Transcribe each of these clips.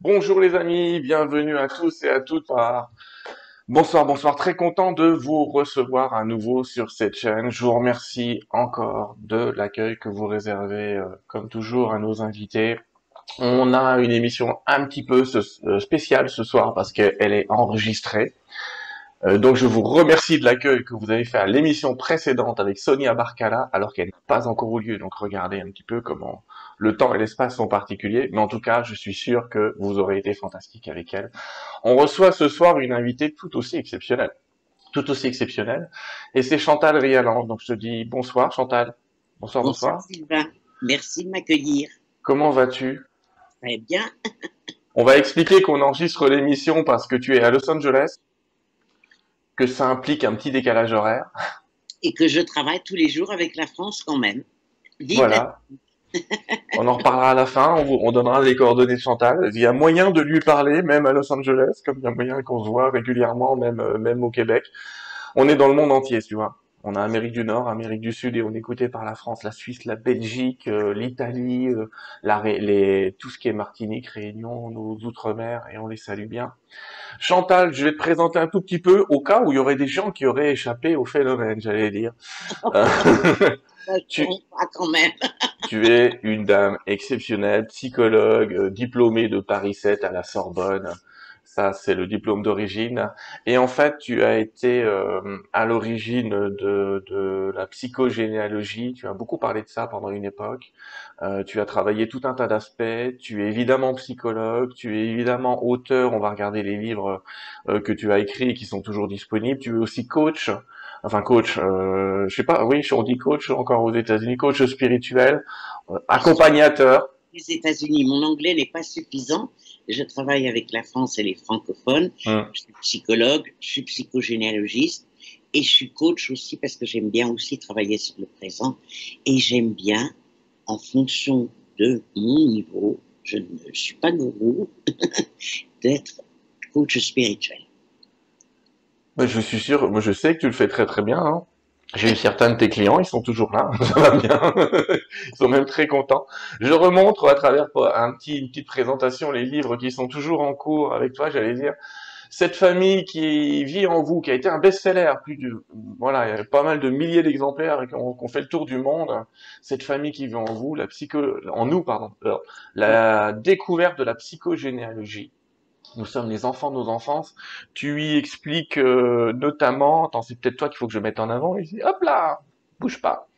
Bonjour les amis, bienvenue à tous et à toutes. Bonsoir, bonsoir, très content de vous recevoir à nouveau sur cette chaîne. Je vous remercie encore de l'accueil que vous réservez, comme toujours, à nos invités. On a une émission un petit peu spéciale ce soir parce qu'elle est enregistrée. Donc je vous remercie de l'accueil que vous avez fait à l'émission précédente avec Sonia Barcala, alors qu'elle n'a pas encore eu lieu. Donc regardez un petit peu comment le temps et l'espace sont particuliers. Mais en tout cas, je suis sûr que vous aurez été fantastique avec elle. On reçoit ce soir une invitée tout aussi exceptionnelle. Tout aussi exceptionnelle. Et c'est Chantal Rialan. Donc je te dis bonsoir Chantal. Bonsoir, Bonsoir bonsoir. Sylvain, merci de m'accueillir. Comment vas-tu? Très bien, On va expliquer qu'on enregistre l'émission parce que tu es à Los Angeles, que ça implique un petit décalage horaire. et que je travaille tous les jours avec la France quand même. Vive la... Voilà. On en reparlera à la fin, on donnera les coordonnées de Chantal. Il y a moyen de lui parler, même à Los Angeles, comme il y a moyen qu'on se voit régulièrement, même au Québec. On est dans le monde entier, tu vois. On a Amérique du Nord, Amérique du Sud, et on est écouté par la France, la Suisse, la Belgique, l'Italie, tout ce qui est Martinique, Réunion, nos outre-mer, et on les salue bien. Chantal, je vais te présenter un tout petit peu, au cas où il y aurait des gens qui auraient échappé au phénomène, j'allais dire. Euh, Je tu, ne pas quand même. Tu es une dame exceptionnelle, psychologue, diplômée de Paris 7 à la Sorbonne. Ça, c'est le diplôme d'origine. Et en fait, tu as été à l'origine de la psychogénéalogie. Tu as beaucoup parlé de ça pendant une époque. Tu as travaillé tout un tas d'aspects. Tu es évidemment psychologue. Tu es évidemment auteur. On va regarder les livres que tu as écrits et qui sont toujours disponibles. Tu es aussi coach. Enfin, coach, je sais pas, oui, on dit coach encore aux États-Unis, coach spirituel, Je suis accompagnateur. aux États-Unis, mon anglais n'est pas suffisant. Je travaille avec la France et les francophones. Hmm. Je suis psychologue, je suis psychogénéalogiste et je suis coach aussi parce que j'aime bien aussi travailler sur le présent et j'aime bien, en fonction de mon niveau, je ne suis pas gourou, d'être coach spirituel. Ouais, je suis sûr, moi je sais que tu le fais très très bien, hein. J'ai eu certains de tes clients, ils sont toujours là, ça va bien. Ils sont même très contents. Je remontre à travers une petite présentation les livres qui sont toujours en cours avec toi, j'allais dire. Cette famille qui vit en vous, qui a été un best-seller, voilà, il y a pas mal de milliers d'exemplaires et qu'on fait le tour du monde. Cette famille qui vit en vous, en nous, pardon, la découverte de la psychogénéalogie. Nous sommes les enfants de nos enfances. Tu y expliques notamment, attends, c'est peut-être toi qu'il faut que je mette en avant ici. Hop là, bouge pas.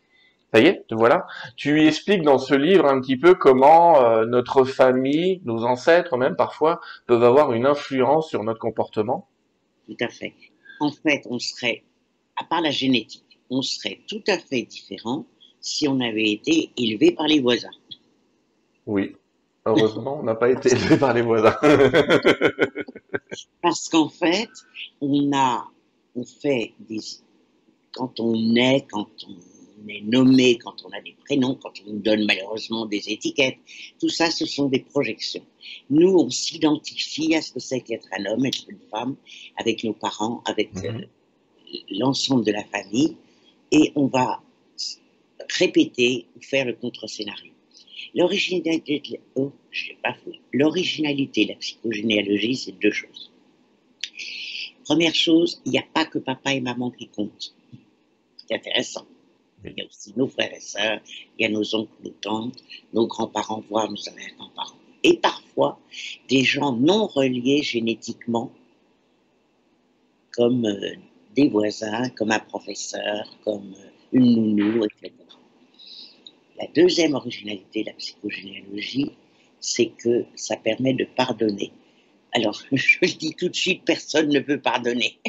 Ça y est, te voilà. Tu y expliques dans ce livre un petit peu comment notre famille, nos ancêtres même parfois, peuvent avoir une influence sur notre comportement. Tout à fait. En fait, on serait, à part la génétique, on serait tout à fait différent si on avait été élevé par les voisins. Oui. Heureusement, on n'a pas été élevé par les voisins. Parce qu'en fait, on a, on fait des, quand on naît, quand on est nommé, quand on a des prénoms, quand on nous donne malheureusement des étiquettes, tout ça, ce sont des projections. Nous, on s'identifie à ce que c'est qu'être un homme, être une femme, avec nos parents, avec Mhm. l'ensemble de la famille, et on va répéter ou faire le contre-scénario. L'originalité, oh, je pas fouillé. L'originalité de la psychogénéalogie, c'est deux choses. Première chose, il n'y a pas que papa et maman qui comptent. C'est intéressant. Oui. Il y a aussi nos frères et sœurs, il y a nos oncles, nos tantes, nos grands-parents, voire nos arrière-grands-parents. Et parfois, des gens non reliés génétiquement, comme des voisins, comme un professeur, comme une nounou, etc. La deuxième originalité de la psychogénéalogie, c'est que ça permet de pardonner. Alors, je le dis tout de suite, personne ne peut pardonner.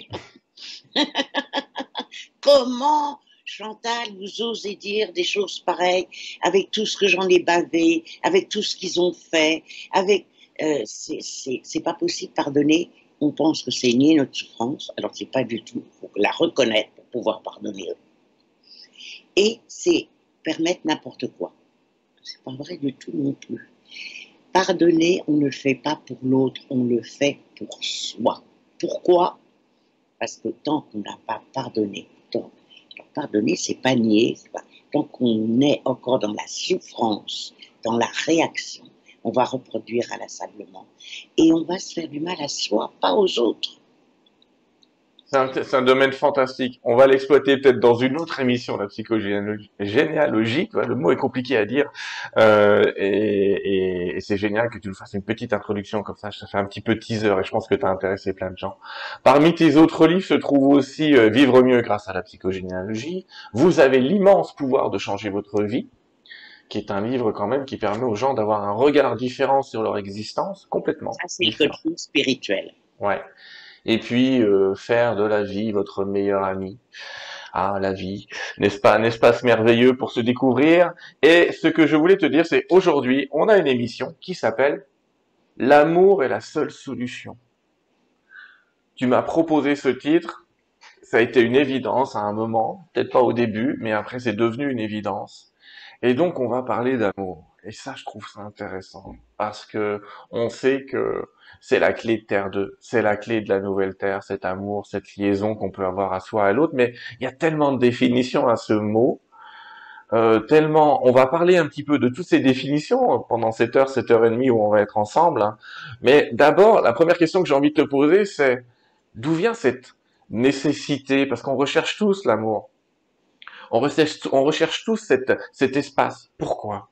Comment, Chantal, vous osez dire des choses pareilles avec tout ce que j'en ai bavé, avec tout ce qu'ils ont fait, avec c'est pas possible de pardonner. On pense que c'est nier notre souffrance, alors c'est pas du tout. Il faut la reconnaître pour pouvoir pardonner. Et c'est permettre n'importe quoi. C'est pas vrai du tout non plus. Pardonner, on ne le fait pas pour l'autre, on le fait pour soi. Pourquoi? Parce que tant qu'on n'a pas pardonné, pardonner, c'est pas nier, tant qu'on est encore dans la souffrance, dans la réaction, on va reproduire inlassablement. Et on va se faire du mal à soi, pas aux autres. C'est un domaine fantastique. On va l'exploiter peut-être dans une autre émission, la psychogénéalogie. Tu vois, le mot est compliqué à dire. Et c'est génial que tu nous fasses une petite introduction comme ça fait un petit peu teaser et je pense que tu as intéressé plein de gens. Parmi tes autres livres se trouve aussi Vivre mieux grâce à la psychogénéalogie. Vous avez l'immense pouvoir de changer votre vie, qui est un livre quand même qui permet aux gens d'avoir un regard différent sur leur existence, complètement Ça, c'est le différent. coaching spirituel. Ouais. Et puis faire de la vie votre meilleur ami. Ah, la vie, n'est-ce pas un espace merveilleux pour se découvrir. Et ce que je voulais te dire, c'est aujourd'hui, on a une émission qui s'appelle L'amour est la seule solution. Tu m'as proposé ce titre, ça a été une évidence à un moment, peut-être pas au début, mais après c'est devenu une évidence. Et donc on va parler d'amour. Et ça, je trouve ça intéressant parce que on sait que c'est la clé de Terre 2, c'est la clé de la nouvelle Terre, cet amour, cette liaison qu'on peut avoir à soi et à l'autre. Mais il y a tellement de définitions à ce mot, tellement. On va parler un petit peu de toutes ces définitions pendant cette heure et demie où on va être ensemble, hein. Mais d'abord, la première question que j'ai envie de te poser, c'est d'où vient cette nécessité, parce qu'on recherche tous l'amour. On recherche tous cet espace. Pourquoi?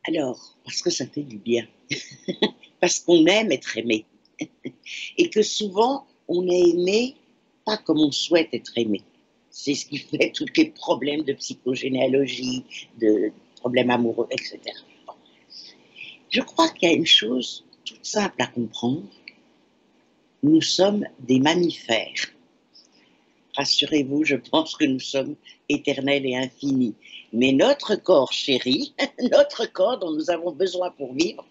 Alors, parce que ça fait du bien. Parce qu'on aime être aimé. Et que souvent, on est aimé pas comme on souhaite être aimé. C'est ce qui fait tous les problèmes de psychogénéalogie, de problèmes amoureux, etc. Bon. Je crois qu'il y a une chose toute simple à comprendre. Nous sommes des mammifères. Rassurez-vous, je pense que nous sommes éternels et infinis. Mais notre corps chéri, notre corps dont nous avons besoin pour vivre,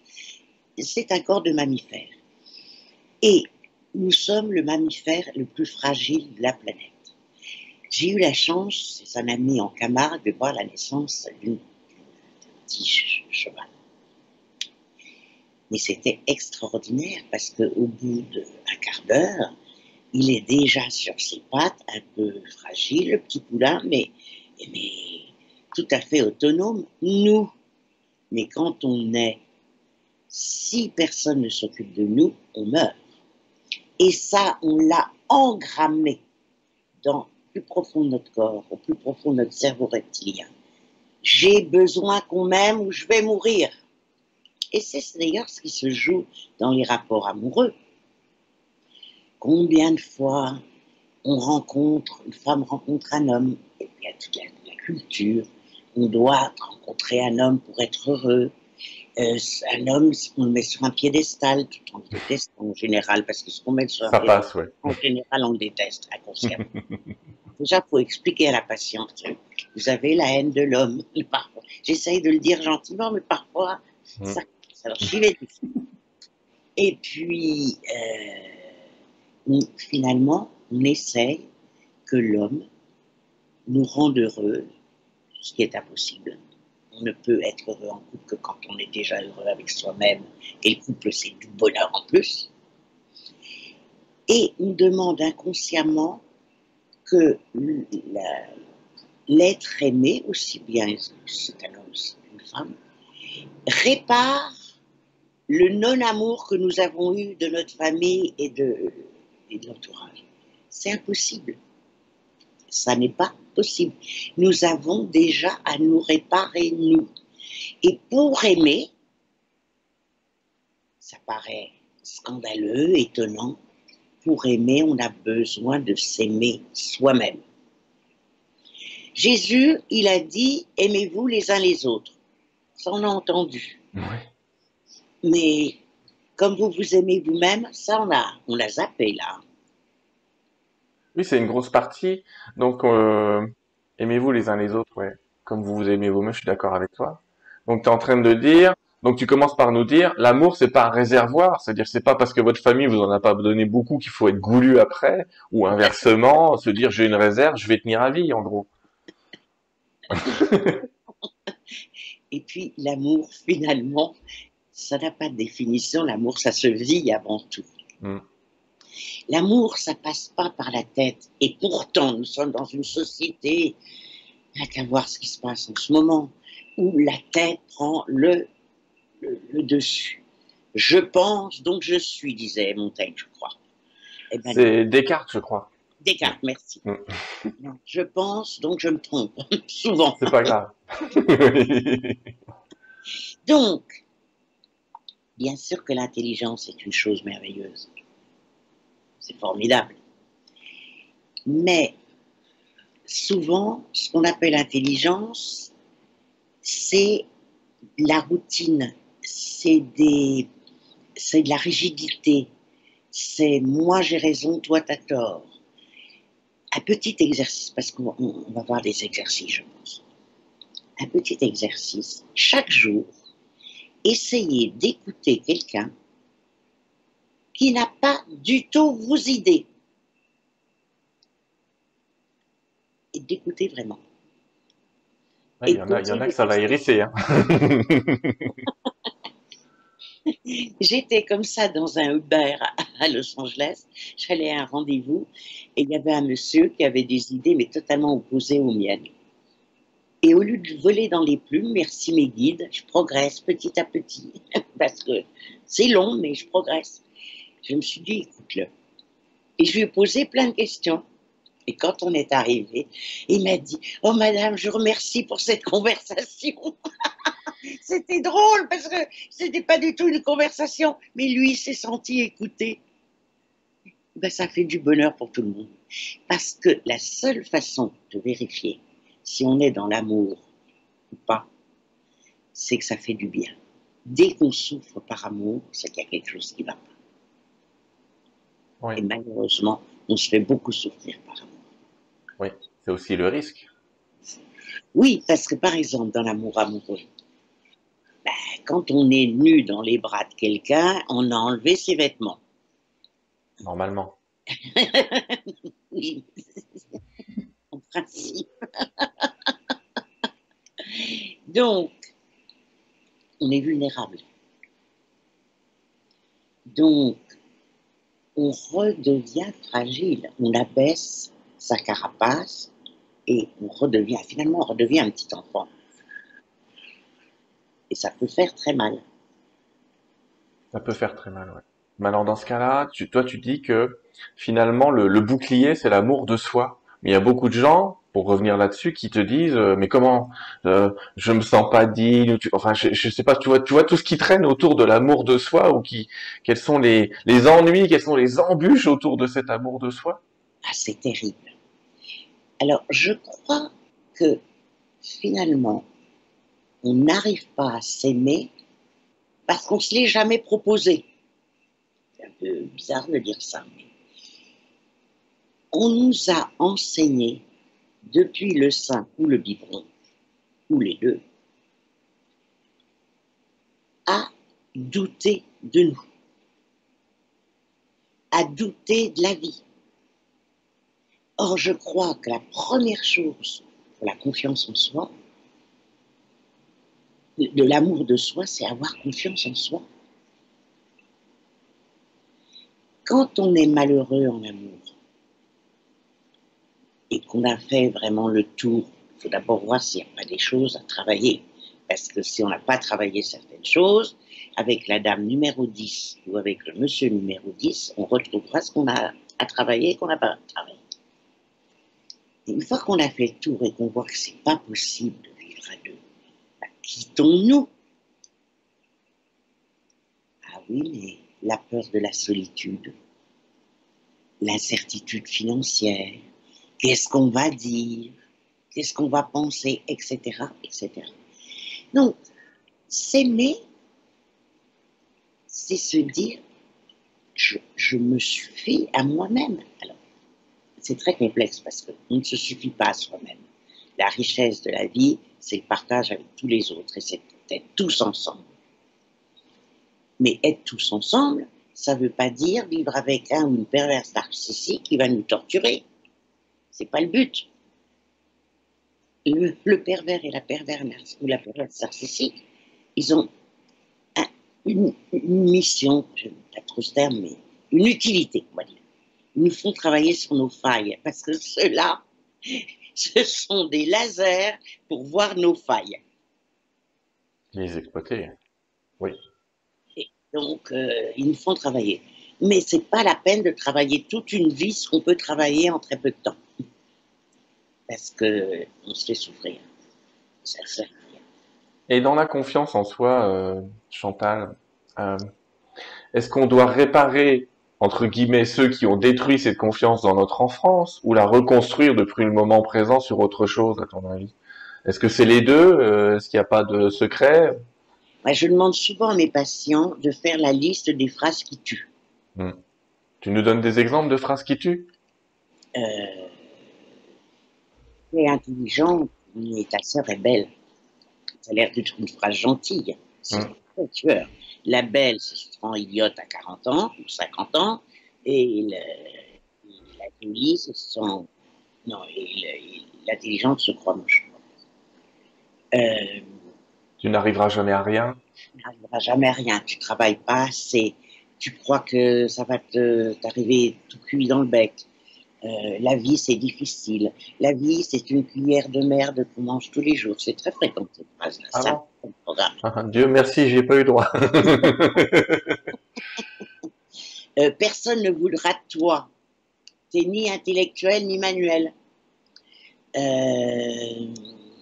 c'est un corps de mammifère. Et nous sommes le mammifère le plus fragile de la planète. J'ai eu la chance, c'est un ami en Camargue, de voir la naissance d'un petit cheval. Mais c'était extraordinaire parce qu'au bout d'un quart d'heure, il est déjà sur ses pattes, un peu fragile, le petit poulain, mais tout à fait autonome. Nous, mais quand on est, si personne ne s'occupe de nous, on meurt. Et ça, on l'a engrammé dans le plus profond de notre corps, au plus profond de notre cerveau reptilien. J'ai besoin qu'on m'aime ou je vais mourir. Et c'est d'ailleurs ce qui se joue dans les rapports amoureux. Combien de fois une femme rencontre un homme, et puis il y a toute la culture, on doit rencontrer un homme pour être heureux. Un homme, on le met sur un piédestal, tout en le déteste en général, parce que ce qu'on met sur un Ça piédestal, passe, ouais. en général, on le déteste inconsciemment. Déjà, il faut expliquer à la patiente, vous avez la haine de l'homme. J'essaye de le dire gentiment, mais parfois, Mm. ça. Alors, j'y vais dessus. Et puis, finalement, on essaye que l'homme nous rende heureux, ce qui est impossible. On ne peut être heureux en couple que quand on est déjà heureux avec soi-même. Et le couple, c'est du bonheur en plus. Et on demande inconsciemment que l'être aimé, aussi bien c'est un homme, c'est une femme, répare le non-amour que nous avons eu de notre famille et de l'entourage. C'est impossible. Ça n'est pas possible. Nous avons déjà à nous réparer, nous. Et pour aimer, ça paraît scandaleux, étonnant, pour aimer, on a besoin de s'aimer soi-même. Jésus, il a dit, aimez-vous les uns les autres. Ça, on a entendu. Ouais. Mais comme vous vous aimez vous-même, ça, on l'a zappé, là. Oui, c'est une grosse partie. Donc, aimez-vous les uns les autres, ouais. Comme vous vous aimez vous-même, je suis d'accord avec toi. Donc, tu es en train de dire, donc tu commences par nous dire, l'amour, c'est pas un réservoir. C'est-à-dire, c'est pas parce que votre famille vous en a pas donné beaucoup qu'il faut être goulu après, ou inversement, se dire, j'ai une réserve, je vais tenir à vie, en gros. Et puis, l'amour, finalement, ça n'a pas de définition. L'amour, ça se vit avant tout. Mm. L'amour, ça passe pas par la tête. Et pourtant, nous sommes dans une société, il n'y a qu'à voir ce qui se passe en ce moment, où la tête prend le le dessus. Je pense, donc je suis, disait Montaigne, je crois. Eh ben non. C'est Descartes, je crois. Descartes, merci. Mm. Non, je pense, donc je me trompe, souvent. C'est pas grave. Donc, bien sûr que l'intelligence est une chose merveilleuse. C'est formidable. Mais souvent, ce qu'on appelle intelligence, c'est la routine, c'est de la rigidité, c'est moi j'ai raison, toi t'as tort. Un petit exercice, parce qu'on va voir des exercices, je pense. Un petit exercice, chaque jour, essayez d'écouter quelqu'un qui n'a pas du tout vos idées. Et d'écouter vraiment. Ouais, il y en Écouter a les que ça va personnes. hérisser, hein. J'étais comme ça dans un Uber à Los Angeles. J'allais à un rendez-vous et il y avait un monsieur qui avait des idées mais totalement opposées aux miennes. Et au lieu de voler dans les plumes, merci mes guides, je progresse petit à petit parce que c'est long mais je progresse. Je me suis dit écoute-le. Et je lui ai posé plein de questions. Et quand on est arrivé, il m'a dit oh madame, je vous remercie pour cette conversation. C'était drôle parce que c'était pas du tout une conversation, mais lui s'est senti écouté. Ben, ça fait du bonheur pour tout le monde. Parce que la seule façon de vérifier si on est dans l'amour ou pas, c'est que ça fait du bien. Dès qu'on souffre par amour, c'est qu'il y a quelque chose qui ne va pas. Oui, Et malheureusement, on se fait beaucoup souffrir par amour. oui. C'est aussi le risque, Oui, parce que par exemple, dans l'amour amoureux, quand on est nu dans les bras de quelqu'un, on a enlevé ses vêtements. normalement. Oui, en principe. Donc, on est vulnérable. Donc, on redevient fragile. On abaisse sa carapace et on redevient, finalement, on redevient un petit enfant. Et ça peut faire très mal. Ça peut faire très mal, ouais. Mais alors dans ce cas-là, toi tu dis que finalement le bouclier c'est l'amour de soi. Mais il y a beaucoup de gens, pour revenir là-dessus, qui te disent mais comment je me sens pas digne ou enfin je sais pas, tu vois tout ce qui traîne autour de l'amour de soi ou quels sont les ennuis, quelles sont les embûches autour de cet amour de soi. Ah, c'est terrible. Alors, je crois que finalement, on n'arrive pas à s'aimer parce qu'on ne se l'est jamais proposé. C'est un peu bizarre de dire ça, mais on nous a enseigné depuis le sein ou le biberon, ou les deux, à douter de nous, à douter de la vie. Or, je crois que la première chose pour la confiance en soi, de l'amour de soi, c'est avoir confiance en soi. Quand on est malheureux en amour et qu'on a fait vraiment le tour, il faut d'abord voir s'il n'y a pas des choses à travailler. Parce que si on n'a pas travaillé certaines choses, avec la dame numéro 10 ou avec le monsieur numéro 10, on retrouvera ce qu'on a à travailler et qu'on n'a pas travaillé. Et une fois qu'on a fait le tour et qu'on voit que c'est pas possible de vivre à deux, bah, quittons-nous. Ah oui, mais la peur de la solitude, l'incertitude financière, qu'est-ce qu'on va dire, qu'est-ce qu'on va penser, etc., etc. Donc, s'aimer, c'est se dire, je me suffis à moi-même. Alors, c'est très complexe parce qu'on ne se suffit pas à soi-même. La richesse de la vie, c'est le partage avec tous les autres et c'est d'être tous ensemble. Mais être tous ensemble, ça ne veut pas dire vivre avec un ou une perverse narcissique qui va nous torturer. C'est pas le but. Le pervers et la perverse ou la perverse narcissique, ils ont une mission, je n'aime pas trop ce terme, mais une utilité, on va dire. Ils nous font travailler sur nos failles, parce que ceux-là, ce sont des lasers pour voir nos failles. Les exploiter. Oui. Et donc, ils nous font travailler. Mais c'est pas la peine de travailler toute une vie ce qu'on peut travailler en très peu de temps. Parce que on se fait souffrir. Ça sert à rien. Et dans la confiance en soi, Chantal, euh, est-ce qu'on doit réparer, entre guillemets, ceux qui ont détruit cette confiance dans notre enfance ou la reconstruire depuis le moment présent sur autre chose, à ton avis? Est-ce que c'est les deux? Est-ce qu'il n'y a pas de secret? Moi, je demande souvent à mes patients de faire la liste des phrases qui tuent. Hmm. Tu nous donnes des exemples de phrases qui tuent? Euh, Tu es intelligent, mais ta sœur est belle. Ça a l'air d'être une phrase gentille. C'est Hmm. très tueur. La belle se sent idiote à 40 ans ou 50 ans, et la jolie se sent. Non, et l'intelligente se croit moche. Euh, Tu n'arriveras jamais à rien? Tu n'arriveras jamais à rien. Tu travailles pas assez. Tu crois que ça va t'arriver tout cuit dans le bec. La vie, c'est difficile. La vie, c'est une cuillère de merde qu'on mange tous les jours. C'est très fréquent, cette phrase-là. Ah C'est un bon? programme. Ah, Dieu merci, j'ai pas eu droit. Personne ne voudra de toi. T'es ni intellectuel ni manuel. Euh,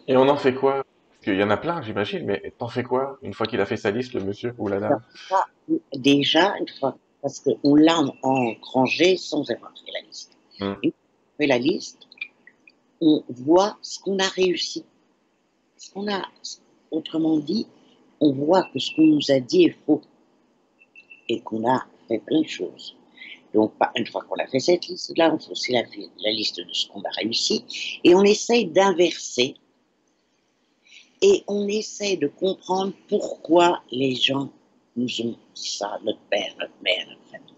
Et on en fait quoi? Parce qu'il y en a plein, j'imagine, mais t'en fais quoi une fois qu'il a fait sa liste, le monsieur ou la dame? ça, déjà, une fois, parce qu'on l'a engrangé sans avoir fait la liste. Hmm. Une fois qu'on fait la liste, on voit ce qu'on a réussi. Ce qu'on a, autrement dit, on voit que ce qu'on nous a dit est faux et qu'on a fait plein de choses. Donc, une fois qu'on a fait cette liste-là, on fait aussi la liste de ce qu'on a réussi et on essaye d'inverser et on essaye de comprendre pourquoi les gens nous ont dit ça, notre père, notre mère, notre famille.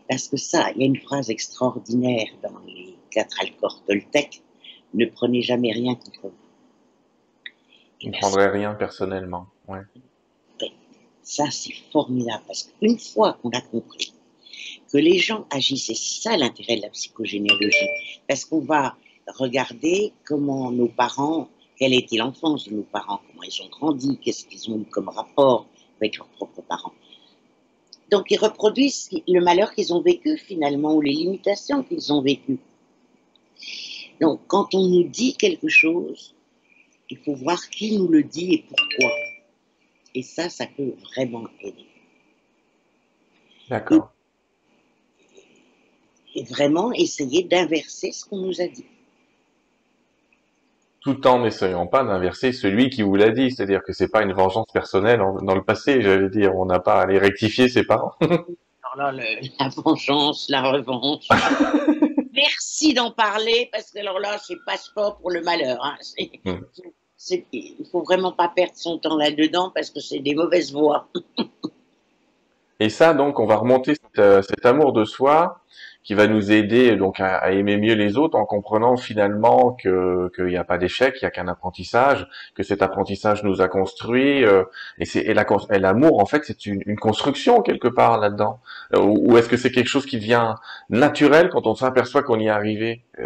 Parce que ça, il y a une phrase extraordinaire dans les 4 accords Toltec, ne prenez jamais rien contre vous. Je Et ne bien, prendrais rien personnellement. Ouais. ça, c'est formidable parce qu'une fois qu'on a compris que les gens agissent, et c'est ça l'intérêt de la psychogénéalogie, parce qu'on va regarder comment nos parents, quelle était l'enfance de nos parents, comment ils ont grandi, qu'est-ce qu'ils ont eu comme rapport avec leurs propres parents. Donc ils reproduisent le malheur qu'ils ont vécu finalement, ou les limitations qu'ils ont vécues. Donc quand on nous dit quelque chose, il faut voir qui nous le dit et pourquoi. Et ça peut vraiment aider. Et, D'accord. et vraiment essayer d'inverser ce qu'on nous a dit. Tout en n'essayant pas d'inverser celui qui vous l'a dit. C'est-à-dire que c'est pas une vengeance personnelle dans le passé, j'allais dire. On n'a pas à aller rectifier ses parents. Alors là, la vengeance, la revanche. Merci d'en parler parce que alors là, c'est passeport pour le malheur. Hein. Hmm. Il faut vraiment pas perdre son temps là-dedans parce que c'est des mauvaises voies. Et ça, donc, on va remonter cet amour de soi qui va nous aider donc à aimer mieux les autres en comprenant finalement que qu'il n'y a pas d'échec, il y a qu'un apprentissage, que cet apprentissage nous a construit et l'amour en fait c'est une construction quelque part là-dedans. Ou est-ce que c'est quelque chose qui devient naturel quand on s'aperçoit qu'on y est arrivé? Tu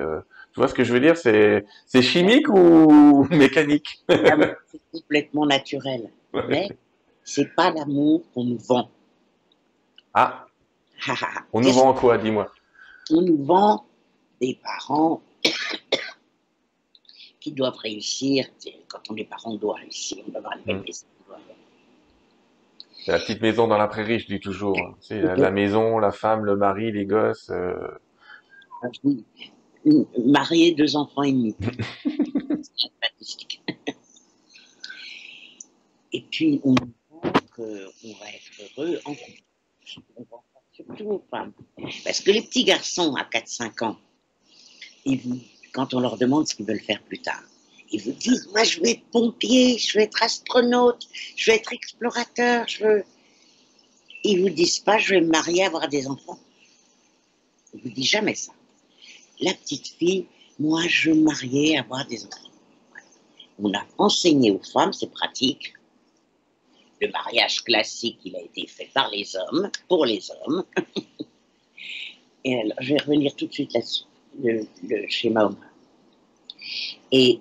vois ce que je veux dire? C'est chimique ou mécanique? L'amour, c'est complètement naturel. Mais c'est pas l'amour qu'on nous vend. Ah, on nous Qu'est-ce vend quoi? Dis-moi. qu'on nous vend des parents qui doivent réussir? Quand on est parent, on doit réussir, on doit avoir une belle Hmm. maison. C'est la petite maison dans la prairie, je dis toujours. C'est la maison, la femme, le mari, les gosses. Marié, 2 enfants et demi. C'est statistique. Et puis, on pense qu'on va être heureux en couple. On pense surtout aux femmes. Parce que les petits garçons à 4-5 ans, ils vous, quand on leur demande ce qu'ils veulent faire plus tard, ils vous disent, moi je veux être pompier, je veux être astronaute, je veux être explorateur, je veux... Ils vous disent pas, je vais me marier, avoir des enfants. Ils vous disent jamais ça. La petite fille, moi je veux me marier, avoir des enfants. On a enseigné aux femmes, c'est pratique. Le mariage classique, il a été fait par les hommes, pour les hommes. Et alors, je vais revenir tout de suite là-dessus, le schéma homme. Et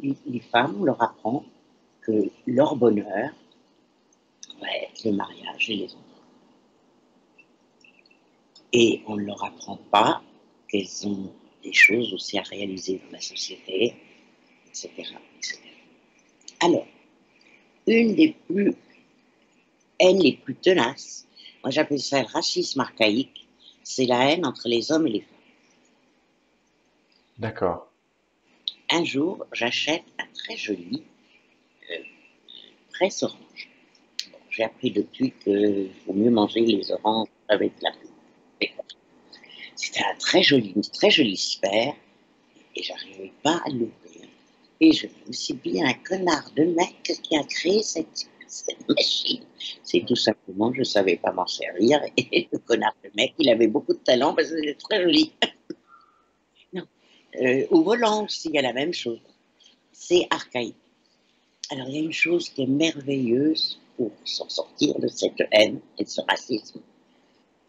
les femmes, on leur apprend que leur bonheur, Ouais, le mariage et les enfants. Et on ne leur apprend pas qu'elles ont des choses aussi à réaliser dans la société, etc., etc. Alors, une des plus haines les plus tenaces, moi j'appelle ça le racisme archaïque, c'est la haine entre les hommes et les femmes. D'accord. Un jour, j'achète un très joli euh, presse orange. Bon, j'ai appris depuis qu'il faut mieux manger les oranges avec la peau. C'était un une très jolie sphère et j'arrivais pas à l'ouvrir. Et je me suis dit, un connard de mec qui a créé cette machine. C'est tout simplement, je ne savais pas m'en servir. Et le connard de mec, il avait beaucoup de talent parce que c'était très joli. Non. Au volant aussi, il y a la même chose. C'est archaïque. Alors, il y a une chose qui est merveilleuse pour s'en sortir de cette haine et de ce racisme.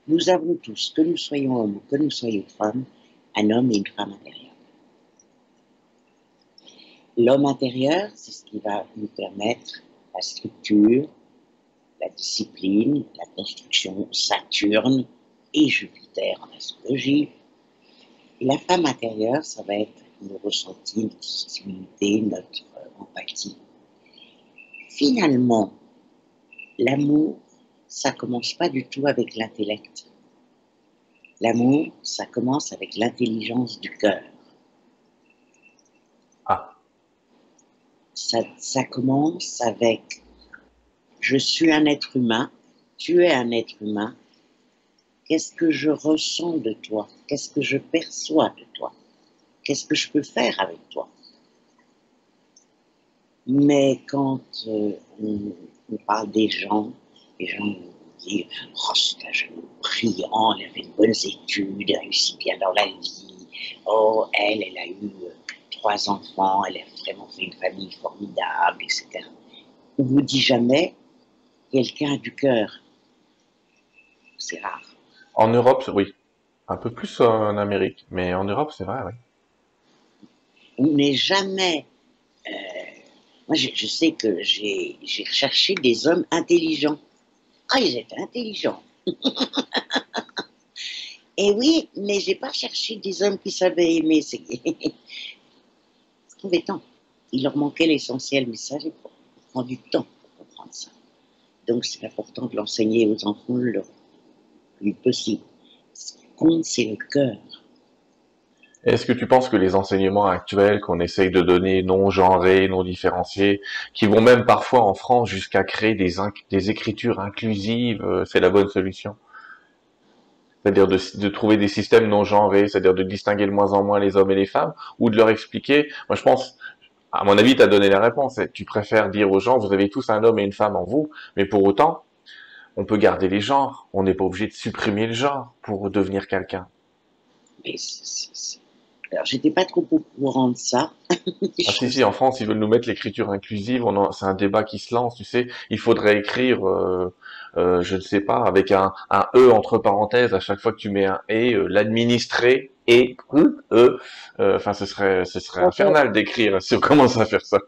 Nous avons tous, que nous soyons hommes ou que nous soyons femmes, un homme et une femme intérieure. L'homme intérieur, c'est ce qui va nous permettre la structure, la discipline, la construction, Saturne et Jupiter en astrologie. Et la femme intérieure, ça va être nos ressentis, notre sensibilité, notre empathie. Finalement, l'amour, ça commence pas du tout avec l'intellect. L'amour, ça commence avec l'intelligence du cœur. Ah, Ça commence avec je suis un être humain, tu es un être humain, qu'est-ce que je ressens de toi? Qu'est-ce que je perçois de toi? Qu'est-ce que je peux faire avec toi? Mais quand on parle des gens nous disent oh, c'est un jeune brillant, elle a fait de bonnes études, elle réussit bien dans la vie. Oh, elle a eu 3 enfants, elle a vraiment fait une famille formidable, etc. On ne vous dit jamais quelqu'un du cœur. C'est rare. en Europe, oui. Un peu plus en Amérique, mais en Europe, c'est vrai, oui. On n'est jamais. Moi, je sais que j'ai recherché des hommes intelligents. Ah, ils étaient intelligents. Et oui, mais j'ai pas cherché des hommes qui savaient aimer. C'est embêtant. Il leur manquait l'essentiel, mais ça prend du temps pour comprendre ça. Donc, c'est important de l'enseigner aux enfants le plus possible. Ce qui compte, c'est le cœur. Est-ce que tu penses que les enseignements actuels qu'on essaye de donner, non genrés, non différenciés, qui vont même parfois en France jusqu'à créer des écritures inclusives, c'est la bonne solution? C'est-à-dire de trouver des systèmes non genrés, c'est-à-dire de distinguer de moins en moins les hommes et les femmes, ou de leur expliquer. Moi, je pense, à mon avis, tu as donné la réponse. Tu préfères dire aux gens, vous avez tous un homme et une femme en vous, mais pour autant, on peut garder les genres. On n'est pas obligé de supprimer le genre pour devenir quelqu'un. Mais alors, j'étais pas trop au courant de ça. Ah Je si trouve si, ça. en France ils veulent nous mettre l'écriture inclusive, c'est un débat qui se lance, tu sais. Il faudrait écrire, je ne sais pas, avec un e entre parenthèses à chaque fois que tu mets un et, l'administré et enfin ce serait infernal d'écrire si on commence à faire ça.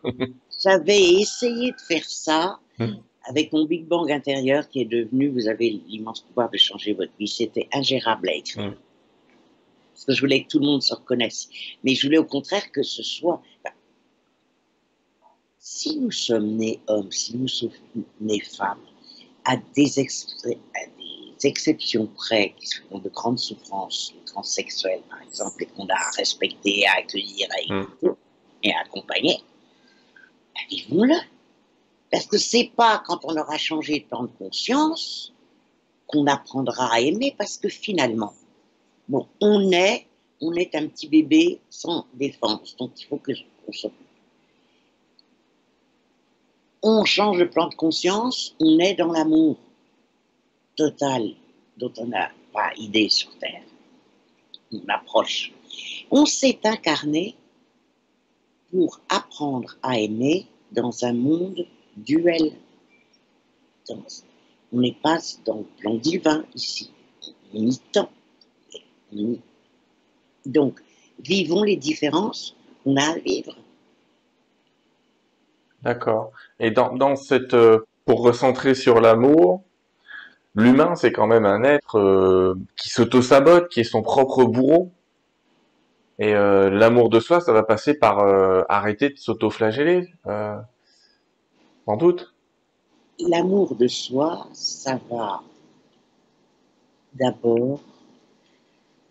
J'avais essayé de faire ça Hmm. avec mon Big Bang intérieur qui est devenu, vous avez l'immense pouvoir de changer votre vie. C'était ingérable à écrire. Hmm. Parce que je voulais que tout le monde se reconnaisse. Mais je voulais au contraire que ce soit. Ben, si nous sommes nés hommes, si nous sommes nés femmes, à des exceptions près, qui sont de grandes souffrances, les transsexuels par exemple, et qu'on a à respecter, à accueillir, à Hmm. écouter et à accompagner, ben, vivons-le. Parce que c'est pas quand on aura changé de plan de conscience qu'on apprendra à aimer, parce que finalement, bon, on est un petit bébé sans défense, donc il faut on change de plan de conscience, on est dans l'amour total dont on n'a pas idée sur Terre. On approche. On s'est incarné pour apprendre à aimer dans un monde duel. On n'est pas dans le plan divin ici. On y tend. Donc, vivons les différences qu'on a à vivre. D'accord. Et dans cette pour recentrer sur l'amour, l'humain, c'est quand même un être qui s'auto-sabote, qui est son propre bourreau. Et l'amour de soi, ça va passer par arrêter de s'auto-flageller, sans doute. L'amour de soi, ça va d'abord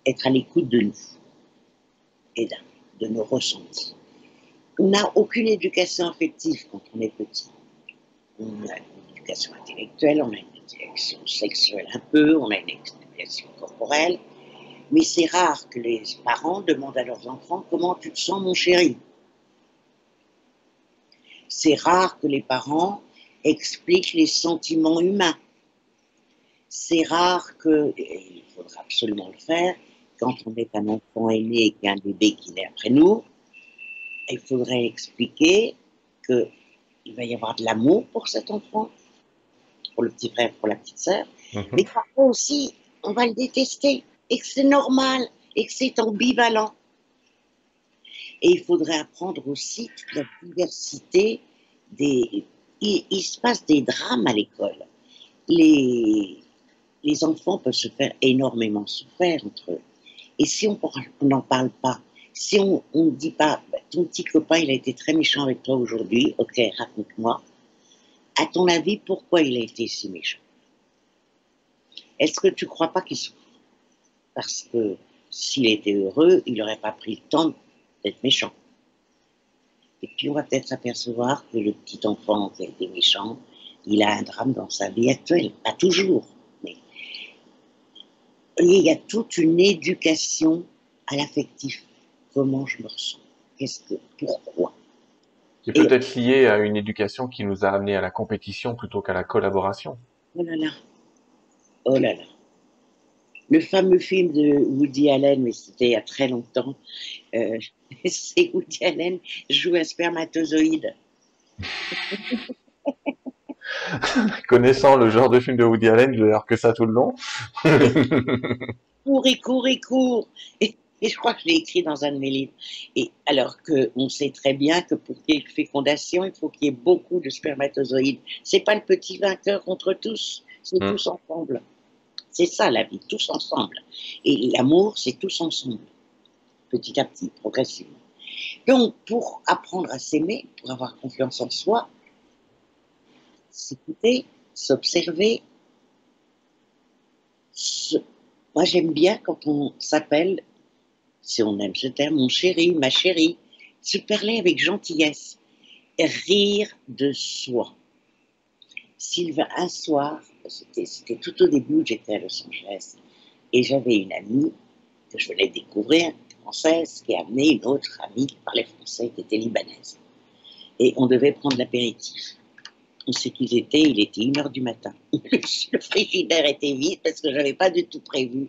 être à l'écoute de nous et de nos ressentis. On n'a aucune éducation affective quand on est petit. On a une éducation intellectuelle, on a une éducation sexuelle un peu, on a une éducation corporelle, mais c'est rare que les parents demandent à leurs enfants comment tu te sens mon chéri. C'est rare que les parents expliquent les sentiments humains. C'est rare que, et il faudra absolument le faire, quand on est un enfant aîné et qu'il y a un bébé qui naît après nous, il faudrait expliquer qu'il va y avoir de l'amour pour cet enfant, pour le petit frère, pour la petite sœur, mais Mhm. parfois aussi, on va le détester, et que c'est normal, et que c'est ambivalent. Et il faudrait apprendre aussi toute la diversité des... Il se passe des drames à l'école. Les, les enfants peuvent se faire énormément souffrir entre eux. Et si on n'en parle pas, si on ne dit pas, bah, ton petit copain, il a été très méchant avec toi aujourd'hui, ok, raconte-moi. À ton avis, pourquoi il a été si méchant? Est-ce que tu ne crois pas qu'il souffre? Parce que s'il était heureux, il n'aurait pas pris le temps d'être méchant. Et puis on va peut-être s'apercevoir que le petit enfant qui a été méchant, il a un drame dans sa vie actuelle. Pas toujours, mais il y a toute une éducation à l'affectif. Comment je me ressens? Pourquoi? C'est Et peut-être lié à une éducation qui nous a amené à la compétition plutôt qu'à la collaboration. oh là là, oh là là. Le fameux film de Woody Allen, mais c'était il y a très longtemps, euh, c'est Woody Allen joue un spermatozoïde. Connaissant le genre de film de Woody Allen, je vais avoir que ça tout le long. Court et court et court. Et je crois que je l'ai écrit dans un de mes livres. Et alors qu'on sait très bien que pour qu'il y ait une fécondation, il faut qu'il y ait beaucoup de spermatozoïdes. C'est pas le petit vainqueur contre tous, c'est Hmm. tous ensemble. C'est ça la vie, tous ensemble. Et l'amour, c'est tous ensemble, petit à petit, progressivement. Donc, pour apprendre à s'aimer, pour avoir confiance en soi, s'écouter, s'observer. Se... Moi, j'aime bien quand on s'appelle, si on aime ce terme, mon chéri, ma chérie, se parler avec gentillesse, rire de soi. Sylvain, un soir, c'était tout au début où j'étais à Los Angeles, et j'avais une amie que je venais de découvrir, française, qui a amené une autre amie qui parlait français, qui était libanaise. Et on devait prendre l'apéritif. On sait qu'ils étaient, il était 1 heure du matin. Le frigidaire était vide parce que je n'avais pas du tout prévu.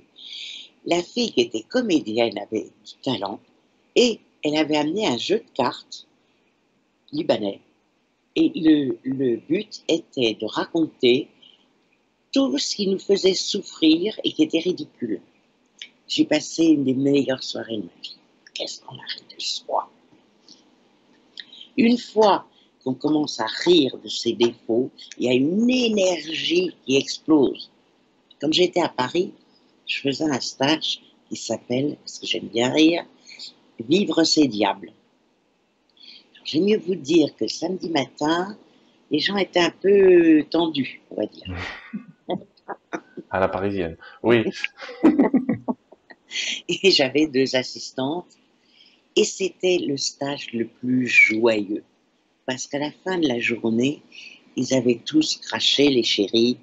La fille qui était comédienne avait du talent et elle avait amené un jeu de cartes libanais. Et le but était de raconter tout ce qui nous faisait souffrir et qui était ridicule. J'ai passé une des meilleures soirées de ma vie. Qu'est-ce qu'on a ri de soi? Une fois qu'on commence à rire de ses défauts, il y a une énergie qui explose. Comme j'étais à Paris, je faisais un stage qui s'appelle, parce que j'aime bien rire, Vivre ses diables. J'ai mieux vous dire que samedi matin, les gens étaient un peu tendus, on va dire. À la parisienne. Oui. Et j'avais 2 assistantes, et c'était le stage le plus joyeux. Parce qu'à la fin de la journée, ils avaient tous craché, les chéris,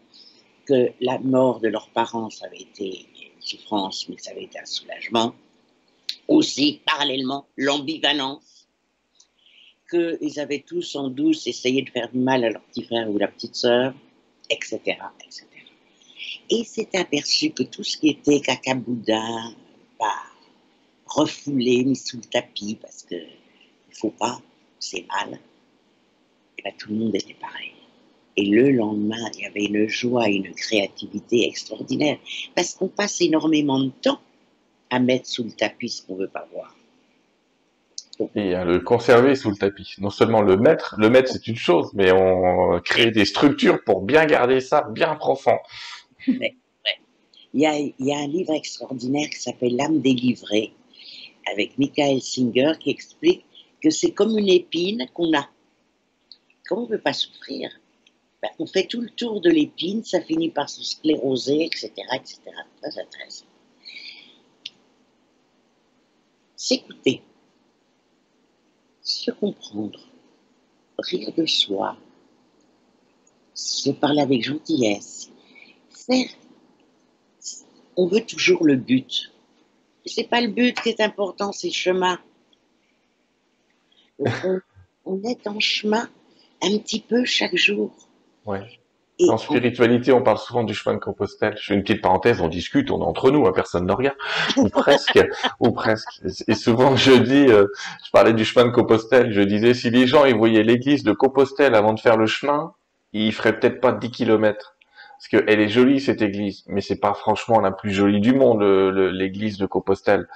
que la mort de leurs parents, ça avait été une souffrance, mais ça avait été un soulagement. Aussi, parallèlement, l'ambivalence, qu'ils avaient tous en douce essayé de faire du mal à leur petit frère ou leur petite sœur, etc., etc. Et il s'est aperçu que tout ce qui était cacaboudin, bah, refoulé, mis sous le tapis, parce que il faut pas, c'est mal, et bah, tout le monde était pareil. Et le lendemain, il y avait une joie, une créativité extraordinaire, parce qu'on passe énormément de temps à mettre sous le tapis ce qu'on ne veut pas voir. Donc, Et à le conserver sous le tapis. Non seulement le mettre c'est une chose, mais on crée des structures pour bien garder ça bien profond. ouais, ouais. Il y a un livre extraordinaire qui s'appelle L'âme délivrée, avec Michael Singer, qui explique que c'est comme une épine qu'on a. Comme on ne veut pas souffrir, ben, on fait tout le tour de l'épine, ça finit par se scléroser, etc., etc. Très intéressant. S'écouter, se comprendre, rire de soi, se parler avec gentillesse, faire. On veut toujours le but. C'est pas le but qui est important, c'est le chemin. On, on est en chemin un petit peu chaque jour. Ouais. En Et spiritualité, on parle souvent du chemin de Compostelle. Je fais une petite parenthèse, on discute, on est entre nous, hein, personne ne regarde, ou presque, ou presque. Et souvent, je dis, je parlais du chemin de Compostelle, je disais, si les gens ils voyaient l'église de Compostelle avant de faire le chemin, ils feraient peut-être pas 10 kilomètres. Parce qu'elle est jolie cette église, mais c'est pas franchement la plus jolie du monde, l'église de Compostelle.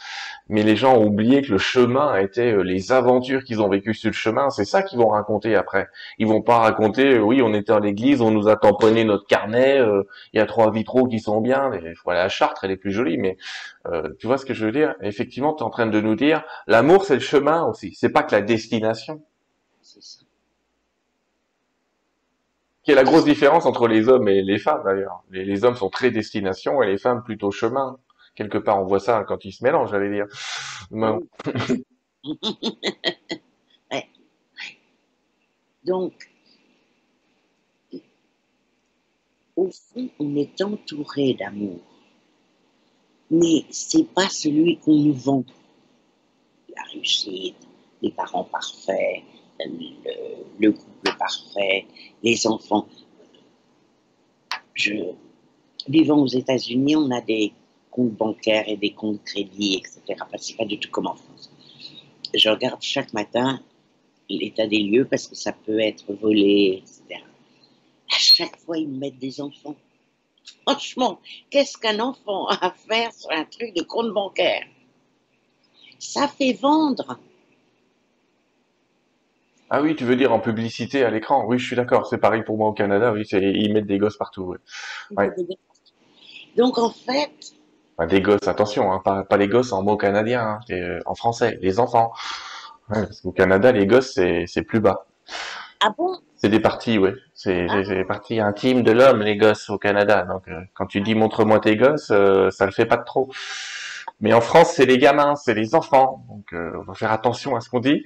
Mais les gens ont oublié que le chemin était les aventures qu'ils ont vécues sur le chemin. C'est ça qu'ils vont raconter après. Ils vont pas raconter, oui, on était à l'église, on nous a tamponné notre carnet, il y a 3 vitraux qui sont bien. Et, voilà, la Chartres, elle est plus jolie, mais tu vois ce que je veux dire? Effectivement, tu es en train de nous dire, l'amour, c'est le chemin aussi. C'est pas que la destination. c'est ça. Qui est la grosse différence entre les hommes et les femmes d'ailleurs. Les hommes sont très destination et les femmes plutôt chemin. Quelque part, on voit ça quand ils se mélangent, j'allais dire. Non. Oui. Ouais. Donc, au fond, on est entouré d'amour, mais c'est pas celui qu'on nous vend. La réussite, les parents parfaits, le couple parfait, les enfants. Je, Vivant aux États-Unis, on a des comptes bancaires et des comptes crédits, etc. Enfin, c'est pas du tout comme en France. Je regarde chaque matin l'état des lieux parce que ça peut être volé, etc. À chaque fois, ils me mettent des enfants. Franchement, qu'est-ce qu'un enfant a à faire sur un truc de compte bancaire? Ça fait vendre. Ah oui, tu veux dire en publicité à l'écran? Oui, je suis d'accord. C'est pareil pour moi au Canada. Oui, ils mettent des gosses partout. Ouais. Ouais. Donc, en fait, Enfin, des gosses, attention, hein, pas les gosses en mots canadiens, hein, en français, les enfants. Ouais, parce qu'au Canada, les gosses, c'est plus bas. ah bon? C'est des parties, ouais. C'est Ah, des parties intimes de l'homme, les gosses au Canada. Donc, quand tu dis montre-moi tes gosses, ça le fait pas de trop. Mais en France, c'est les gamins, c'est les enfants. Donc, on va faire attention à ce qu'on dit.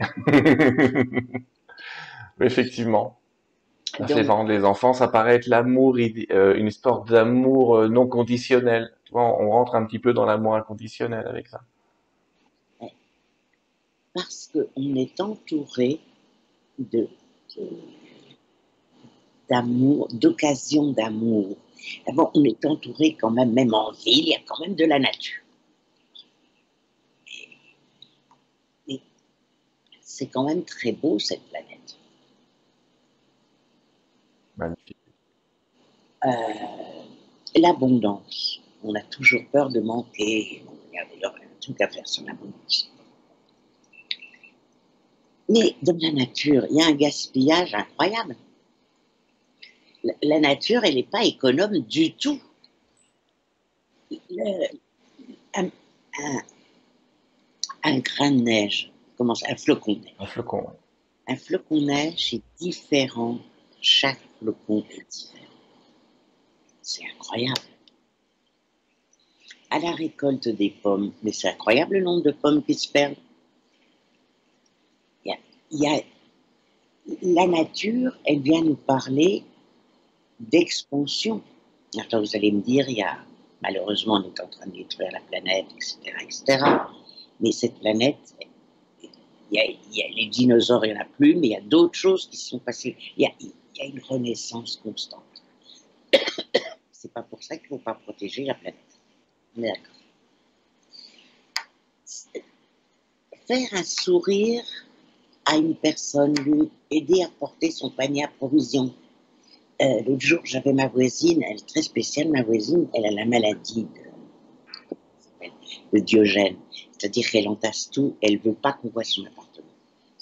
Effectivement. Ça fait donc, vendre les enfants, ça paraît être l'amour, une histoire d'amour non conditionnel. Tu vois, on rentre un petit peu dans l'amour inconditionnel avec ça. parce qu'on est entouré de, d'amour, d'occasions d'amour. Bon, on est entouré quand même, même en ville, il y a quand même de la nature. Et c'est quand même très beau cette planète. Magnifique. L'abondance. On a toujours peur de manquer. Il y a d'ailleurs un truc à faire sur l'abondance. Mais dans la nature, il y a un gaspillage incroyable. La nature, elle n'est pas économe du tout. Le- un, un- un grain de neige, comment ça, un flocon de Un neige. flocon. Ouais. Un flocon de neige est différent. Chaque flocon est différent. C'est incroyable. À la récolte des pommes, mais c'est incroyable le nombre de pommes qui se perdent. Il y a, il y a la nature, elle vient nous parler d'expansion. Attends, vous allez me dire, il y a, malheureusement, on est en train de détruire la planète, etc., etc. Mais cette planète, il y a les dinosaures, il n'y en a plus, mais il y a d'autres choses qui se sont passées. Il y a une renaissance constante. C'est pas pour ça qu'il ne faut pas protéger la planète. D'accord. Faire un sourire à une personne, lui aider à porter son panier à provisions. L'autre jour, j'avais ma voisine, elle est très spéciale, ma voisine, elle a la maladie de Diogène. C'est-à-dire qu'elle entasse tout, elle ne veut pas qu'on voit son appartement.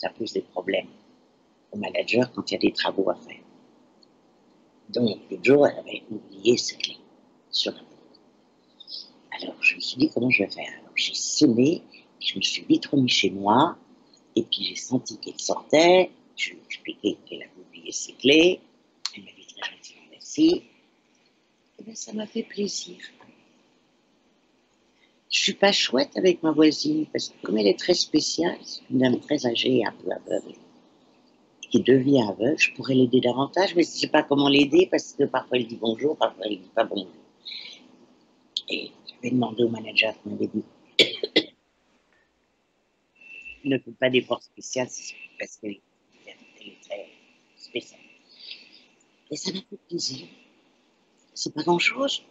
ça pose des problèmes au manager quand il y a des travaux à faire. Donc, l'autre jour, elle avait oublié ses clés sur la porte. Alors, je me suis dit, comment je vais faire? Alors, j'ai sonné, je me suis vite remis chez moi, et puis j'ai senti qu'elle sortait, je lui ai expliqué qu'elle avait oublié ses clés, elle m'a dit très gentiment merci, et bien ça m'a fait plaisir. Je suis pas chouette avec ma voisine, parce que comme elle est très spéciale, c'est une dame très âgée et un peu aveugle, qui devient aveugle, je pourrais l'aider davantage, mais je ne sais pas comment l'aider, parce que parfois elle dit bonjour, parfois elle ne dit pas bonjour. Et j'avais demandé au manager qui m'avait dit il ne fait pas d'effort spécial, parce qu'elle est très spéciale. Et ça m'a fait plaisir. C'est pas grand-chose,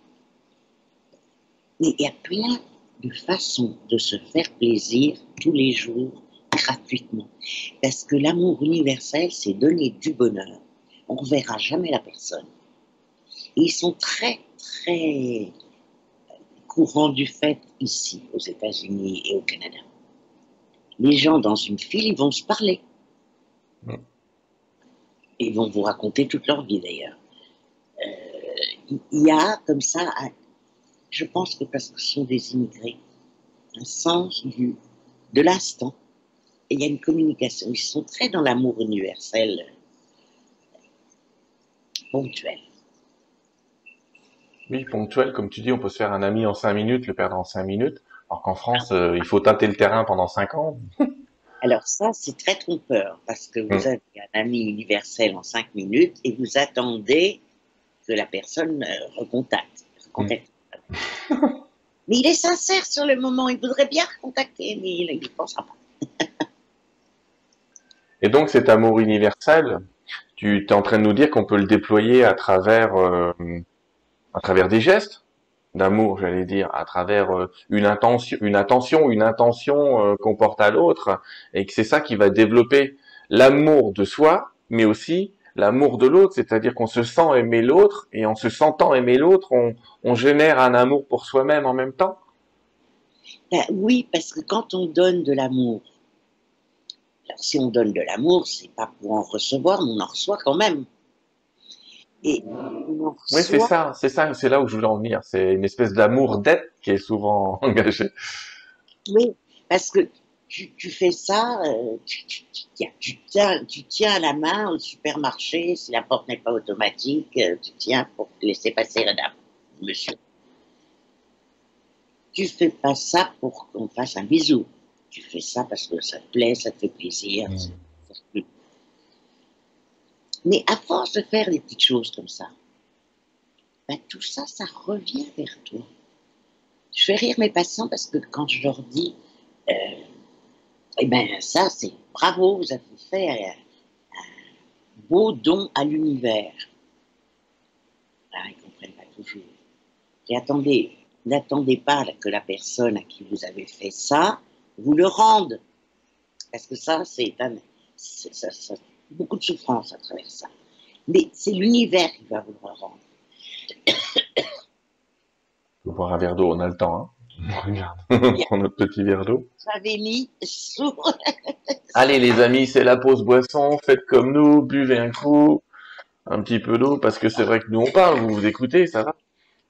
mais il y a plein de façons de se faire plaisir tous les jours, gratuitement. Parce que l'amour universel, c'est donner du bonheur. On ne verra jamais la personne. Et ils sont très, très courants du fait ici, aux États-Unis et au Canada. Les gens dans une file, ils vont se parler. Ils vont vous raconter toute leur vie d'ailleurs. Il y a comme ça, je pense que parce que ce sont des immigrés, un sens de l'instant. Et il y a une communication. Ils sont très dans l'amour universel, ponctuel. Oui, ponctuel, comme tu dis, on peut se faire un ami en 5 minutes, le perdre en 5 minutes, alors qu'en France, il faut tâter le terrain pendant 5 ans. Alors ça, c'est très trompeur, parce que vous avez un ami universel en 5 minutes et vous attendez que la personne recontacte. Mais il est sincère sur le moment, il voudrait bien recontacter, mais il ne pensera pas. Et donc cet amour universel, tu es en train de nous dire qu'on peut le déployer à travers des gestes d'amour, j'allais dire, à travers une intention qu'on porte à l'autre, et que c'est ça qui va développer l'amour de soi, mais aussi l'amour de l'autre, c'est-à-dire qu'on se sent aimer l'autre, et en se sentant aimer l'autre, on génère un amour pour soi-même en même temps. Ben, oui, parce que quand on donne de l'amour, alors si on donne de l'amour, c'est pas pour en recevoir, mais on en reçoit quand même. Et on en Oui, reçoit. c'est là où je voulais en venir. C'est une espèce d'amour d'être qui est souvent engagé. Oui, parce que tu fais ça, tu tiens la main au supermarché, si la porte n'est pas automatique, tu tiens pour laisser passer la dame, monsieur. Tu fais pas ça pour qu'on fasse un bisou. Tu fais ça parce que ça te plaît, ça te fait plaisir. Mais à force de faire des petites choses comme ça, ben, tout ça, ça revient vers toi. Je fais rire mes patients parce que quand je leur dis, eh ben ça, c'est bravo, vous avez fait un beau don à l'univers. Ah, ils ne comprennent pas toujours. Et attendez, n'attendez pas que la personne à qui vous avez fait ça vous le rende. Parce que ça, ça, beaucoup de souffrance à travers ça. Mais c'est l'univers qui va vous le rendre. Faut boire un verre d'eau, on a le temps, hein. Regarde, on Bien, prend notre petit verre d'eau. j'avais mis sous. Allez les amis, c'est la pause boisson, faites comme nous, buvez un coup, un petit peu d'eau, parce que c'est vrai que nous on parle, vous vous écoutez, ça va?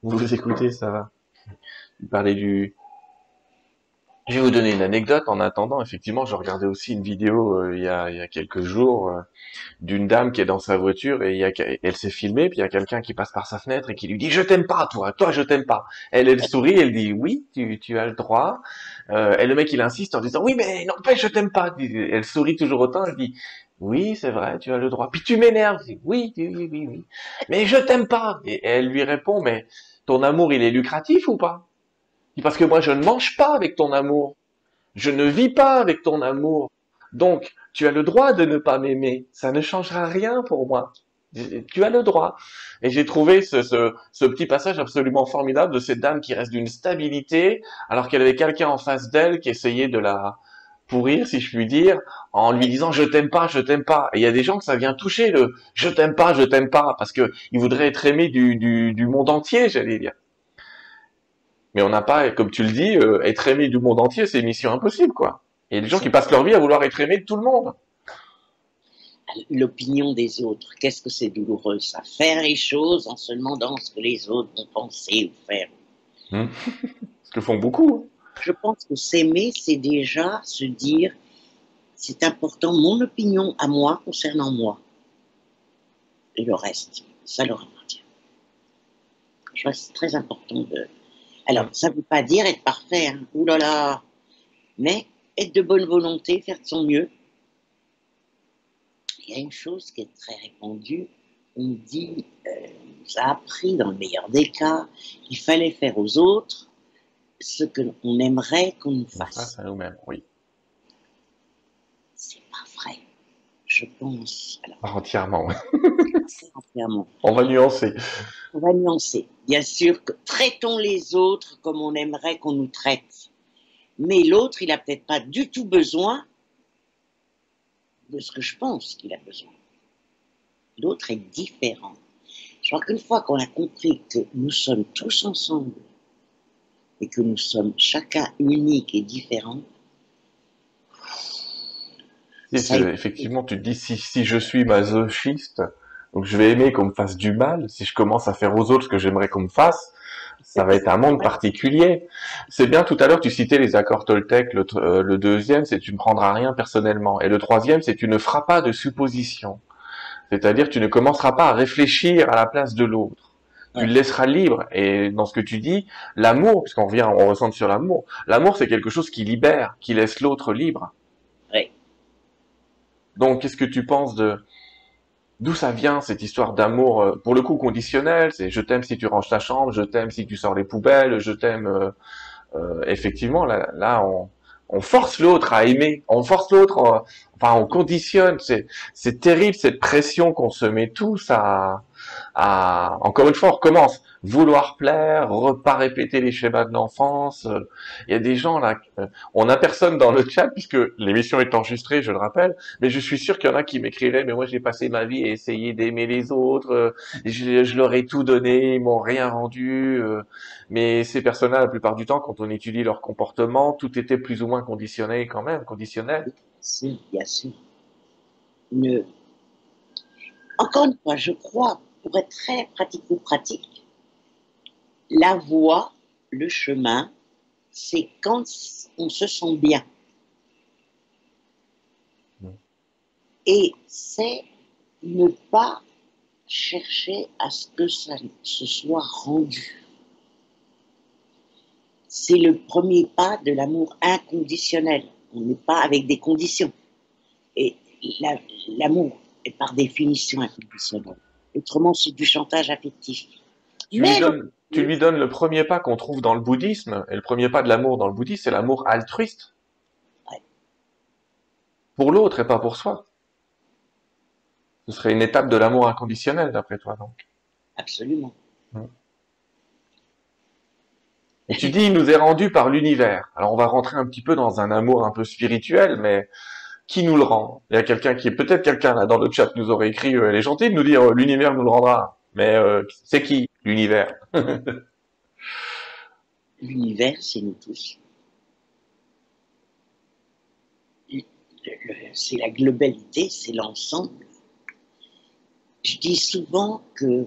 Vous vous écoutez, ça va? Vous parlez du... Je vais vous donner une anecdote en attendant, effectivement, je regardais aussi une vidéo il y a quelques jours d'une dame qui est dans sa voiture et elle s'est filmée, puis il y a quelqu'un qui passe par sa fenêtre et qui lui dit je t'aime pas toi je t'aime pas. Elle sourit, elle dit oui tu as le droit. Et le mec il insiste en disant oui mais n'empêche je t'aime pas. Elle sourit toujours autant, elle dit oui c'est vrai tu as le droit. Puis tu m'énerves, oui mais je t'aime pas. Et elle lui répond mais ton amour il est lucratif ou pas? Parce que moi je ne mange pas avec ton amour. Je ne vis pas avec ton amour. Donc, tu as le droit de ne pas m'aimer. Ça ne changera rien pour moi. Tu as le droit. Et j'ai trouvé ce petit passage absolument formidable de cette dame qui reste d'une stabilité, alors qu'elle avait quelqu'un en face d'elle qui essayait de la pourrir, si je puis dire, en lui disant je t'aime pas, je t'aime pas. Et il y a des gens que ça vient toucher le je t'aime pas, parce que ils voudraient être aimés du monde entier, j'allais dire. Mais on n'a pas, comme tu le dis, être aimé du monde entier, c'est mission impossible, quoi. Il y a des gens qui passent leur vie à vouloir être aimés de tout le monde. l'opinion des autres. Qu'est-ce que c'est douloureux, ça? Faire les choses en se demandant ce que les autres vont penser ou faire. Hmm. Ce que font beaucoup. Je pense que s'aimer, c'est déjà se dire, c'est important, mon opinion à moi concernant moi. Et le reste, ça leur appartient. Je crois que c'est très important de... Alors, Hein. ça ne veut pas dire être parfait, hein. Ouh là là, mais être de bonne volonté, faire de son mieux. Il y a une chose qui est très répandue, on dit, on nous a appris dans le meilleur des cas, qu'il fallait faire aux autres ce qu'on aimerait qu'on nous On fasse. face à nous-mêmes, oui. C'est pas vrai, je pense. Alors, Entièrement, oui. c'est entièrement. On va nuancer. On va nuancer. Bien sûr que traitons les autres comme on aimerait qu'on nous traite. Mais l'autre, il n'a peut-être pas du tout besoin de ce que je pense qu'il a besoin. L'autre est différent. Je crois qu'une fois qu'on a compris que nous sommes tous ensemble et que nous sommes chacun unique et différent, Effectivement, tu te dis, si je suis masochiste, donc je vais aimer qu'on me fasse du mal, si je commence à faire aux autres ce que j'aimerais qu'on me fasse, ça va être un monde particulier. C'est bien, tout à l'heure, tu citais les accords Toltec, le deuxième, c'est tu ne prendras rien personnellement. Et le troisième, c'est tu ne feras pas de suppositions. C'est-à-dire, tu ne commenceras pas à réfléchir à la place de l'autre. Tu le laisseras libre. Et dans ce que tu dis, l'amour, puisqu'on revient, on ressent sur l'amour, l'amour, c'est quelque chose qui libère, qui laisse l'autre libre. ouais, Donc, qu'est-ce que tu penses d'où ça vient cette histoire d'amour, pour le coup conditionnel? C'est je t'aime si tu ranges ta chambre, je t'aime si tu sors les poubelles, je t'aime. Effectivement, là, on force l'autre à aimer, on force l'autre, enfin, on conditionne. C'est terrible cette pression qu'on se met tous encore une fois, on recommence. Vouloir plaire, pas répéter les schémas de l'enfance. Il y a des gens là, on n'a personne dans le chat puisque l'émission est enregistrée, je le rappelle, mais je suis sûr qu'il y en a qui m'écriraient, mais moi j'ai passé ma vie à essayer d'aimer les autres, je leur ai tout donné, ils m'ont rien rendu, mais ces personnes-là, la plupart du temps, quand on étudie leur comportement, tout était plus ou moins conditionné quand même, conditionnel. si, bien sûr. Ne... Encore une fois, je crois, pour être très pratico-pratique, la voie, le chemin, c'est quand on se sent bien. Et c'est ne pas chercher à ce que ça se soit rendu. C'est le premier pas de l'amour inconditionnel. On n'est pas avec des conditions. Et l'amour est par définition inconditionnel. Autrement, c'est du chantage affectif. Mais Tu lui donnes le premier pas qu'on trouve dans le bouddhisme, et le premier pas de l'amour dans le bouddhisme, c'est l'amour altruiste. ouais, Pour l'autre et pas pour soi. Ce serait une étape de l'amour inconditionnel, d'après toi, donc. absolument. Et tu dis, il nous est rendu par l'univers. Alors, on va rentrer un petit peu dans un amour un peu spirituel, mais qui nous le rend? Il y a quelqu'un qui est, peut-être quelqu'un là dans le chat nous aurait écrit, elle est gentille de nous dire, l'univers nous le rendra. Mais c'est qui, l'univers? L'univers, c'est nous tous. C'est la globalité, c'est l'ensemble. Je dis souvent que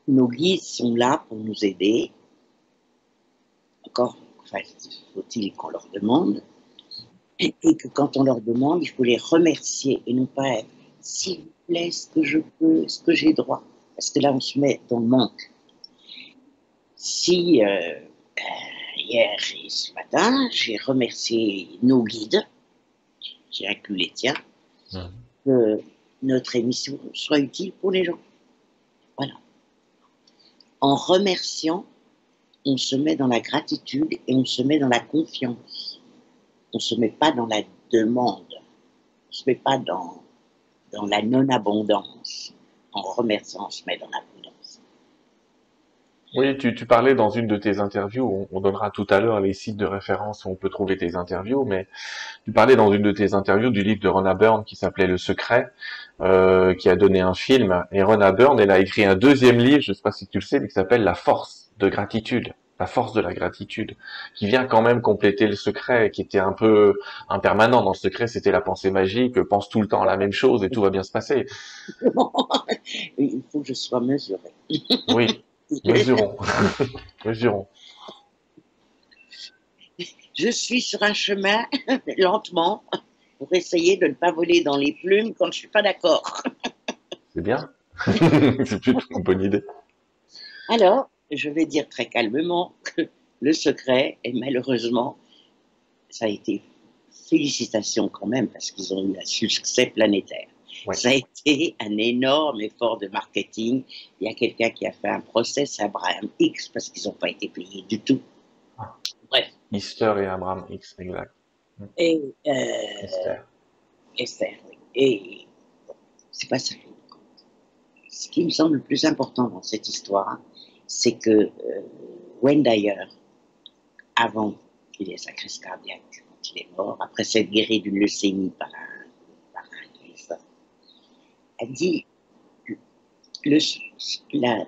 nos guides sont là pour nous aider. Encore, enfin, faut-il qu'on leur demande. Et que quand on leur demande, il faut les remercier et non pas être s'il vous plaît, est-ce que je peux, est-ce que j'ai droit? Parce que là, on se met dans le manque. Si hier et ce matin, j'ai remercié nos guides, j'ai inclus les tiens, que notre émission soit utile pour les gens. Voilà. En remerciant, on se met dans la gratitude et on se met dans la confiance. On ne se met pas dans la demande. On ne se met pas dans la non-abondance. En remerciant, on se met dans l'abondance. Oui, tu parlais dans une de tes interviews, on donnera tout à l'heure les sites de référence où on peut trouver tes interviews, mais tu parlais dans une de tes interviews du livre de Rhonda Byrne qui s'appelait Le Secret, qui a donné un film, et Rhonda Byrne, elle a écrit un deuxième livre, je ne sais pas si tu le sais, mais qui s'appelle La Force de Gratitude. la force de la gratitude, qui vient quand même compléter le secret, qui était un peu impermanent dans le secret, c'était la pensée magique, pense tout le temps à la même chose et tout va bien se passer. Il faut que je sois mesurée. Oui, mesurons, mesurons. Je suis sur un chemin lentement pour essayer de ne pas voler dans les plumes quand je suis pas d'accord. C'est bien. C'est plutôt une bonne idée. Alors, je vais dire très calmement que le secret, et malheureusement, ça a été félicitations quand même parce qu'ils ont eu un succès planétaire. Oui. Ça a été un énorme effort de marketing. Il y a quelqu'un qui a fait un procès à Abraham X parce qu'ils n'ont pas été payés du tout. Ah, Bref. Easter et Abraham X, exact. Et Esther. Esther, oui. Et c'est pas ça. Ce qui me semble le plus important dans cette histoire, c'est que Wendayer, avant qu'il ait sa crise cardiaque, quand il est mort, après s'être guéri d'une leucémie par un greffe, a dit le, la,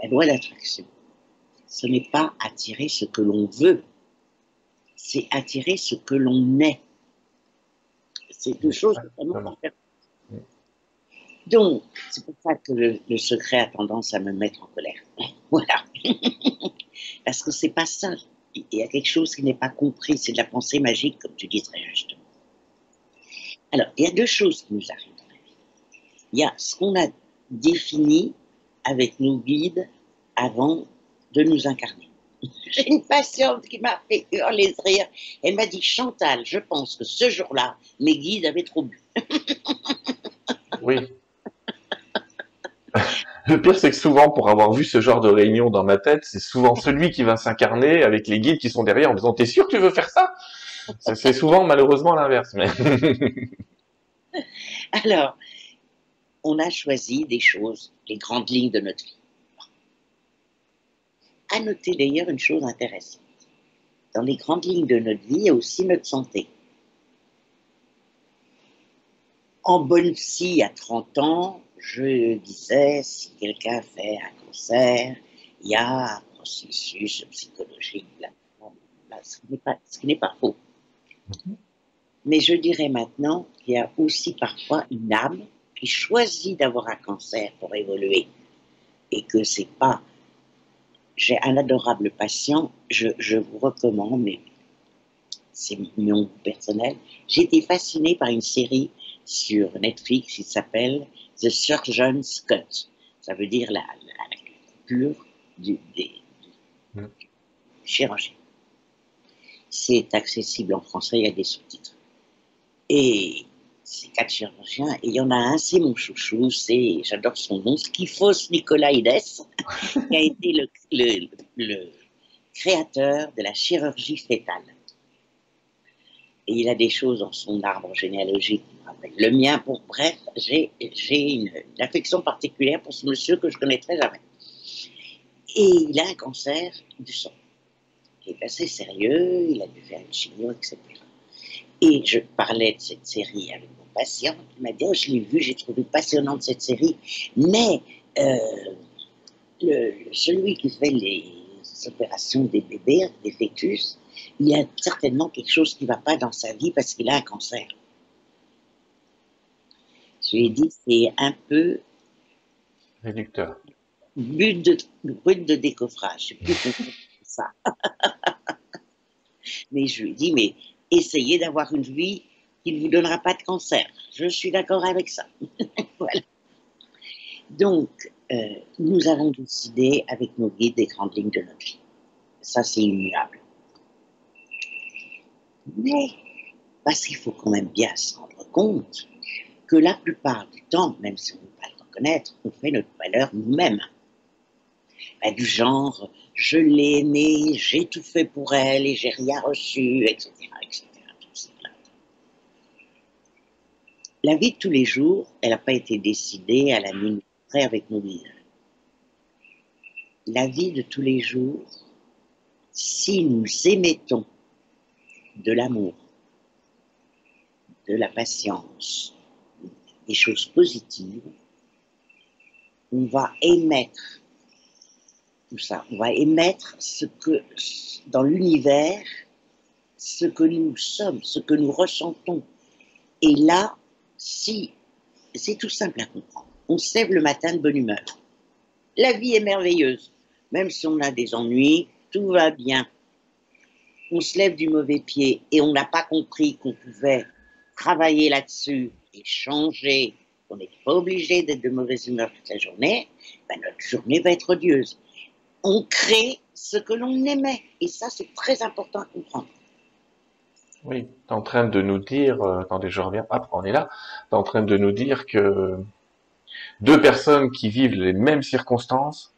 la loi d'attraction, ce n'est pas attirer ce que l'on veut, c'est attirer ce que l'on est. C'est deux choses vraiment Exactement. différentes. Donc, c'est pour ça que le secret a tendance à me mettre en colère. Voilà. Parce que c'est pas ça. Il y a quelque chose qui n'est pas compris. C'est de la pensée magique, comme tu dis très justement. Alors, il y a deux choses qui nous arrivent dans la vie. Il y a ce qu'on a défini avec nos guides avant de nous incarner. J'ai une patiente qui m'a fait hurler de rire. Elle m'a dit, Chantal, je pense que ce jour-là, mes guides avaient trop bu. Oui. Le pire, c'est que souvent, pour avoir vu ce genre de réunion dans ma tête, c'est souvent celui qui va s'incarner avec les guides qui sont derrière en disant «T'es sûr que tu veux faire ça?» C'est souvent malheureusement l'inverse. Mais Alors, on a choisi des choses, les grandes lignes de notre vie. À noter d'ailleurs une chose intéressante. Dans les grandes lignes de notre vie, il y a aussi notre santé. En bonne psy, à 30 ans, je disais, si quelqu'un fait un cancer, il y a un processus psychologique là, ce qui n'est pas faux. Mais je dirais maintenant qu'il y a aussi parfois une âme qui choisit d'avoir un cancer pour évoluer et que c'est pas. J'ai un adorable patient, je vous recommande, mais c'est mon personnel. J'ai été fascinée par une série sur Netflix qui s'appelle The Surgeon's Cut. Ça veut dire la coupure des chirurgiens. C'est accessible en français, il y a des sous-titres. Et ces quatre chirurgiens, et il y en a un, c'est mon chouchou, j'adore son nom, Skifos Nicolaides, qui a été le créateur de la chirurgie fœtale. Et il a des choses dans son arbre généalogique qui me rappellent le mien. Pour bref, j'ai une affection particulière pour ce monsieur que je connaîtrai jamais. Et il a un cancer du sang qui est assez sérieux, il a dû faire une chimio, etc. Et je parlais de cette série avec mon patient, il m'a dit, oh, je l'ai vue, j'ai trouvé passionnante cette série, mais celui qui fait les opérations des bébés, des fœtus, il y a certainement quelque chose qui ne va pas dans sa vie parce qu'il a un cancer. Je lui ai dit, c'est un peu réducteur. brut de décoffrage. Je n'ai plus compris ça. Mais je lui ai dit, mais essayez d'avoir une vie qui ne vous donnera pas de cancer. Je suis d'accord avec ça. Voilà. Donc, nous avons décidé avec nos guides des grandes lignes de notre vie. Ça, c'est immuable. Mais, parce qu'il faut quand même bien se rendre compte que la plupart du temps, même si on ne peut pas le reconnaître, on fait notre valeur nous-mêmes. Du genre, je l'ai aimée, j'ai tout fait pour elle et j'ai rien reçu, etc. etc. La vie de tous les jours, elle n'a pas été décidée à la minute près avec nos guides. La vie de tous les jours, si nous émettons de l'amour, de la patience, des choses positives, on va émettre tout ça. On va émettre dans l'univers, ce que nous sommes, ce que nous ressentons. Et là, si c'est tout simple à comprendre, on se lève le matin de bonne humeur. La vie est merveilleuse. Même si on a des ennuis, tout va bien. On se lève du mauvais pied et on n'a pas compris qu'on pouvait travailler là-dessus et changer, on n'est pas obligé d'être de mauvaise humeur toute la journée, ben notre journée va être odieuse. On crée ce que l'on aimait. Et ça, c'est très important à comprendre. Oui, t'es en train de nous dire, attendez, je reviens, hop, on est là, t'es en train de nous dire que deux personnes qui vivent les mêmes circonstances,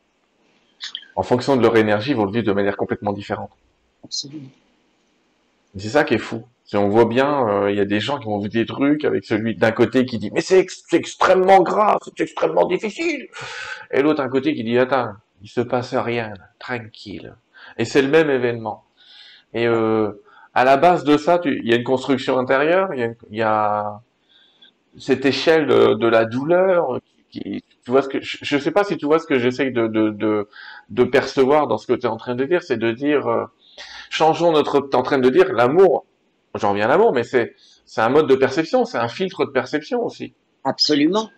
en fonction de leur énergie, vont le vivre de manière complètement différente. Absolument. C'est ça qui est fou. Si on voit bien, il y a des gens qui vont vivre des trucs avec celui d'un côté qui dit mais c'est extrêmement grave, c'est extrêmement difficile, et l'autre un côté qui dit attends, il se passe rien, là, tranquille. Et c'est le même événement. Et à la base de ça, il y a une construction intérieure, il y a cette échelle de la douleur tu vois ce que je sais pas si tu vois ce que j'essaye de percevoir dans ce que tu es en train de dire, c'est de dire changeons notre t'es en train de dire l'amour. J'en reviens à l'amour, mais c'est un mode de perception, c'est un filtre de perception aussi, Absolument.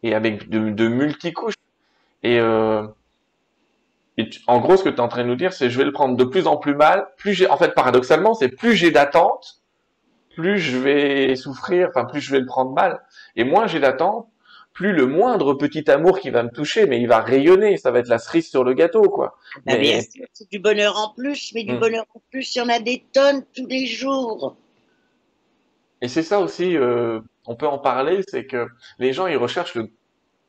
et avec de multicouches. Et, en gros, ce que tu es en train de nous dire, c'est je vais le prendre de plus en plus mal. Plus j'ai, en fait, paradoxalement, c'est plus j'ai d'attente, plus je vais souffrir, enfin plus je vais le prendre mal. Et moins j'ai d'attente, plus le moindre petit amour qui va me toucher, mais il va rayonner, ça va être la cerise sur le gâteau, quoi. Ben, bien Mais sûr, c'est du bonheur en plus, mais du hum. bonheur en plus, il y en a des tonnes tous les jours. Et c'est ça aussi, on peut en parler, c'est que les gens ils recherchent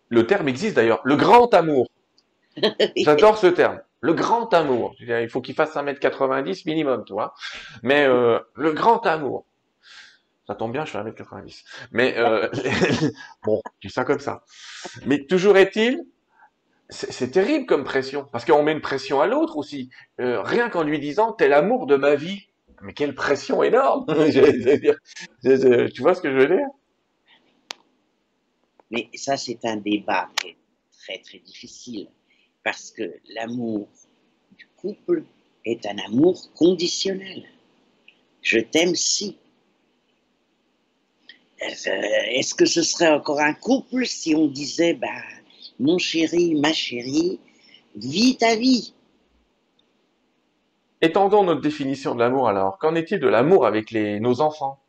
le terme existe d'ailleurs, le grand amour. J'adore ce terme. Le grand amour. Je veux dire, il faut qu'il fasse 1,90 m minimum, tu vois. Mais le grand amour. Ça tombe bien, je fais 1,90 m. Mais bon, je dis ça comme ça. Mais toujours est-il, c'est terrible comme pression, parce qu'on met une pression à l'autre aussi. Rien qu'en lui disant, t'es l'amour de ma vie. Mais quelle pression énorme. Tu vois ce que je veux dire? Mais ça, c'est un débat qui est très, très difficile, parce que l'amour du couple est un amour conditionnel. Je t'aime si. Est-ce que ce serait encore un couple si on disait, bah, mon chéri, ma chérie, vis ta vie? Étendons notre définition de l'amour alors. Qu'en est-il de l'amour avec nos enfants?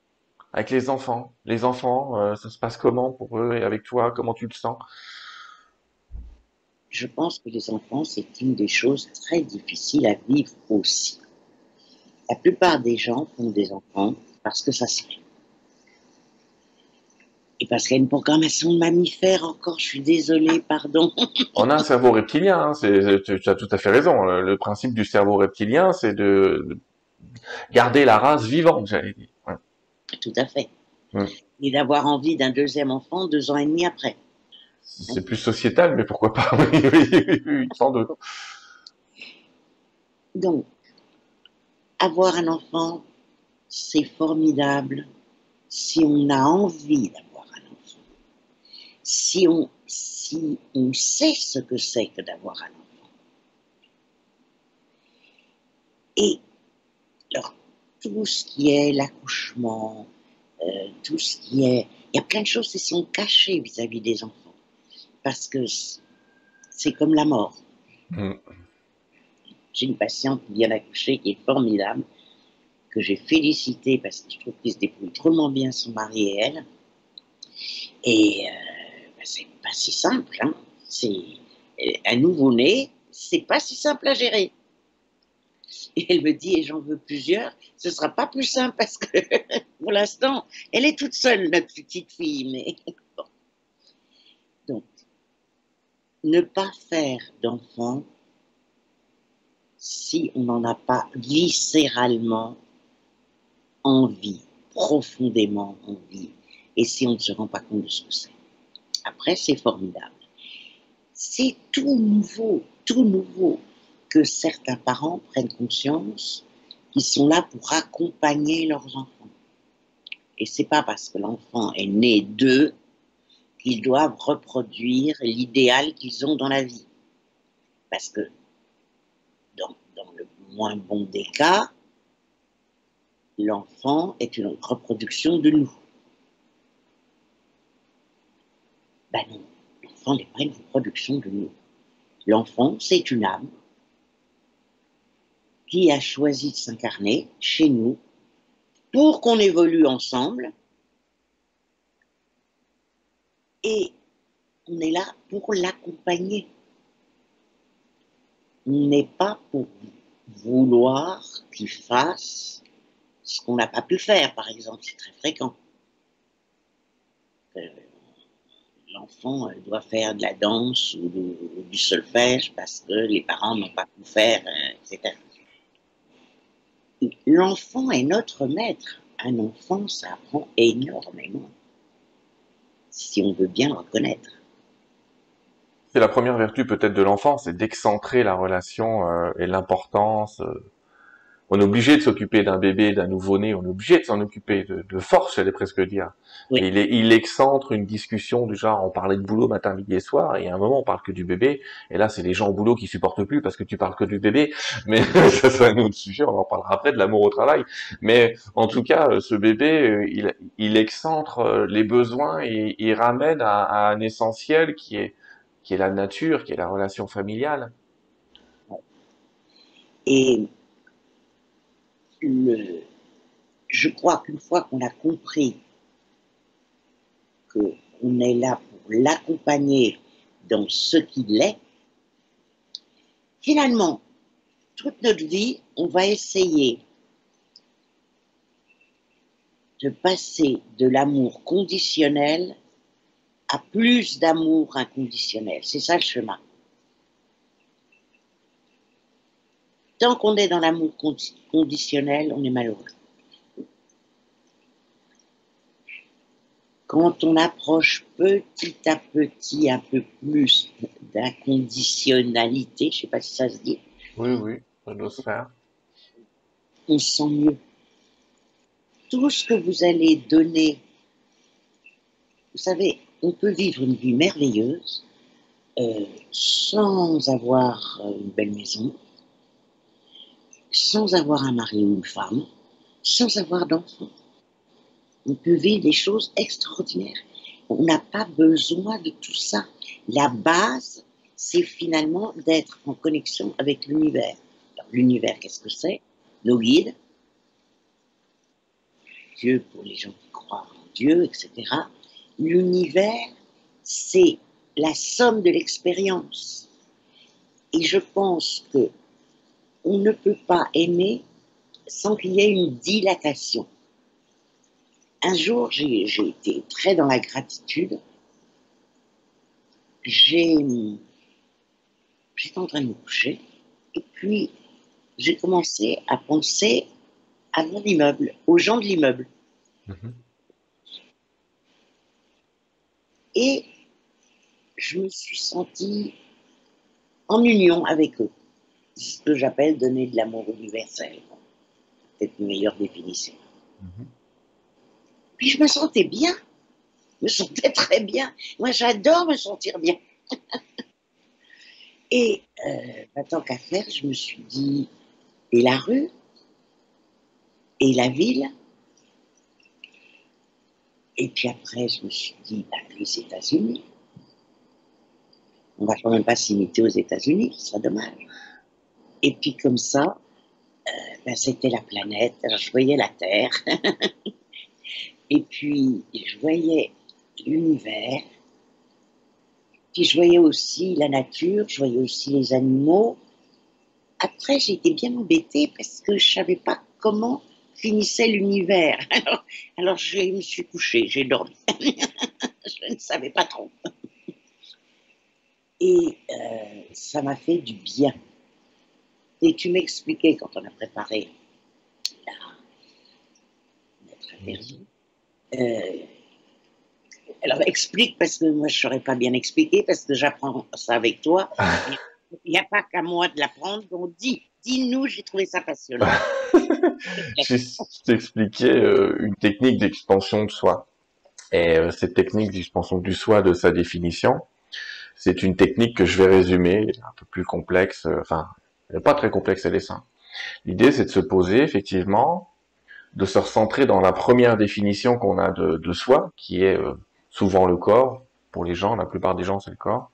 Avec les enfants. Les enfants, ça se passe comment pour eux et avec toi? Comment tu le sens? Je pense que les enfants, c'est une des choses très difficiles à vivre aussi. La plupart des gens font des enfants parce que ça se fait. Et parce qu'il y a une programmation de mammifères encore, je suis désolée, pardon. On a un cerveau reptilien, hein, tu as tout à fait raison. Le principe du cerveau reptilien, c'est de garder la race vivante, j'allais dire. Ouais. Tout à fait. Mm. Et d'avoir envie d'un deuxième enfant 2 ans et demi après. Hein. C'est plus sociétal, mais pourquoi pas? Oui, oui, oui, oui, sans doute. Donc, avoir un enfant, c'est formidable si on a envie d'avoir un enfant. Si on sait ce que c'est que d'avoir un enfant. Et alors, tout ce qui est l'accouchement, tout ce qui est... Il y a plein de choses qui sont cachées vis-à-vis des enfants. Parce que c'est comme la mort. Mm. J'ai une patiente qui vient d'accoucher qui est formidable, que j'ai félicitée parce que je trouve qu'ils se débrouillent drôlement bien, son mari et elle. Et c'est pas si simple. Hein. C'est un nouveau-né, c'est pas si simple à gérer. Et elle me dit, et j'en veux plusieurs, ce sera pas plus simple parce que pour l'instant, elle est toute seule, notre petite fille. Mais bon. Donc, ne pas faire d'enfant si on n'en a pas viscéralement envie, profondément envie, et si on ne se rend pas compte de ce que c'est. Après, c'est formidable. C'est tout nouveau, que certains parents prennent conscience qu'ils sont là pour accompagner leurs enfants. Et c'est pas parce que l'enfant est né d'eux qu'ils doivent reproduire l'idéal qu'ils ont dans la vie. parce que dans le moins bon des cas, l'enfant est une reproduction de nous. Ben non, l'enfant n'est pas une reproduction de nous. L'enfant, c'est une âme qui a choisi de s'incarner chez nous pour qu'on évolue ensemble. Et on est là pour l'accompagner. On n'est pas pour vouloir qu'il fasse ce qu'on n'a pas pu faire, par exemple. C'est très fréquent. L'enfant doit faire de la danse ou du solfège parce que les parents n'ont pas pu faire, etc. L'enfant est notre maître. Un enfant, ça apprend énormément, si on veut bien le reconnaître. C'est la première vertu peut-être de l'enfant, c'est d'excentrer la relation et l'importance. On est obligé de s'occuper d'un bébé, d'un nouveau-né, on est obligé de s'en occuper de force, j'allais presque dire. Oui. Et il excentre une discussion du genre, on parlait de boulot matin, midi et soir, et à un moment on parle que du bébé, et là c'est les gens au boulot qui supportent plus parce que tu parles que du bébé, mais ça c'est un autre sujet, on en parlera après de l'amour au travail. Mais en tout cas, ce bébé, il excentre les besoins et il ramène à un essentiel qui est la nature, qui est la relation familiale. Et le, je crois qu'une fois qu'on a compris qu'on est là pour l'accompagner dans ce qu'il est, finalement, toute notre vie, on va essayer de passer de l'amour conditionnel à plus d'amour inconditionnel. C'est ça le chemin. Tant qu'on est dans l'amour conditionnel, on est malheureux. Quand on approche petit à petit un peu plus d'inconditionnalité, je ne sais pas si ça se dit, Oui, oui, ça doit se faire. on se sent mieux. Tout ce que vous allez donner, vous savez, on peut vivre une vie merveilleuse sans avoir une belle maison, sans avoir un mari ou une femme, sans avoir d'enfants. On peut vivre des choses extraordinaires. On n'a pas besoin de tout ça. La base, c'est finalement d'être en connexion avec l'univers. Alors, l'univers, qu'est-ce que c'est? Nos guides, Dieu pour les gens qui croient en Dieu, etc. L'univers, c'est la somme de l'expérience. Et je pense que on ne peut pas aimer sans qu'il y ait une dilatation. Un jour, j'ai été très dans la gratitude. J'étais en train de me coucher et puis j'ai commencé à penser à mon immeuble, aux gens de l'immeuble. Mhm. Et je me suis sentie en union avec eux. C'est ce que j'appelle donner de l'amour universel. C'est une meilleure définition. Mhm. Puis je me sentais bien, je me sentais très bien. Moi, j'adore me sentir bien. Et tant qu'à faire, je me suis dit, et la rue, et la ville. Et puis après, je me suis dit, bah, les États-Unis. On va quand même pas s'imiter aux États-Unis, ce serait dommage. Et puis comme ça, ben, c'était la planète. Alors, je voyais la Terre, et puis je voyais l'univers, puis je voyais aussi la nature, je voyais aussi les animaux. Après, j'ai été bien embêtée parce que je savais pas comment finissait l'univers. Alors je me suis couchée, j'ai dormi. Je ne savais pas trop. Et ça m'a fait du bien. Et tu m'expliquais quand on a préparé notre interview. Alors explique, parce que moi je ne saurais pas bien expliquer, parce que j'apprends ça avec toi. Il n'y a pas qu'à moi de l'apprendre, donc dis-nous, j'ai trouvé ça passionnant. Je t'expliquais une technique d'expansion de soi. Et cette technique d'expansion du soi, de sa définition, C'est une technique que je vais résumer, un peu plus complexe, enfin, elle est pas très complexe, elle est simple. L'idée, c'est de se poser, effectivement, de se recentrer dans la première définition qu'on a de soi, qui est souvent le corps. Pour les gens, la plupart des gens, c'est le corps.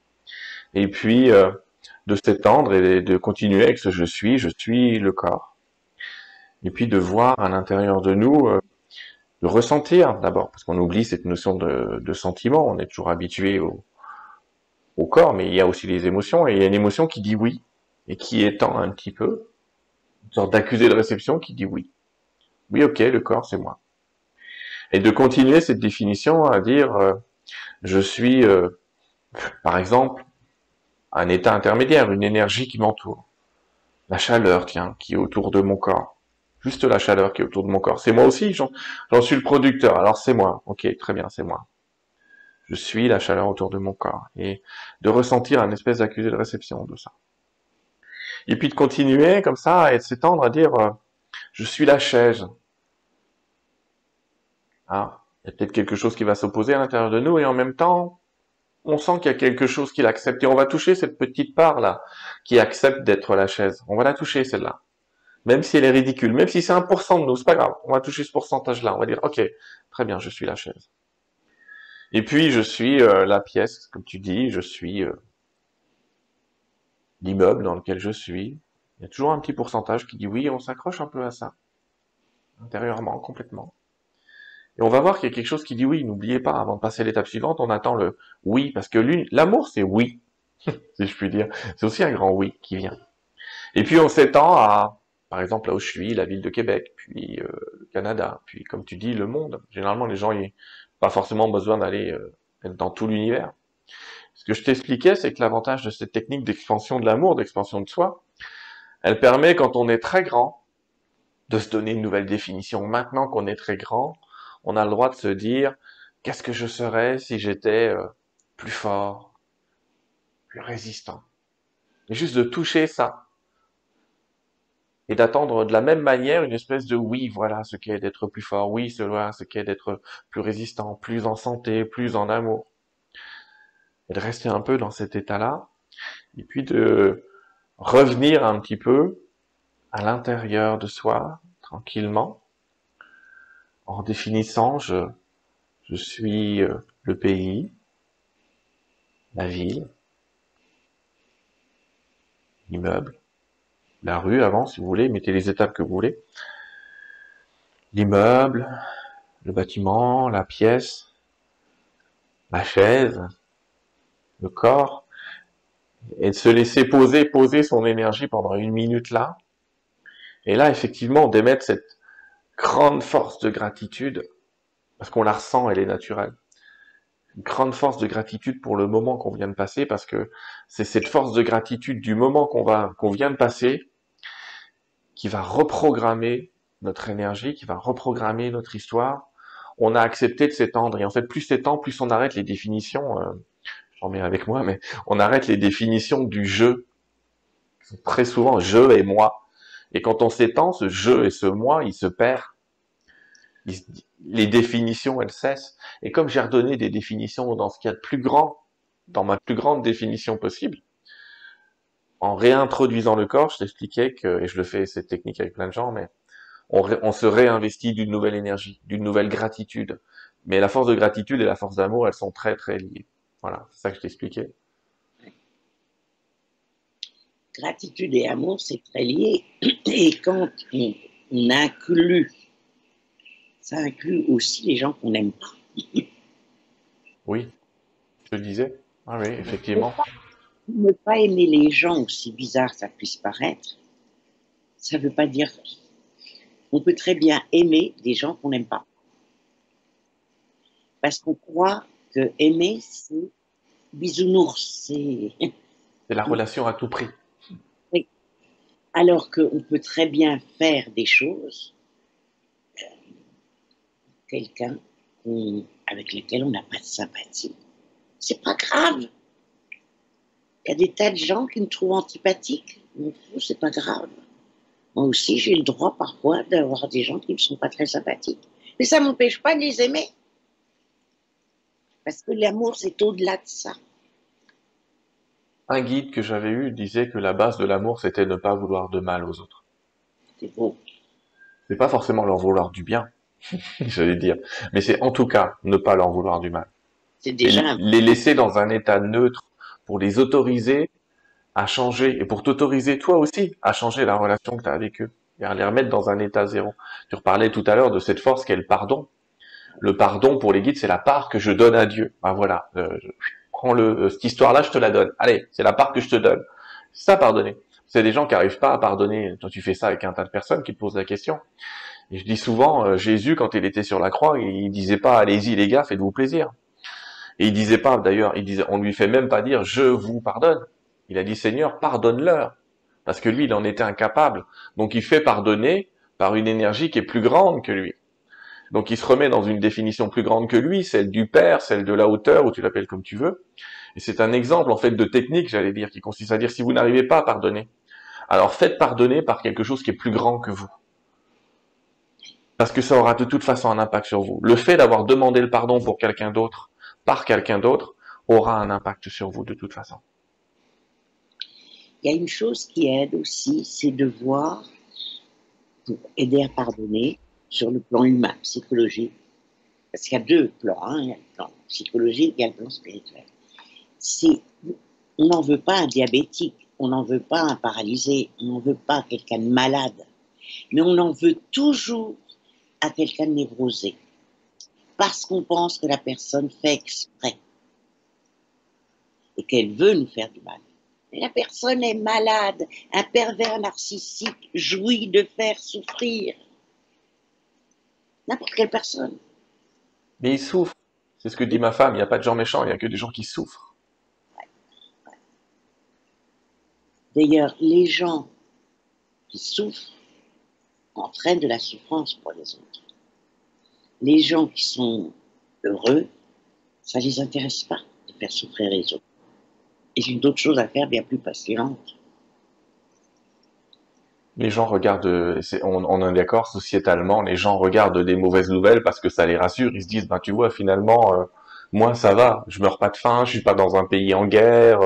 Et puis, de s'étendre et de continuer avec ce je suis le corps. Et puis de voir à l'intérieur de nous, de ressentir d'abord, parce qu'on oublie cette notion de sentiment, on est toujours habitué au corps, mais il y a aussi les émotions, et il y a une émotion qui dit oui, et qui étend un petit peu, une sorte d'accusé de réception qui dit oui. Oui, ok, le corps, c'est moi. Et de continuer cette définition à dire, je suis, par exemple, un état intermédiaire, une énergie qui m'entoure. La chaleur, tiens, qui est autour de mon corps. Juste la chaleur qui est autour de mon corps. C'est moi aussi, j'en suis le producteur. Alors c'est moi. Ok, très bien, c'est moi. Je suis la chaleur autour de mon corps. Et de ressentir un espèce d'accusé de réception de ça. Et puis de continuer comme ça et de s'étendre à dire, je suis la chaise. Ah, il y a peut-être quelque chose qui va s'opposer à l'intérieur de nous et en même temps, on sent qu'il y a quelque chose qui l'accepte. Et on va toucher cette petite part-là qui accepte d'être la chaise. On va la toucher, celle-là. Même si elle est ridicule, même si c'est 1% de nous, c'est pas grave. On va toucher ce pourcentage-là. On va dire, ok, très bien, je suis la chaise. Et puis, je suis la pièce, comme tu dis, je suis l'immeuble dans lequel je suis. Il y a toujours un petit pourcentage qui dit oui, on s'accroche un peu à ça, intérieurement, complètement. Et on va voir qu'il y a quelque chose qui dit oui. N'oubliez pas, avant de passer à l'étape suivante, on attend le oui, parce que l'amour, c'est oui, si je puis dire. C'est aussi un grand oui qui vient. Et puis on s'étend à, par exemple, là où je suis, la ville de Québec, puis le Canada, puis comme tu dis, le monde. Généralement, les gens, ils n'ont pas forcément besoin d'aller dans tout l'univers. Ce que je t'expliquais, c'est que l'avantage de cette technique d'expansion de l'amour, d'expansion de soi, elle permet, quand on est très grand, de se donner une nouvelle définition. Maintenant qu'on est très grand, on a le droit de se dire, qu'est-ce que je serais si j'étais plus fort, plus résistant. Et juste de toucher ça, et d'attendre de la même manière une espèce de oui, voilà ce qu'est d'être plus fort, oui, voilà ce qu'est d'être plus résistant, plus en santé, plus en amour. Et de rester un peu dans cet état-là, et puis de revenir un petit peu à l'intérieur de soi, tranquillement, en définissant je suis le pays, la ville, l'immeuble, la rue avant si vous voulez, mettez les étapes que vous voulez, l'immeuble, le bâtiment, la pièce, la chaise, le corps, et de se laisser poser son énergie pendant une minute là, et là effectivement d'émettre cette grande force de gratitude, parce qu'on la ressent, elle est naturelle. Une grande force de gratitude pour le moment qu'on vient de passer, parce que c'est cette force de gratitude du moment qu'on vient de passer qui va reprogrammer notre énergie, qui va reprogrammer notre histoire. On a accepté de s'étendre, et en fait plus s'étend, plus on arrête les définitions, j'en mets avec moi, mais on arrête les définitions du je. Très souvent, je et moi. Et quand on s'étend, ce je et ce moi, il se perd. Les définitions, elles cessent. Et comme j'ai redonné des définitions dans ce qu'il y a de plus grand, dans ma plus grande définition possible, en réintroduisant le corps, je t'expliquais que, et je le fais cette technique avec plein de gens, mais on se réinvestit d'une nouvelle énergie, d'une nouvelle gratitude. Mais la force de gratitude et la force d'amour, elles sont très très liées. Voilà, c'est ça que je t'expliquais. Gratitude et amour, c'est très lié. Et quand on inclut, ça inclut aussi les gens qu'on n'aime pas. Oui, je le disais. Ah oui, effectivement. Ne pas aimer les gens, aussi bizarre ça puisse paraître, ça ne veut pas dire. On peut très bien aimer des gens qu'on n'aime pas. Parce qu'on croit que aimer, c'est bisounours. C'est... C'est la relation à tout prix. Alors qu'on peut très bien faire des choses, quelqu'un avec lequel on n'a pas de sympathie. C'est pas grave. Il y a des tas de gens qui me trouvent antipathique. C'est pas grave. Moi aussi, j'ai le droit parfois d'avoir des gens qui ne me sont pas très sympathiques. Mais ça ne m'empêche pas de les aimer. Parce que l'amour, c'est au-delà de ça. Un guide que j'avais eu disait que la base de l'amour, c'était ne pas vouloir de mal aux autres. C'est beau. C'est pas forcément leur vouloir du bien, j'allais dire, mais c'est en tout cas ne pas leur vouloir du mal. C'est C'est déjà un... les laisser dans un état neutre pour les autoriser à changer et pour t'autoriser toi aussi à changer la relation que tu as avec eux et à les remettre dans un état zéro. Tu reparlais tout à l'heure de cette force qu'est le pardon. Le pardon pour les guides, c'est la part que je donne à Dieu. Ben voilà, prends cette histoire-là, je te la donne. Allez, c'est la part que je te donne. C'est ça, pardonner. C'est des gens qui n'arrivent pas à pardonner. Toi, tu fais ça avec un tas de personnes qui te posent la question. Et je dis souvent, Jésus, quand il était sur la croix, il disait pas, allez-y les gars, faites-vous plaisir. Et il disait pas, d'ailleurs, on lui fait même pas dire, je vous pardonne. Il a dit, Seigneur, pardonne-leur. Parce que lui, il en était incapable. Donc il fait pardonner par une énergie qui est plus grande que lui. Donc il se remet dans une définition plus grande que lui, celle du Père, celle de la hauteur, ou tu l'appelles comme tu veux. Et c'est un exemple, en fait, de technique, j'allais dire, qui consiste à dire, si vous n'arrivez pas à pardonner, alors faites pardonner par quelque chose qui est plus grand que vous. Parce que ça aura de toute façon un impact sur vous. Le fait d'avoir demandé le pardon pour quelqu'un d'autre, par quelqu'un d'autre, aura un impact sur vous de toute façon. Il y a une chose qui aide aussi, c'est de voir, pour aider à pardonner, sur le plan humain, psychologique, parce qu'il y a deux plans, hein. Il y a le plan psychologique, il y a le plan spirituel. C'est, on n'en veut pas un diabétique, on n'en veut pas un paralysé, on n'en veut pas quelqu'un de malade, mais on en veut toujours à quelqu'un de névrosé, parce qu'on pense que la personne fait exprès et qu'elle veut nous faire du mal. Mais la personne est malade, un pervers narcissique jouit de faire souffrir n'importe quelle personne. Mais ils souffrent. C'est ce que dit ma femme, il n'y a pas de gens méchants, il n'y a que des gens qui souffrent. D'ailleurs, les gens qui souffrent entraînent de la souffrance pour les autres. Les gens qui sont heureux, ça ne les intéresse pas de faire souffrir les autres. Et j'ai d'autres choses à faire bien plus passionnantes. Les gens regardent, on est d'accord, sociétalement, les gens regardent des mauvaises nouvelles parce que ça les rassure. Ils se disent, ben tu vois, finalement, moi ça va, je meurs pas de faim, je suis pas dans un pays en guerre,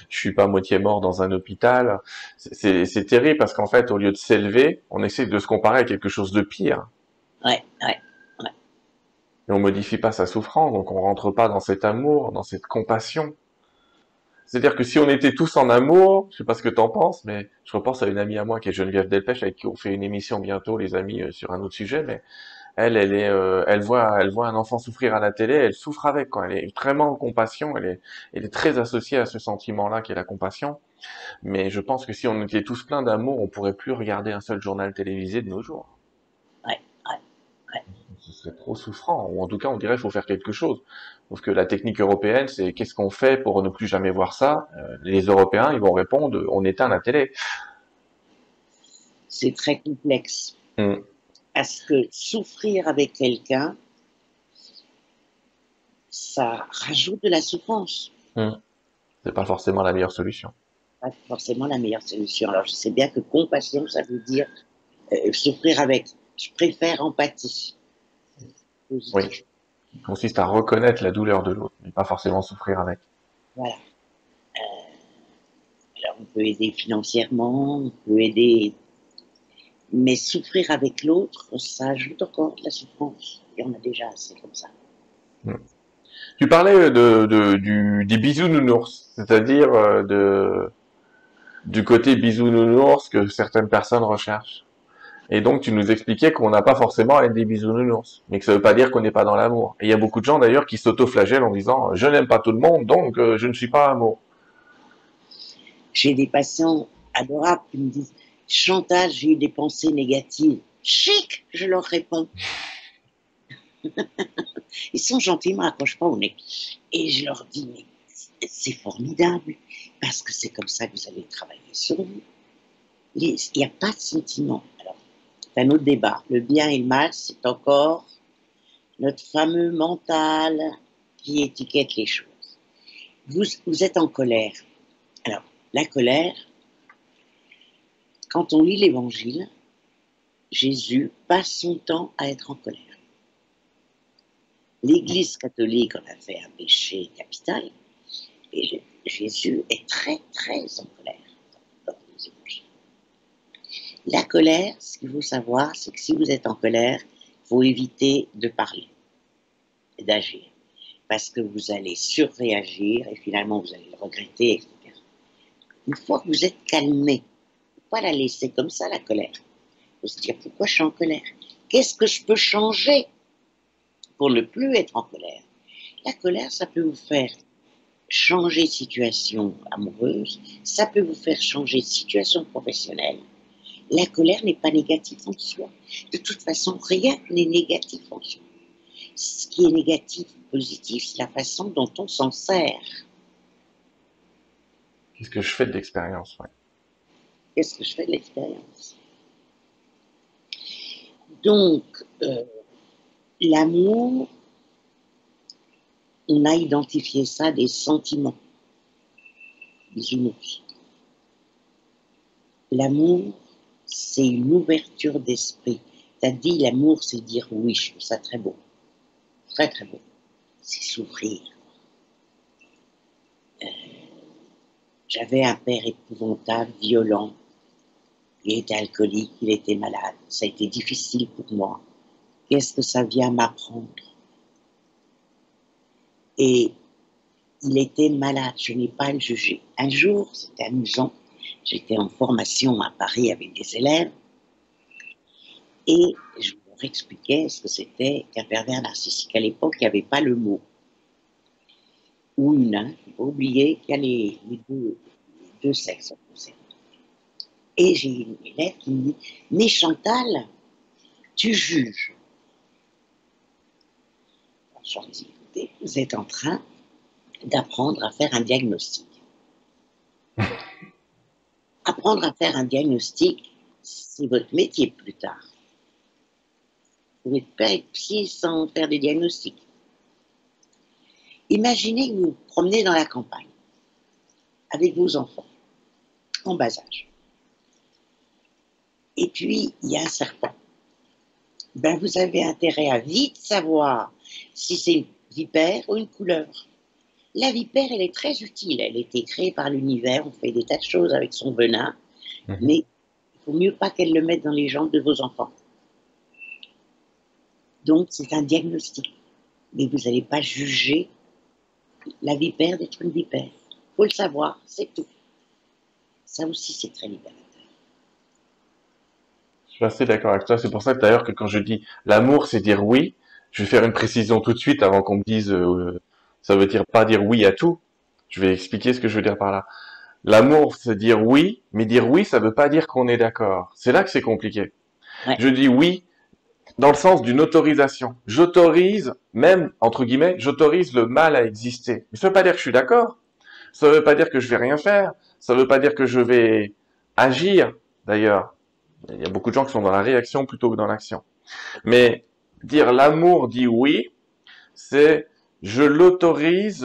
je suis pas moitié mort dans un hôpital. C'est terrible parce qu'en fait, au lieu de s'élever, on essaie de se comparer à quelque chose de pire. Ouais, ouais, ouais. Et on modifie pas sa souffrance, donc on rentre pas dans cet amour, dans cette compassion. C'est-à-dire que si on était tous en amour, je sais pas ce que t'en penses, mais je repense à une amie à moi qui est Geneviève Delpech, avec qui on fait une émission bientôt, les amis, sur un autre sujet, mais elle voit un enfant souffrir à la télé, elle souffre avec, quoi. Elle est vraiment en compassion, elle est très associée à ce sentiment-là qui est la compassion. Mais je pense que si on était tous pleins d'amour, on pourrait plus regarder un seul journal télévisé de nos jours. Ouais, ouais, ouais. Ce serait trop souffrant, ou en tout cas, on dirait qu'il faut faire quelque chose. Sauf que la technique européenne, c'est qu'est-ce qu'on fait pour ne plus jamais voir ça? Les Européens, ils vont répondre, on éteint la télé. C'est très complexe. Hmm. Parce que souffrir avec quelqu'un, ça rajoute de la souffrance. Hmm. C'est pas forcément la meilleure solution. Pas forcément la meilleure solution. Alors, je sais bien que compassion, ça veut dire souffrir avec. Je préfère empathie. Oui. Positif. Qui consiste à reconnaître la douleur de l'autre, mais pas forcément souffrir avec. Voilà. Alors, on peut aider financièrement, on peut aider. Mais souffrir avec l'autre, ça ajoute encore de la souffrance. Et on a déjà assez comme ça. Hmm. Tu parlais des bisous-nounours, c'est-à-dire du côté bisous-nounours que certaines personnes recherchent. Et donc, tu nous expliquais qu'on n'a pas forcément à être des bisounours, mais que ça veut pas dire qu'on n'est pas dans l'amour. Et il y a beaucoup de gens d'ailleurs qui s'auto-flagellent en disant je n'aime pas tout le monde, donc je ne suis pas amour. J'ai des patients adorables qui me disent Chantal, j'ai eu des pensées négatives. Chic, je leur réponds. Ils sont gentils, ils ne m'accrochent pas au nez. Et je leur dis mais c'est formidable, parce que c'est comme ça que vous allez travailler sur vous. Il n'y a pas de sentiment. Alors, c'est un autre débat. Le bien et le mal, c'est encore notre fameux mental qui étiquette les choses. Vous êtes en colère. Alors, la colère, quand on lit l'Évangile, Jésus passe son temps à être en colère. L'Église catholique en a fait un péché capital, et Jésus est très, très en colère dans les évangiles. La colère, ce qu'il faut savoir, c'est que si vous êtes en colère, il faut éviter de parler et d'agir. Parce que vous allez surréagir et finalement vous allez le regretter, etc. Une fois que vous êtes calmé, il ne faut pas la laisser comme ça, la colère. Il faut se dire pourquoi je suis en colère. Qu'est-ce que je peux changer pour ne plus être en colère? La colère, ça peut vous faire changer de situation amoureuse, ça peut vous faire changer de situation professionnelle. La colère n'est pas négative en soi. De toute façon, rien n'est négatif en soi. Ce qui est négatif ou positif, c'est la façon dont on s'en sert. Qu'est-ce que je fais de l'expérience, ouais. Qu'est-ce que je fais de l'expérience? Donc, l'amour, on a identifié ça des sentiments, des émotions. L'amour, c'est une ouverture d'esprit. Tu as dit l'amour, c'est dire oui, je trouve ça très beau. Très, très beau. C'est s'ouvrir. J'avais un père épouvantable, violent. Il était alcoolique, il était malade. Ça a été difficile pour moi. Qu'est-ce que ça vient m'apprendre? Et il était malade, je n'ai pas à le juger. Un jour, c'était amusant, j'étais en formation à Paris avec des élèves et je leur expliquais ce que c'était qu'un pervers narcissique. À l'époque, il n'y avait pas le mot. Ou une, il ne faut pas oublier qu'il y a les deux sexes. Et j'ai une élève qui me dit, mais Chantal, tu juges. Je leur dis, écoutez, vous êtes en train d'apprendre à faire un diagnostic. Apprendre à faire un diagnostic, c'est votre métier plus tard. Vous n'êtes pas psy sans faire des diagnostics. Imaginez que vous vous promenez dans la campagne avec vos enfants, en bas âge. Et puis, il y a un serpent. Ben, vous avez intérêt à vite savoir si c'est une vipère ou une couleuvre. La vipère, elle est très utile. Elle a été créée par l'univers. On fait des tas de choses avec son venin. Mais il vaut mieux pas qu'elle le mette dans les jambes de vos enfants. Donc, c'est un diagnostic. Mais vous n'allez pas juger la vipère d'être une vipère. Il faut le savoir, c'est tout. Ça aussi, c'est très libérateur. Je suis assez d'accord avec toi. C'est pour ça que d'ailleurs que quand je dis l'amour, c'est dire oui, je vais faire une précision tout de suite avant qu'on me dise ça veut dire pas dire oui à tout. Je vais expliquer ce que je veux dire par là. L'amour, c'est dire oui, mais dire oui, ça veut pas dire qu'on est d'accord. C'est là que c'est compliqué. Ouais. Je dis oui dans le sens d'une autorisation. J'autorise, même, entre guillemets, j'autorise le mal à exister. Mais ça veut pas dire que je suis d'accord. Ça veut pas dire que je vais rien faire. Ça veut pas dire que je vais agir, d'ailleurs. Il y a beaucoup de gens qui sont dans la réaction plutôt que dans l'action. Mais dire l'amour dit oui, c'est je l'autorise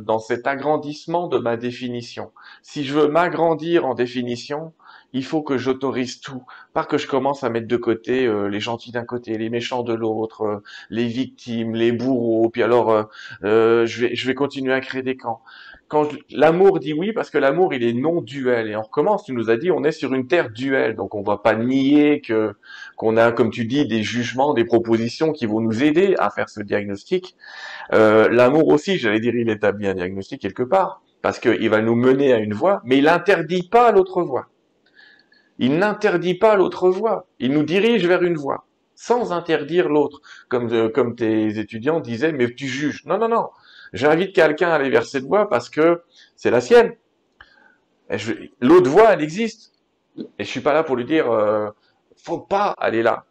dans cet agrandissement de ma définition. Si je veux m'agrandir en définition, il faut que j'autorise tout, pas que je commence à mettre de côté les gentils d'un côté, les méchants de l'autre, les victimes, les bourreaux, puis alors je vais continuer à créer des camps. Quand l'amour dit oui, parce que l'amour il est non duel et on recommence. Tu nous as dit on est sur une terre duel, donc on va pas nier que qu'on a, comme tu dis, des jugements, des propositions qui vont nous aider à faire ce diagnostic. L'amour aussi, j'allais dire, il établit un diagnostic quelque part, parce qu'il va nous mener à une voie, mais il n'interdit pas l'autre voie. Il n'interdit pas l'autre voie. Il nous dirige vers une voie, sans interdire l'autre. Comme tes étudiants disaient, mais tu juges. Non, non, non. J'invite quelqu'un à aller vers cette voie parce que c'est la sienne. L'autre voie, elle existe. Et je suis pas là pour lui dire, faut pas aller là.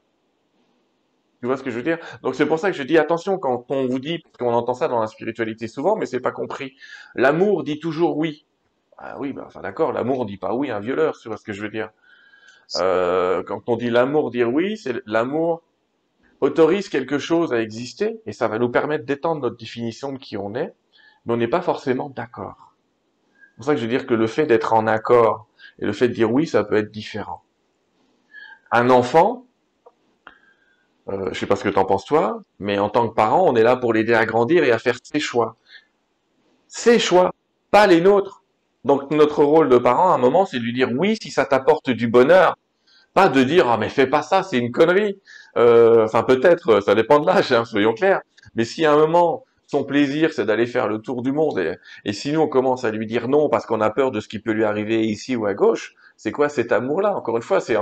Tu vois ce que je veux dire? Donc c'est pour ça que je dis attention quand on vous dit, parce qu'on entend ça dans la spiritualité souvent, mais c'est pas compris. L'amour dit toujours oui. Ah oui, bah, enfin d'accord, l'amour dit pas oui à un violeur, tu vois ce que je veux dire? Quand on dit l'amour dire oui, c'est l'amour autorise quelque chose à exister et ça va nous permettre d'étendre notre définition de qui on est, mais on n'est pas forcément d'accord. C'est pour ça que je veux dire que le fait d'être en accord et le fait de dire oui, ça peut être différent. Un enfant, je sais pas ce que t'en penses toi, mais en tant que parent, on est là pour l'aider à grandir et à faire ses choix. Ses choix. pas les nôtres. Donc notre rôle de parent, à un moment, c'est de lui dire oui si ça t'apporte du bonheur, pas de dire ah mais fais pas ça, c'est une connerie. Enfin peut-être, ça dépend de l'âge, hein, soyons clairs. Mais si à un moment son plaisir c'est d'aller faire le tour du monde et si nous on commence à lui dire non parce qu'on a peur de ce qui peut lui arriver ici ou à gauche, c'est quoi cet amour-là? Encore une fois, c'est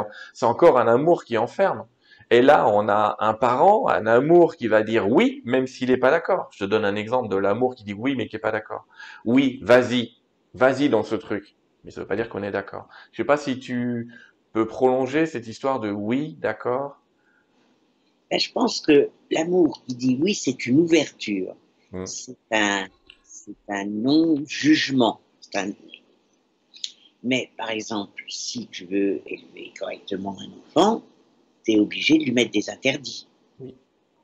encore un amour qui enferme. Et là, on a un parent, un amour qui va dire oui, même s'il n'est pas d'accord. Je te donne un exemple de l'amour qui dit oui, mais qui n'est pas d'accord. Oui, vas-y, vas-y dans ce truc. Mais ça ne veut pas dire qu'on est d'accord. Je sais pas si tu peux prolonger cette histoire de oui, d'accord. Ben, je pense que l'amour qui dit oui, c'est une ouverture. Hmm. C'est un, c'est un non-jugement. Mais par exemple, si tu veux élever correctement un enfant, tu es obligé de lui mettre des interdits. Oui,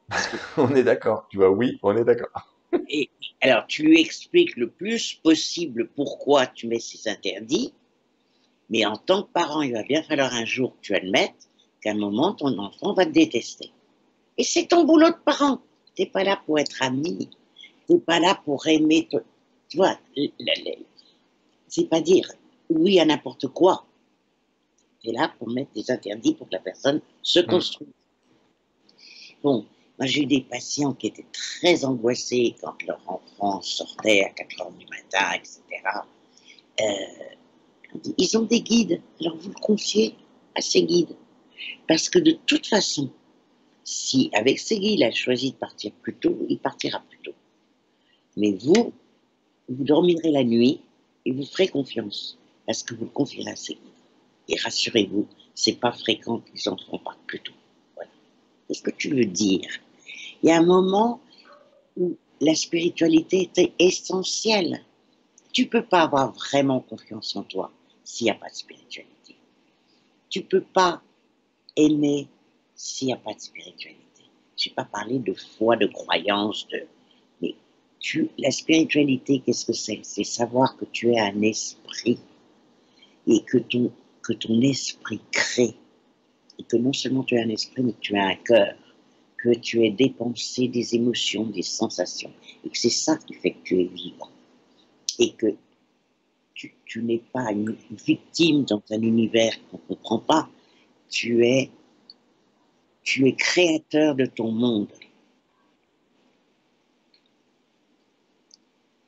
Parce que, on est d'accord. Tu vois, oui, on est d'accord. et, alors, tu lui expliques le plus possible pourquoi tu mets ces interdits, mais en tant que parent, il va bien falloir un jour que tu admettes qu'à un moment, ton enfant va te détester. Et c'est ton boulot de parent. Tu n'es pas là pour être ami. Tu n'es pas là pour aimer. Tu vois, c'est pas dire oui à n'importe quoi. Tu es là pour mettre des interdits pour que la personne se Hmm. construise. Bon, moi j'ai eu des patients qui étaient très angoissés quand leur enfant sortait à 4 heures du matin, etc. Ils ont des guides, alors vous le confiez à ces guides. Parce que de toute façon, si avec ces guides il a choisi de partir plus tôt, il partira plus tôt. Mais vous dormirez la nuit et vous ferez confiance parce que vous le confierez à ces guides. Et rassurez-vous, c'est pas fréquent que les enfants partent plus tôt. Voilà. Qu'est-ce que tu veux dire? Il y a un moment où la spiritualité est essentielle. Tu ne peux pas avoir vraiment confiance en toi s'il n'y a pas de spiritualité. Tu ne peux pas aimer s'il n'y a pas de spiritualité. Je n'ai pas parlé de foi, de croyance, mais la spiritualité, qu'est-ce que c'est? C'est savoir que tu es un esprit et que ton esprit crée. Et que non seulement tu es un esprit, mais que tu as un cœur, que tu es des pensées, des émotions, des sensations. Et que c'est ça qui fait que tu es vivant. Et que tu n'es pas une victime dans un univers qu'on ne comprend pas. Tu es, tu es créateur de ton monde.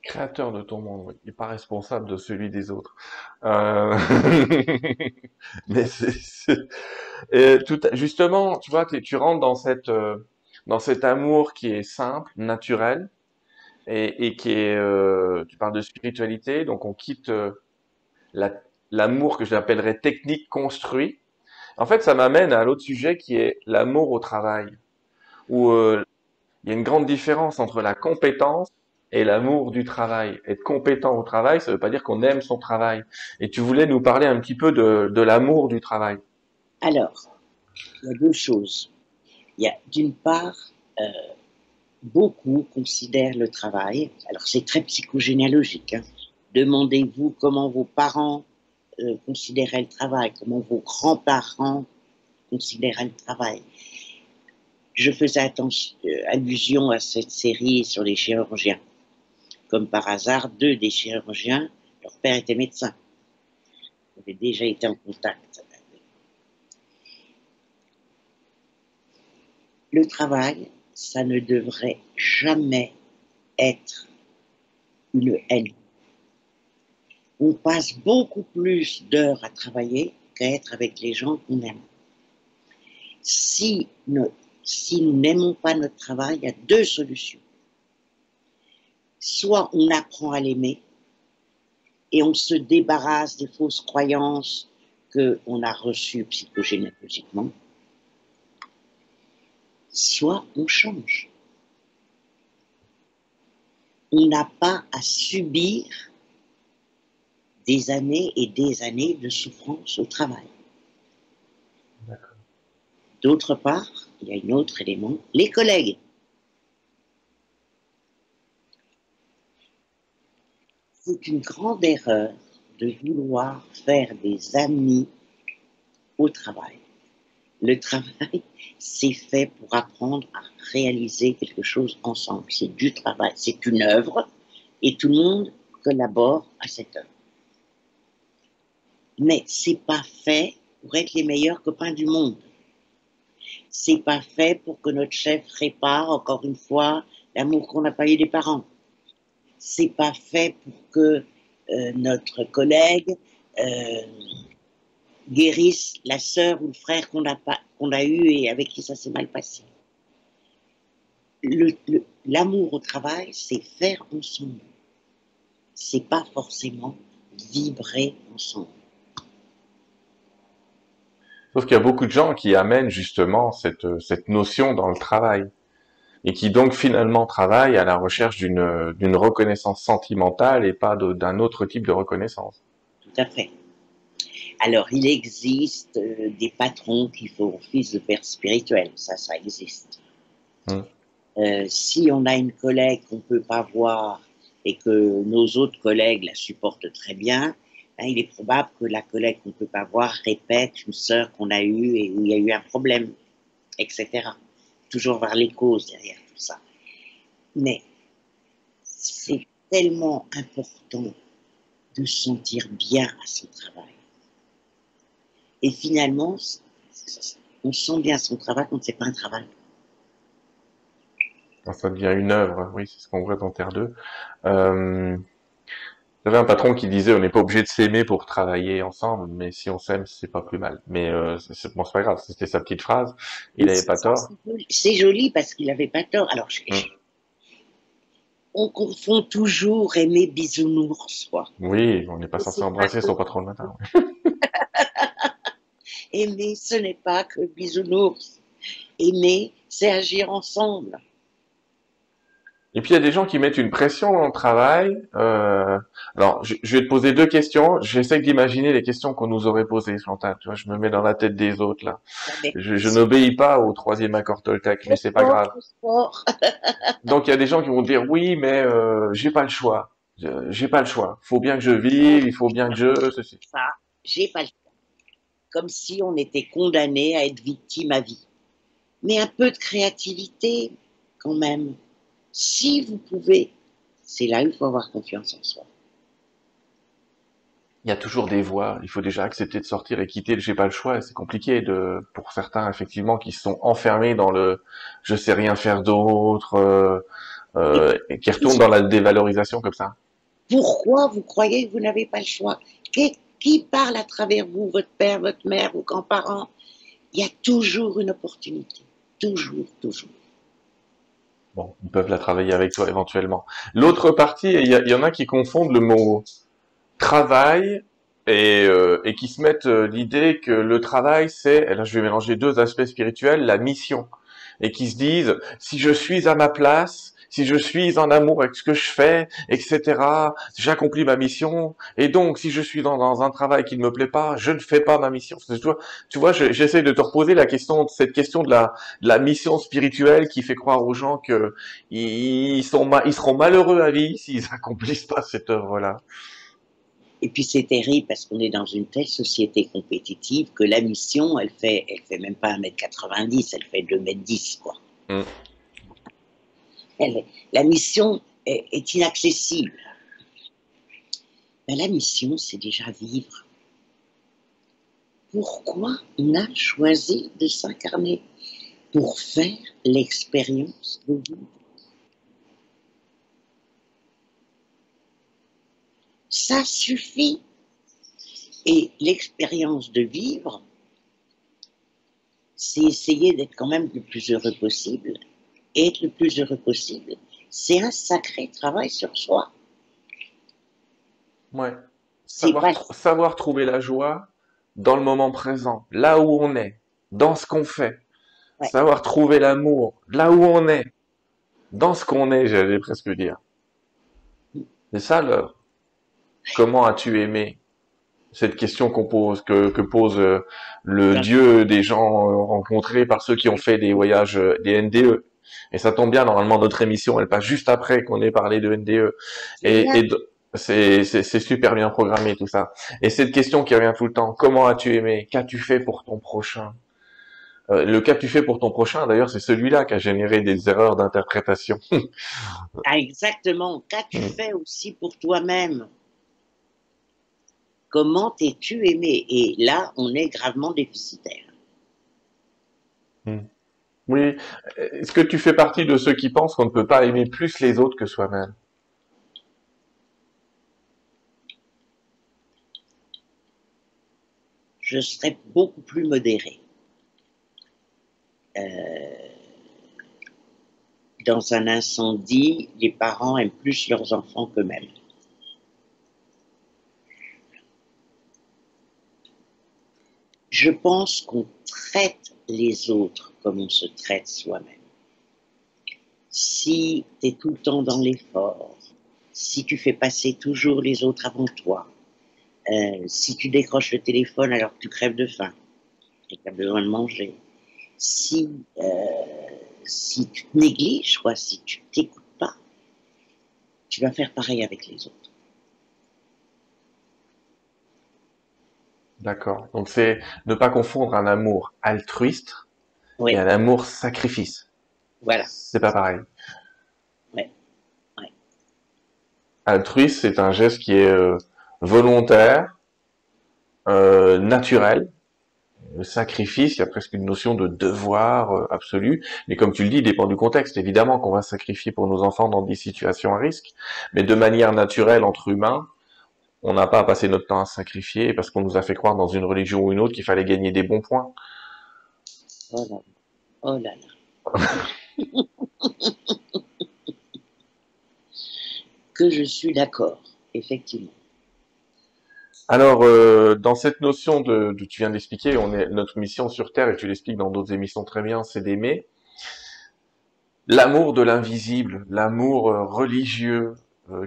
Créateur de ton monde, oui. Et pas responsable de celui des autres. Euh, Mais et justement, tu vois, tu rentres dans cet amour qui est simple, naturel, et qui est, tu parles de spiritualité, donc on quitte la- l'amour que j'appellerais technique construit. En fait, ça m'amène à l'autre sujet qui est l'amour au travail, où il y a une grande différence entre la compétence et l'amour du travail. Être compétent au travail, ça veut pas dire qu'on aime son travail. Et tu voulais nous parler un petit peu de l'amour du travail. Alors, il y a deux choses. Il y a d'une part, euh, beaucoup considèrent le travail, alors c'est très psychogénéalogique, hein. Demandez-vous comment vos parents considéraient le travail, comment vos grands-parents considéraient le travail. Je faisais allusion à cette série sur les chirurgiens. Comme par hasard, deux des chirurgiens, leur père était médecin. Ils avaient déjà été en contact. Le travail, ça ne devrait jamais être une haine. On passe beaucoup plus d'heures à travailler qu'à être avec les gens qu'on aime. Si, si nous n'aimons pas notre travail, il y a deux solutions. Soit on apprend à l'aimer et on se débarrasse des fausses croyances qu'on a reçues psychogénéalogiquement, soit on change. On n'a pas à subir des années et des années de souffrance au travail. D'autre part, il y a un autre élément, les collègues. C'est une grande erreur de vouloir faire des amis au travail. Le travail, c'est fait pour apprendre à réaliser quelque chose ensemble. C'est du travail, c'est une œuvre et tout le monde collabore à cette œuvre. Mais c'est pas fait pour être les meilleurs copains du monde. C'est pas fait pour que notre chef répare, encore une fois, l'amour qu'on n'a pas eu des parents. C'est pas fait pour que notre collègue euh, guérisse la sœur ou le frère qu'on a eu et avec qui ça s'est mal passé. L'amour au travail, c'est faire ensemble. C'est pas forcément vibrer ensemble. Sauf qu'il y a beaucoup de gens qui amènent justement cette notion dans le travail et qui donc finalement travaillent à la recherche d'une reconnaissance sentimentale et pas d'un autre type de reconnaissance. Tout à fait. Alors, il existe des patrons qui font office de père spirituel. Ça existe. Hmm. Si on a une collègue qu'on ne peut pas voir et que nos autres collègues la supportent très bien, ben, il est probable que la collègue qu'on ne peut pas voir répète une sœur qu'on a eue et où il y a eu un problème, etc. Toujours voir les causes derrière tout ça. Mais c'est tellement important de se sentir bien à son travail. Et finalement, on sent bien son travail quand c'est pas un travail. Ça devient une œuvre, oui, c'est ce qu'on voit dans Terre 2. J'avais un patron qui disait on n'est pas obligé de s'aimer pour travailler ensemble, mais si on s'aime, c'est pas plus mal. Mais bon, c'est pas grave, c'était sa petite phrase. Il avait pas tort. C'est joli parce qu'il avait pas tort. Alors, on confond toujours aimer bisounours, quoi. Oui, on n'est pas censé embrasser son patron le matin. Aimer, ce n'est pas que bisounours. Aimer, c'est agir ensemble. Et puis il y a des gens qui mettent une pression dans le travail. Alors, je vais te poser deux questions. J'essaie d'imaginer les questions qu'on nous aurait posées, Chantal. Tu vois, je me mets dans la tête des autres là. Je n'obéis pas au troisième accord Toltec, mais c'est pas grave. Donc il y a des gens qui vont dire oui, mais j'ai pas le choix. J'ai pas le choix. Faut bien que je vive, il faut bien que je ceci. Ça, j'ai pas le choix. Comme si on était condamné à être victime à vie. Mais un peu de créativité, quand même. Si vous pouvez, c'est là où il faut avoir confiance en soi. Il y a toujours des voies. Il faut déjà accepter de sortir et quitter le j'ai pas le choix. Et c'est compliqué pour certains effectivement qui se sont enfermés dans le je sais rien faire d'autre, et qui retournent dans la dévalorisation comme ça. Pourquoi vous croyez que vous n'avez pas le choix? Qui parle à travers vous, votre père, votre mère, vos grands-parents? Il y a toujours une opportunité. Toujours, toujours. Bon, ils peuvent la travailler avec toi éventuellement. L'autre partie, il y en a qui confondent le mot travail et qui se mettent l'idée que le travail, c'est, et là je vais mélanger deux aspects spirituels, la mission. Et qui se disent, si je suis à ma place, si je suis en amour avec ce que je fais, etc., j'accomplis ma mission. Et donc, si je suis dans un travail qui ne me plaît pas, je ne fais pas ma mission. Tu vois, j'essaie de te reposer cette question de la mission spirituelle qui fait croire aux gens que ils seront malheureux à vie s'ils accomplissent pas cette œuvre-là. Et puis c'est terrible parce qu'on est dans une telle société compétitive que la mission, elle fait même pas 1,90 m, elle fait 2,10 m, quoi. Mm. La mission est inaccessible. Mais la mission, c'est déjà vivre. Pourquoi on a choisi de s'incarner? Pour faire l'expérience de vivre. Ça suffit. Et l'expérience de vivre, c'est essayer d'être quand même le plus heureux possible. Et être le plus heureux possible, c'est un sacré travail sur soi. Ouais. Savoir trouver la joie dans le moment présent, là où on est, dans ce qu'on fait. Ouais. Savoir trouver l'amour là où on est, dans ce qu'on est, j'allais presque dire. C'est ça l'œuvre. Comment as-tu aimé? Cette question qu'on pose, que pose le Dieu des gens rencontrés par ceux qui ont fait des voyages, des NDE. Et ça tombe bien, normalement notre émission, elle passe juste après qu'on ait parlé de NDE. Et c'est super bien programmé tout ça. Et cette question qui revient tout le temps, comment as-tu aimé? Qu'as-tu fait pour ton prochain? Le cas que tu fais pour ton prochain, d'ailleurs, c'est celui-là qui a généré des erreurs d'interprétation. Ah, exactement. Qu'as-tu fait aussi pour toi-même? Comment t'es-tu aimé? Et là, on est gravement déficitaire. Mm. Oui. Est-ce que tu fais partie de ceux qui pensent qu'on ne peut pas aimer plus les autres que soi-même? Je serais beaucoup plus modérée. Euh, dans un incendie, les parents aiment plus leurs enfants qu'eux-mêmes. Je pense qu'on traite les autres comme on se traite soi-même. Si tu es tout le temps dans l'effort, si tu fais passer toujours les autres avant toi, si tu décroches le téléphone alors que tu crèves de faim et que tu as besoin de manger, si, si tu te négliges, quoi, si tu t'écoutes pas, tu vas faire pareil avec les autres. D'accord. Donc c'est ne pas confondre un amour altruiste et Oui, un amour sacrifice. voilà. C'est pas pareil. Ouais, ouais. Altruiste, c'est un geste qui est volontaire, naturel. Le sacrifice, il y a presque une notion de devoir absolu. Mais comme tu le dis, il dépend du contexte. Évidemment qu'on va sacrifier pour nos enfants dans des situations à risque, mais de manière naturelle entre humains, on n'a pas à passer notre temps à sacrifier parce qu'on nous a fait croire dans une religion ou une autre qu'il fallait gagner des bons points. Oh là là, oh là là. Que je suis d'accord, effectivement. Alors, dans cette notion tu viens d'expliquer, on est notre mission sur Terre, et tu l'expliques dans d'autres émissions très bien, c'est d'aimer. L'amour de l'invisible, l'amour religieux,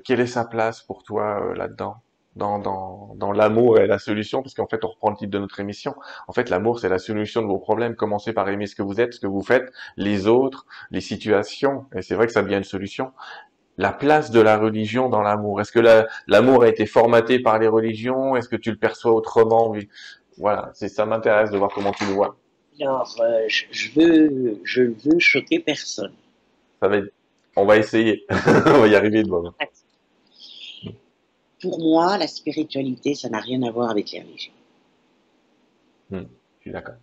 quelle est sa place pour toi là-dedans? Dans l'amour et la solution, parce qu'en fait, on reprend le titre de notre émission. En fait, l'amour, c'est la solution de vos problèmes. Commencez par aimer ce que vous êtes, ce que vous faites, les autres, les situations. Et c'est vrai que ça devient une solution. La place de la religion dans l'amour. Est-ce que l'amour a été formaté par les religions? Est-ce que tu le perçois autrement? Oui. Voilà, ça m'intéresse de voir comment tu le vois. Alors, je veux choquer personne. Ça va être, on va essayer. On va y arriver de bon. Pour moi, la spiritualité, ça n'a rien à voir avec les religions. Je suis d'accord.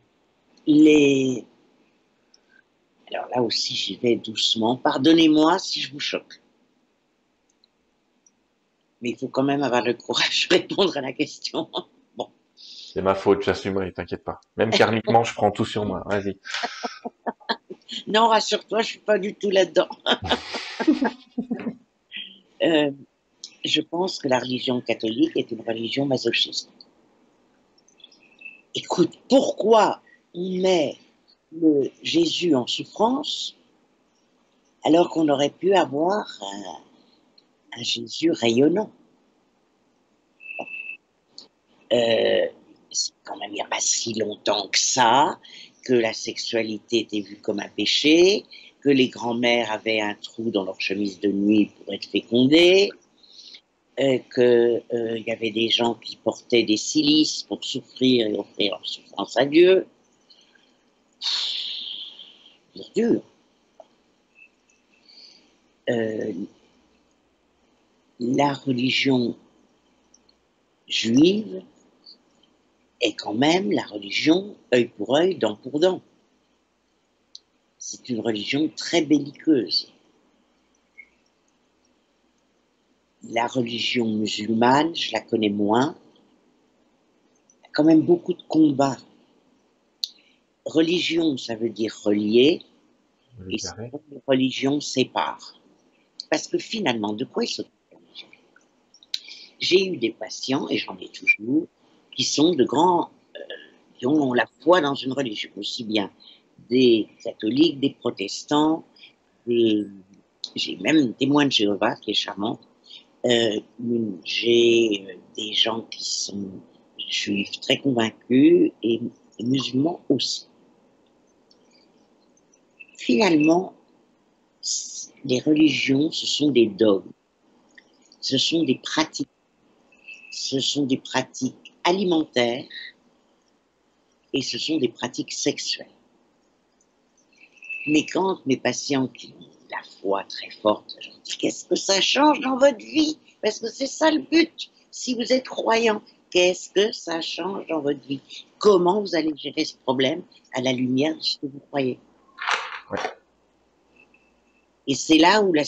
Les... Alors là aussi, j'y vais doucement. Pardonnez-moi si je vous choque. Mais il faut quand même avoir le courage de répondre à la question. Bon. C'est ma faute, j'assumerai, t'inquiète pas. Même karmiquement, je prends tout sur moi. Vas-y. Non, rassure-toi, je suis pas du tout là-dedans. Euh, je pense que la religion catholique est une religion masochiste. Écoute, pourquoi on met le Jésus en souffrance alors qu'on aurait pu avoir un Jésus rayonnant? Euh, c'est quand même il n'y a pas si longtemps que ça, que la sexualité était vue comme un péché, que les grands-mères avaient un trou dans leur chemise de nuit pour être fécondées, qu'il y avait des gens qui portaient des cilices pour souffrir et offrir leur souffrance à Dieu. C'est dur. Euh, la religion juive est quand même la religion œil pour œil, dent pour dent. C'est une religion très belliqueuse. La religion musulmane, je la connais moins. Il y a quand même beaucoup de combats. Religion, ça veut dire relier, et Carré. religion sépare. Parce que finalement, de quoi ils s'occupent? J'ai eu des patients, et j'en ai toujours, qui sont de grands, qui ont la foi dans une religion, aussi bien des catholiques, des protestants, des... j'ai même une témoin de Jéhovah qui est charmante. J'ai des gens qui sont juifs très convaincus et musulmans aussi. Finalement, les religions, ce sont des dogmes, ce sont des pratiques, ce sont des pratiques alimentaires et ce sont des pratiques sexuelles. Mais quand mes patients qui ont la foi très forte, je leur dis, qu'est-ce que ça change dans votre vie? Parce que c'est ça le but. Si vous êtes croyant, qu'est-ce que ça change dans votre vie? Comment vous allez gérer ce problème à la lumière de ce que vous croyez? Et c'est là où la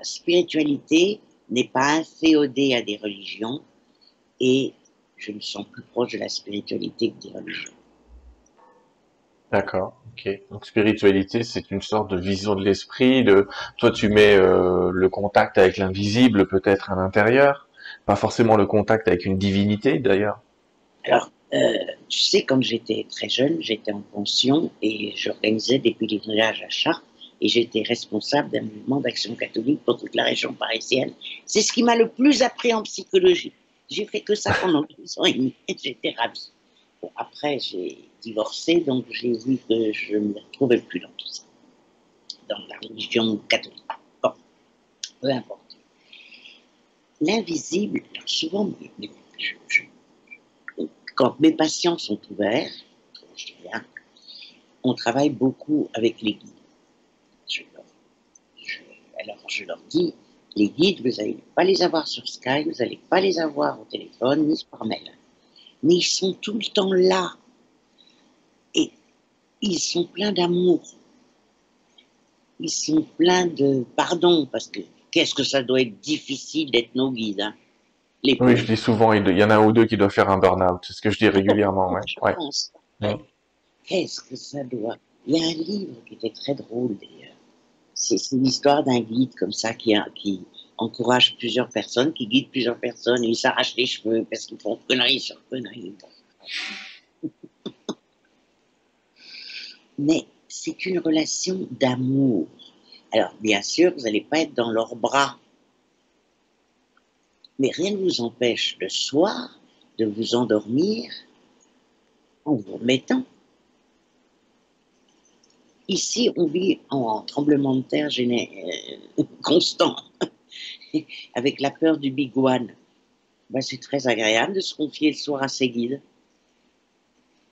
spiritualité n'est pas inféodée à des religions, et je me sens plus proche de la spiritualité que des religions. D'accord, ok. Donc spiritualité, c'est une sorte de vision de l'esprit. Toi, tu mets le contact avec l'invisible peut-être à l'intérieur, pas forcément le contact avec une divinité d'ailleurs. Alors, tu sais, quand j'étais très jeune, j'étais en pension et j'organisais des pèlerinages à Chartres et j'étais responsable d'un mouvement d'action catholique pour toute la région parisienne. C'est ce qui m'a le plus appris en psychologie. J'ai fait que ça pendant 2 ans et demi et j'étais ravie. Bon, après, j'ai divorcé, donc j'ai vu que je ne me retrouvais plus dans tout ça, dans la religion catholique. Bon, peu importe. L'invisible, alors souvent, quand mes patients sont ouverts, je dis rien, on travaille beaucoup avec les guides. Je leur, alors je leur dis, les guides, vous n'allez pas les avoir sur Skype, vous n'allez pas les avoir au téléphone, ni par mail. Mais ils sont tout le temps là. Et ils sont pleins d'amour. Ils sont pleins de pardon, parce que qu'est-ce que ça doit être difficile d'être nos guides, hein, les Oui, je pauvres. dis souvent, il y en a un ou deux qui doivent faire un burn-out. C'est ce que je dis régulièrement, ouais. Je Ouais. pense. Mm. Ouais. Qu'est-ce que ça doit. Il y a un livre qui était très drôle d'ailleurs. C'est l'histoire d'un guide comme ça qui encourage plusieurs personnes, qui guide plusieurs personnes et ils s'arrachent les cheveux parce qu'ils font conneries sur conneries. Mais c'est une relation d'amour. Alors, bien sûr, vous n'allez pas être dans leurs bras, mais rien ne vous empêche le soir de vous endormir en vous remettant. Ici, on vit en tremblement de terre constant, avec la peur du big one. Ben, c'est très agréable de se confier le soir à ses guides,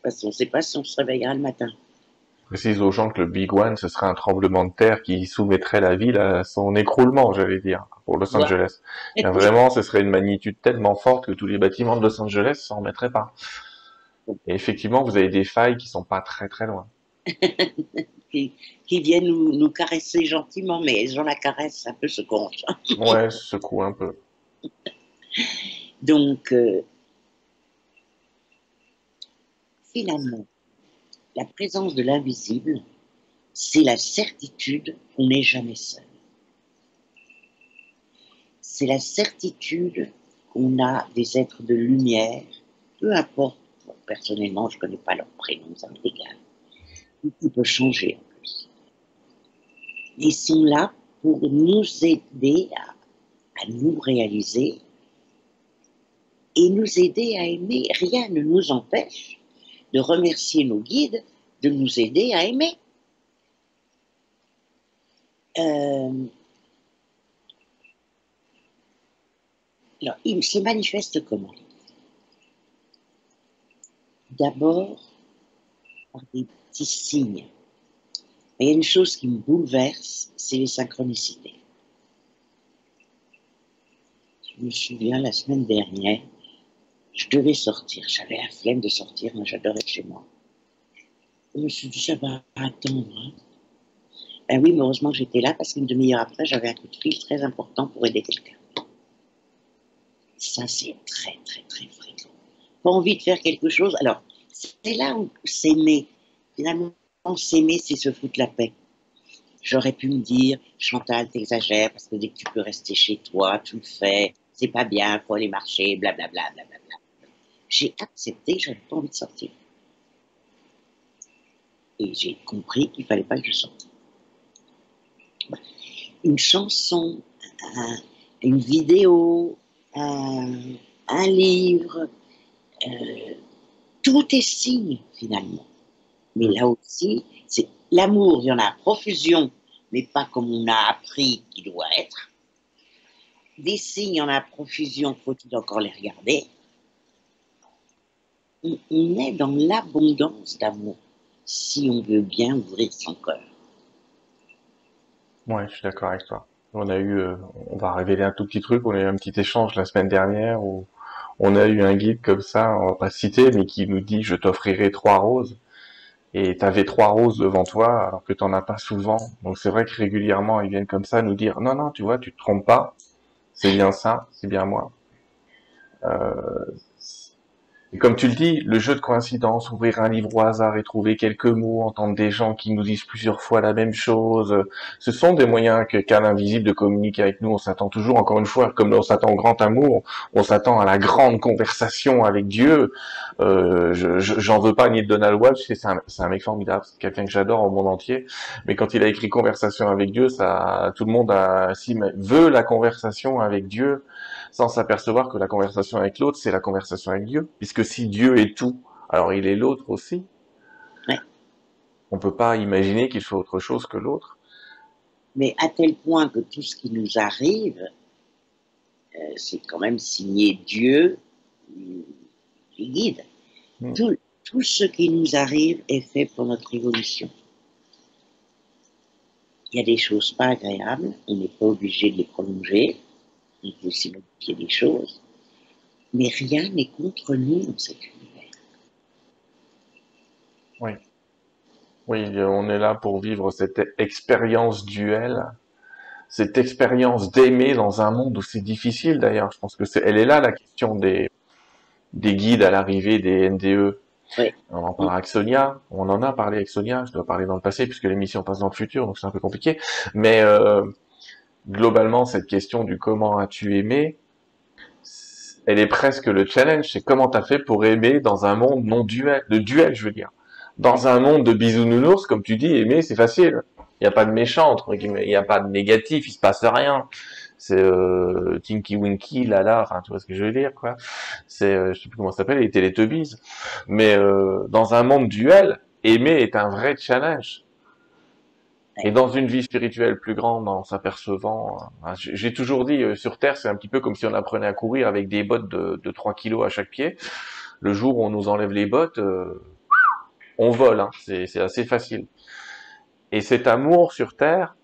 parce qu'on ne sait pas si on se réveillera le matin. Précise aux gens que le Big One, ce serait un tremblement de terre qui soumettrait la ville à son écroulement, j'allais dire, pour Los Voilà. Angeles. Et vraiment, ce serait une magnitude tellement forte que tous les bâtiments de Los Angeles s'en remettraient pas. Et effectivement, vous avez des failles qui sont pas très très loin. qui, qui viennent nous caresser gentiment, mais elles ont la caresse un peu secouante. Ouais, ça secoue un peu. Donc, finalement, la présence de l'invisible, c'est la certitude qu'on n'est jamais seul. C'est la certitude qu'on a des êtres de lumière, peu importe. Bon, personnellement, je ne connais pas leur prénom, ça m'est égal. Tout peut changer en plus. Ils sont là pour nous aider à nous réaliser et nous aider à aimer. Rien ne nous empêche de remercier nos guides de nous aider à aimer. Euh, alors, ils se manifestent comment? D'abord, par des petits signes. Mais il y a une chose qui me bouleverse, c'est les synchronicités. Je me souviens, la semaine dernière, je devais sortir. J'avais la flemme de sortir, moi j'adorais être chez moi. Je me suis dit, ça va attendre. Hein. Ben oui, mais heureusement que j'étais là parce qu'une demi-heure après, j'avais un coup de fil très important pour aider quelqu'un. Ça, c'est très, très, très fréquent. Pas envie de faire quelque chose. Alors, c'est là où s'aimer, finalement, s'aimer, c'est se foutre la paix. J'aurais pu me dire, Chantal, t'exagères parce que dès que tu peux rester chez toi, tu le fais, c'est pas bien, faut aller marcher, blablabla, blablabla. J'ai accepté, j'avais pas envie de sortir. Et j'ai compris qu'il fallait pas que je sorte. Une chanson, un, une vidéo, un livre, euh, tout est signe finalement. Mais là aussi, c'est l'amour, il y en a à profusion, mais pas comme on a appris qu'il doit être. Des signes, il y en a à profusion, faut-il encore les regarder? On est dans l'abondance d'amour, si on veut bien ouvrir son cœur. Ouais, je suis d'accord avec toi. On a eu, on va révéler un tout petit truc, on a eu un petit échange la semaine dernière où on a eu un guide comme ça, on va pas citer, mais qui nous dit je t'offrirai 3 roses. Et t'avais 3 roses devant toi alors que t'en as pas souvent. Donc c'est vrai que régulièrement ils viennent comme ça nous dire non non tu vois tu te trompes pas, c'est bien ça, c'est bien moi. Euh, Et comme tu le dis, le jeu de coïncidence, ouvrir un livre au hasard et trouver quelques mots, entendre des gens qui nous disent plusieurs fois la même chose, ce sont des moyens qu'a l'invisible de communiquer avec nous. On s'attend toujours, encore une fois, comme on s'attend au grand amour, on s'attend à la grande conversation avec Dieu. J'en veux pas ni de Donald Walsh, c'est un mec formidable, c'est quelqu'un que j'adore au monde entier. Mais quand il a écrit Conversation avec Dieu, ça, tout le monde veut la conversation avec Dieu sans s'apercevoir que la conversation avec l'autre, c'est la conversation avec Dieu. Puisque si Dieu est tout, alors il est l'autre aussi. Ouais. On peut pas imaginer qu'il soit autre chose que l'autre. Mais à tel point que tout ce qui nous arrive, c'est quand même signé Dieu, les guides. Hmm. Tout ce qui nous arrive est fait pour notre évolution. Il y a des choses pas agréables, on n'est pas obligé de les prolonger, on peut aussi modifier des choses, mais rien n'est contre nous dans cet univers. Oui. Oui, on est là pour vivre cette expérience duel, cette expérience d'aimer dans un monde où c'est difficile d'ailleurs. Je pense que elle est là la question des guides à l'arrivée des NDE. Ouais. On en parlera avec Sonia, on en a parlé avec Sonia, je dois parler dans le passé puisque l'émission passe dans le futur, donc c'est un peu compliqué. Mais globalement, cette question du comment as-tu aimé, elle est presque le challenge. C'est comment t'as fait pour aimer dans un monde non duel, de duel, je veux dire. Dans un monde de bisounours, comme tu dis, aimer, c'est facile. Il n'y a pas de méchant, entre guillemets. Il n'y a pas de négatif, il se passe rien. C'est Tinky Winky, Lala, enfin, tu vois ce que je veux dire, quoi. C'est, je sais plus comment ça s'appelle, les Teletubbies. Mais dans un monde duel, aimer est un vrai challenge. Et dans une vie spirituelle plus grande, en s'apercevant, j'ai toujours dit, sur Terre, c'est un petit peu comme si on apprenait à courir avec des bottes de 3 kilos à chaque pied. Le jour où on nous enlève les bottes, on vole, hein. C'est assez facile. Et cet amour sur Terre,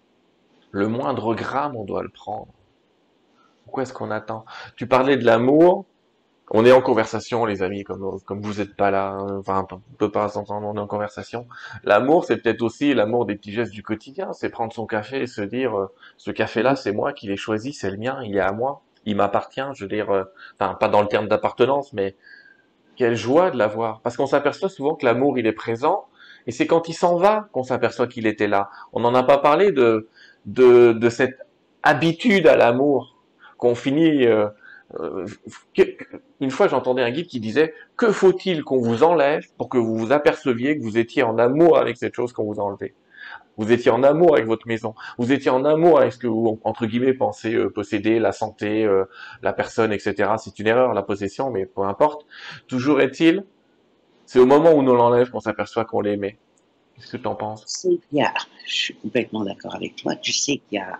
le moindre gramme, on doit le prendre. Pourquoi est-ce qu'on attend? Tu parlais de l'amour. On est en conversation, les amis, comme vous êtes pas là, hein. Enfin, on peut pas s'entendre, on est en conversation. L'amour, c'est peut-être aussi l'amour des petits gestes du quotidien. C'est prendre son café et se dire, ce café-là, c'est moi qui l'ai choisi, c'est le mien, il est à moi, il m'appartient. Je veux dire, enfin, pas dans le terme d'appartenance, mais quelle joie de l'avoir. Parce qu'on s'aperçoit souvent que l'amour, il est présent, et c'est quand il s'en va qu'on s'aperçoit qu'il était là. On n'en a pas parlé de cette habitude à l'amour qu'on finit. Euh, une fois, j'entendais un guide qui disait que faut-il qu'on vous enlève pour que vous vous aperceviez que vous étiez en amour avec cette chose qu'on vous a enlevée. Vous étiez en amour avec votre maison. Vous étiez en amour avec ce que vous, entre guillemets, pensez posséder, la santé, la personne, etc. C'est une erreur, la possession, mais peu importe. Toujours est-il, c'est au moment où on l'enlève qu'on s'aperçoit qu'on l'aimait. Qu'est-ce que tu en penses? Je suis complètement d'accord avec toi. Tu sais qu'il y a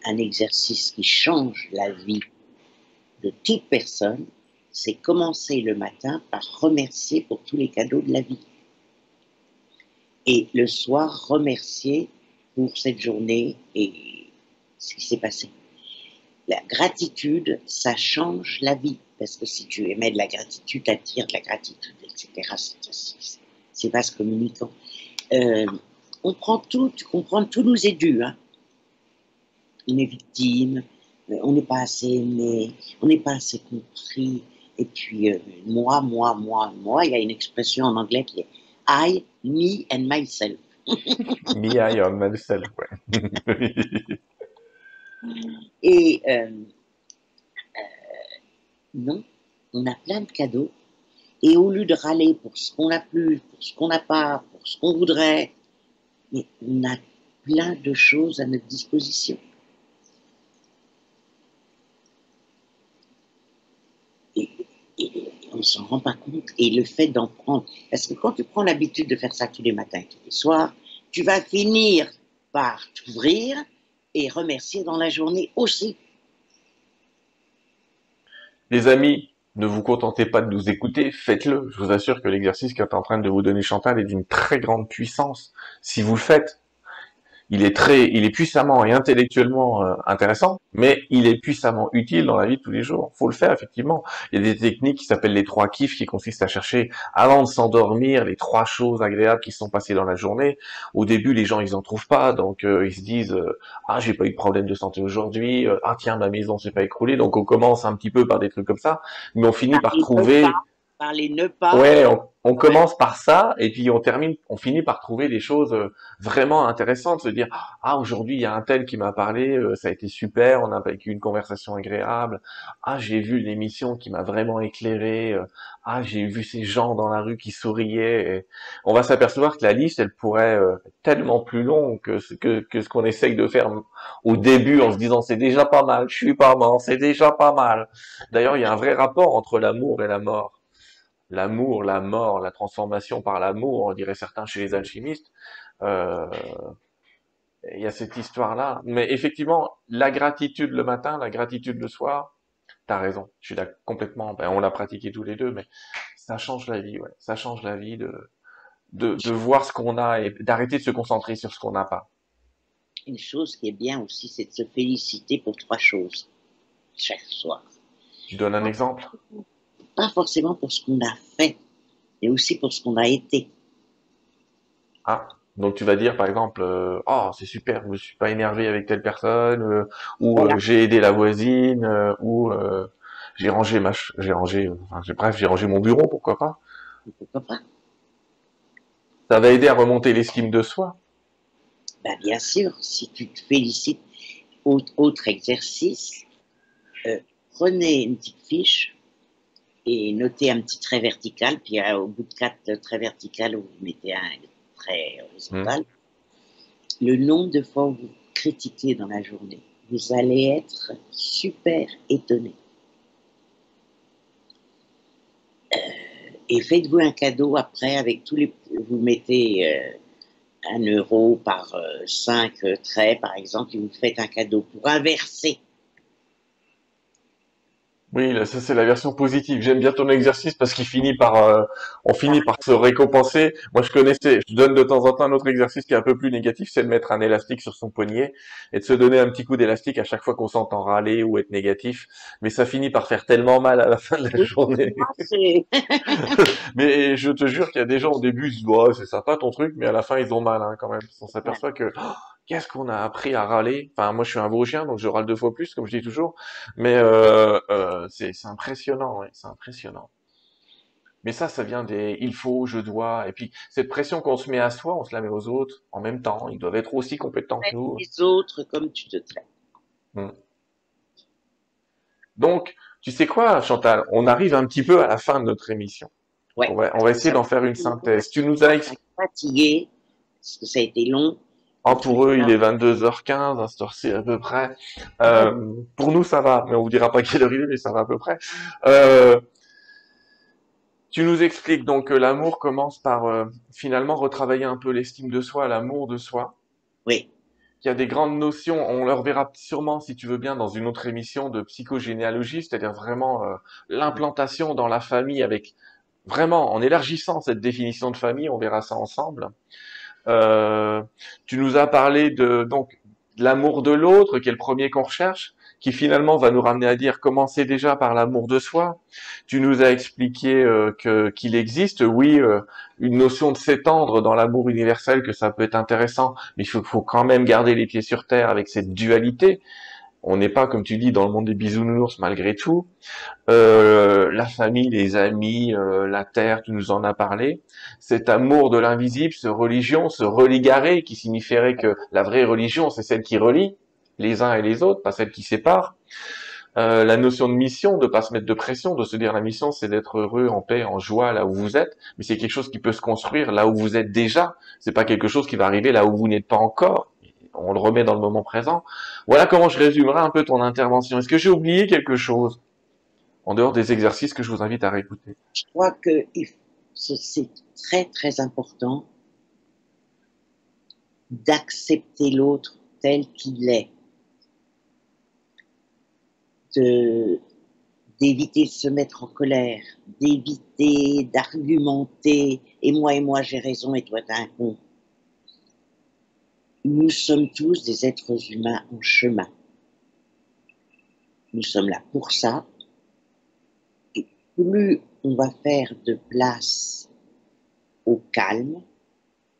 un exercice qui change la vie de toute personne, c'est commencer le matin par remercier pour tous les cadeaux de la vie. Et le soir, remercier pour cette journée et ce qui s'est passé. La gratitude, ça change la vie. Parce que si tu émets de la gratitude, t'attires de la gratitude, etc. C'est vaste communicant. Euh, on prend tout, tu comprends, tout nous est dû. Hein. On est victime, on n'est pas assez aimé, on n'est pas assez compris. Et puis, moi, il y a une expression en anglais qui est I, me and myself. Me, I, on myself, ouais. Et non, on a plein de cadeaux. Et au lieu de râler pour ce qu'on n'a plus, pour ce qu'on n'a pas, pour ce qu'on voudrait, mais on a plein de choses à notre disposition. Et, et on ne s'en rend pas compte. Et le fait d'en prendre, parce que quand tu prends l'habitude de faire ça tous les matins, tous les soirs, tu vas finir par t'ouvrir et remercier dans la journée aussi. Les amis, ne vous contentez pas de nous écouter, faites-le. Je vous assure que l'exercice qu'est en train de vous donner Chantal est d'une très grande puissance. Si vous le faites, il est puissamment et intellectuellement intéressant, mais il est puissamment utile dans la vie de tous les jours. Faut le faire effectivement. Il y a des techniques qui s'appellent les trois kiffs, qui consistent à chercher avant de s'endormir les trois choses agréables qui se sont passées dans la journée. Au début, les gens ils en trouvent pas, donc ils se disent ah j'ai pas eu de problème de santé aujourd'hui, ah tiens ma maison s'est pas écroulée, donc on commence un petit peu par des trucs comme ça, mais on finit Par par les ne pas, trouver. par les ne pas. Ouais, on commence par ça et puis on finit par trouver des choses vraiment intéressantes, se dire ah aujourd'hui il y a un tel qui m'a parlé, ça a été super, on a vécu une conversation agréable, ah j'ai vu une émission qui m'a vraiment éclairé, ah j'ai vu ces gens dans la rue qui souriaient. Et on va s'apercevoir que la liste elle pourrait être tellement plus longue que ce qu'on essaye de faire au début en se disant c'est déjà pas mal, je suis pas mort, c'est déjà pas mal. D'ailleurs il y a un vrai rapport entre l'amour et la mort. L'amour, la mort, la transformation par l'amour, on dirait certains chez les alchimistes. Euh, il y a cette histoire-là. Mais effectivement, la gratitude le matin, la gratitude le soir, t'as raison. Je suis là complètement. Ben, on l'a pratiqué tous les deux, mais ça change la vie. Ouais. Ça change la vie de voir ce qu'on a et d'arrêter de se concentrer sur ce qu'on n'a pas. Une chose qui est bien aussi, c'est de se féliciter pour trois choses chaque soir. Tu donnes un exemple? Pas forcément pour ce qu'on a fait, mais aussi pour ce qu'on a été. Ah. Donc tu vas dire par exemple, oh c'est super, je me suis pas énervé avec telle personne, ou Voilà, j'ai aidé la voisine, ou bref, j'ai rangé mon bureau, pourquoi pas. pourquoi pas? Ça va aider à remonter l'estime de soi. Ben, bien sûr, si tu te félicites, autre exercice, euh, prenez une petite fiche et notez un petit trait vertical, puis au bout de quatre traits verticaux, vous mettez un trait Hmm. horizontal. Le nombre de fois où vous critiquez dans la journée, vous allez être super étonné. Et faites-vous un cadeau après avec tous les. Vous mettez 1 euro par 5 traits, par exemple, et vous faites un cadeau pour inverser. Oui, là, ça c'est la version positive. J'aime bien ton exercice parce on finit par se récompenser. Moi, je donne de temps en temps un autre exercice qui est un peu plus négatif, c'est de mettre un élastique sur son poignet et de se donner un petit coup d'élastique à chaque fois qu'on s'entend râler ou être négatif. Mais ça finit par faire tellement mal à la fin de la Oui, journée. moi, c'est. Mais je te jure qu'il y a des gens au début, ils se disent, ouais, c'est sympa ton truc, mais à la fin, ils ont mal, hein, quand même. On Voilà. s'aperçoit que, oh, qu'est-ce qu'on a appris à râler. Enfin, moi, je suis un gros chien, donc je râle deux fois plus, comme je dis toujours. Mais c'est impressionnant, ouais, c'est impressionnant. Mais ça vient des il faut, je dois, et puis cette pression qu'on se met à soi, on se la met aux autres en même temps. Ils doivent être aussi compétents que nous. Les autres comme tu te traites. Hmm. Donc, tu sais quoi, Chantal, on arrive un petit peu à la fin de notre émission. Donc, Ouais, on va essayer ça d'en faire une synthèse. Tu nous as fatigué, parce que ça a été long, Ah, en tous les pour eux, il cas. est 22h15, à cette heure-ci à peu près. Pour nous, ça va, mais on vous dira pas quelle heure il est, mais ça va à peu près. Euh, Tu nous expliques donc que l'amour commence par finalement retravailler un peu l'estime de soi, l'amour de soi. Oui, Il y a des grandes notions, on le reverra sûrement, si tu veux bien, dans une autre émission de psychogénéalogie, c'est-à-dire vraiment l'implantation dans la famille avec vraiment en élargissant cette définition de famille, on verra ça ensemble. Euh, Tu nous as parlé de l'amour de l'autre, qui est le premier qu'on recherche, qui finalement va nous ramener à dire commencez déjà par l'amour de soi. Tu nous as expliqué que qu'il existe, oui, une notion de s'étendre dans l'amour universel, que ça peut être intéressant, mais faut quand même garder les pieds sur terre avec cette dualité. On n'est pas, comme tu dis, dans le monde des bisounours malgré tout. La famille, les amis, la terre, tu nous en as parlé. Cet amour de l'invisible, ce religion, ce religaré, qui signifierait que la vraie religion, c'est celle qui relie les uns et les autres, pas celle qui sépare. La notion de mission, de pas se mettre de pression, de se dire la mission, c'est d'être heureux, en paix, en joie là où vous êtes, mais c'est quelque chose qui peut se construire là où vous êtes déjà. C'est pas quelque chose qui va arriver là où vous n'êtes pas encore. On le remet dans le moment présent. Voilà comment je résumerai un peu ton intervention. Est-ce que j'ai oublié quelque chose en dehors des exercices que je vous invite à réécouter? je crois que c'est très très important d'accepter l'autre tel qu'il est, de d'éviter de se mettre en colère, d'éviter d'argumenter et moi j'ai raison et toi t'es un con. Nous sommes tous des êtres humains en chemin. Nous sommes là pour ça. Et plus on va faire de place au calme,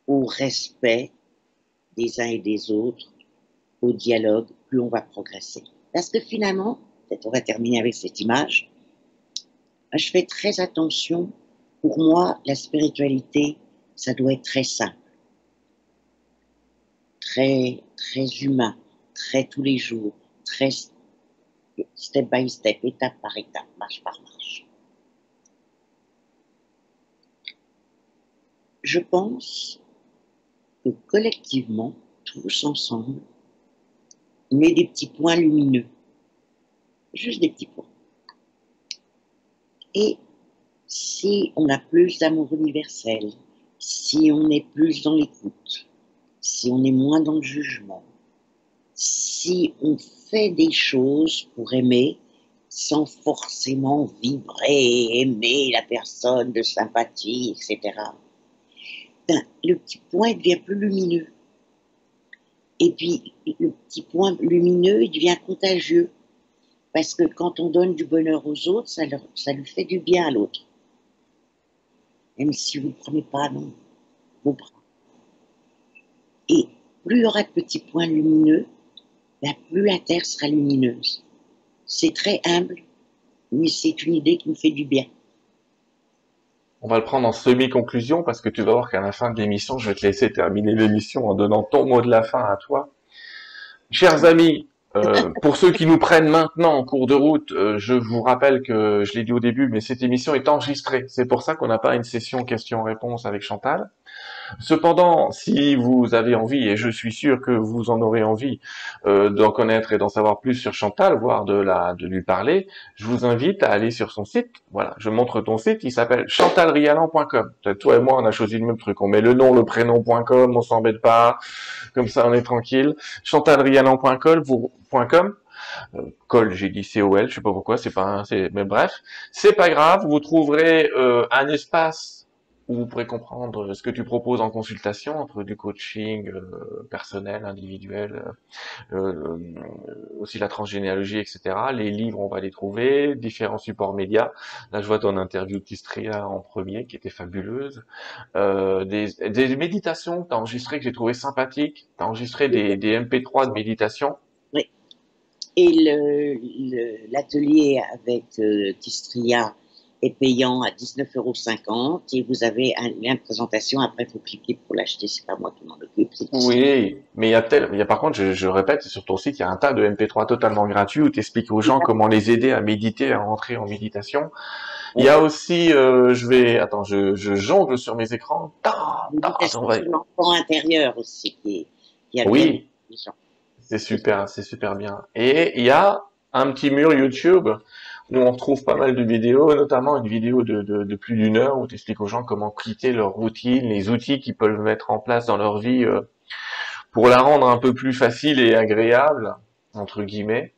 au respect des uns et des autres, au dialogue, plus on va progresser. Parce que finalement, peut-être on va terminer avec cette image, je fais très attention. Pour moi, la spiritualité, ça doit être très simple, très humain, très tous les jours, très step by step, étape par étape, marche par marche. Je pense que collectivement, tous ensemble, on met des petits points lumineux, juste des petits points. Et si on a plus d'amour universel, si on est plus dans l'écoute, si on est moins dans le jugement, si on fait des choses pour aimer sans forcément vibrer, aimer la personne de sympathie, etc., ben, le petit point devient plus lumineux. Et puis, le petit point lumineux, il devient contagieux. Parce que quand on donne du bonheur aux autres, ça lui fait du bien à l'autre. Même si vous ne prenez pas, non, vos bras. Et plus il y aura de petits points lumineux, ben, plus la Terre sera lumineuse. C'est très humble, mais c'est une idée qui me fait du bien. On va le prendre en semi-conclusion parce que tu vas voir qu'à la fin de l'émission, je vais te laisser terminer l'émission en donnant ton mot de la fin à toi. Chers amis, pour ceux qui nous prennent maintenant en cours de route, je vous rappelle que je l'ai dit au début, mais cette émission est enregistrée. C'est pour ça qu'on n'a pas une session questions-réponses avec Chantal. Cependant, si vous avez envie, et je suis sûr que vous en aurez envie, d'en connaître et d'en savoir plus sur Chantal, voire de lui parler, je vous invite à aller sur son site. Voilà, je montre ton site, il s'appelle chantalrialan.com. Toi et moi, on a choisi le même truc. On met le nom, le prénom.com, on s'embête pas. Comme ça, on est tranquille. chantalrialan.com, col, j'ai dit COL, je sais pas pourquoi, mais bref, c'est pas grave, vous trouverez un espace où vous pourrez comprendre ce que tu proposes en consultation, entre du coaching personnel, individuel, aussi la transgénéalogie, etc. Les livres, on va les trouver, différents supports médias. Là, je vois ton interview Tistria en premier, qui était fabuleuse. Des méditations que tu as enregistrées que j'ai trouvé sympathiques. Tu as enregistré des MP3 de méditation. Oui. Et l'atelier avec Tistria est payant à 19,50 € et vous avez un lien de présentation. Après, il faut cliquer pour l'acheter. C'est pas moi qui m'en occupe. Oui, mais par contre, je répète, sur ton site, il y a un tas de MP3 totalement gratuits où tu expliques aux gens comment les aider à méditer, à rentrer en méditation. Il y a aussi, je jongle sur mes écrans. Méditation sur l'enfant intérieur aussi, qui a bien Oui, les gens. c'est super bien. Et il y a un petit mur YouTube où on retrouve pas mal de vidéos, notamment une vidéo de plus d'une heure où tu expliques aux gens comment quitter leur routine, les outils qu'ils peuvent mettre en place dans leur vie pour la rendre un peu plus facile et agréable, entre guillemets.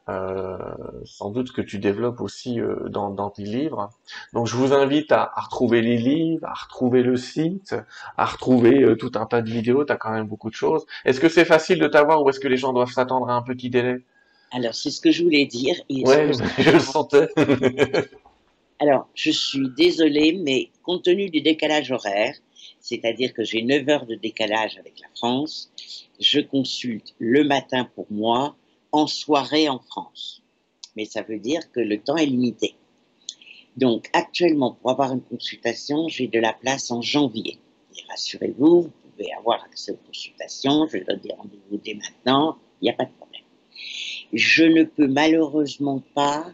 Euh, Sans doute que tu développes aussi dans tes livres. Donc je vous invite à retrouver les livres, à retrouver le site, à retrouver tout un tas de vidéos, tu as quand même beaucoup de choses. Est-ce que c'est facile de t'avoir ou est-ce que les gens doivent s'attendre à un petit délai? Alors, c'est ce que je voulais dire. Et c'est Ouais, pour ça je le sentais. Alors, je suis désolée, mais compte tenu du décalage horaire, c'est-à-dire que j'ai 9 heures de décalage avec la France, je consulte le matin pour moi, en soirée en France. Mais ça veut dire que le temps est limité. Donc, actuellement, pour avoir une consultation, j'ai de la place en janvier. Et rassurez-vous, vous pouvez avoir accès aux consultations, je donne des rendez-vous dès maintenant, il n'y a pas de problème. Je ne peux malheureusement pas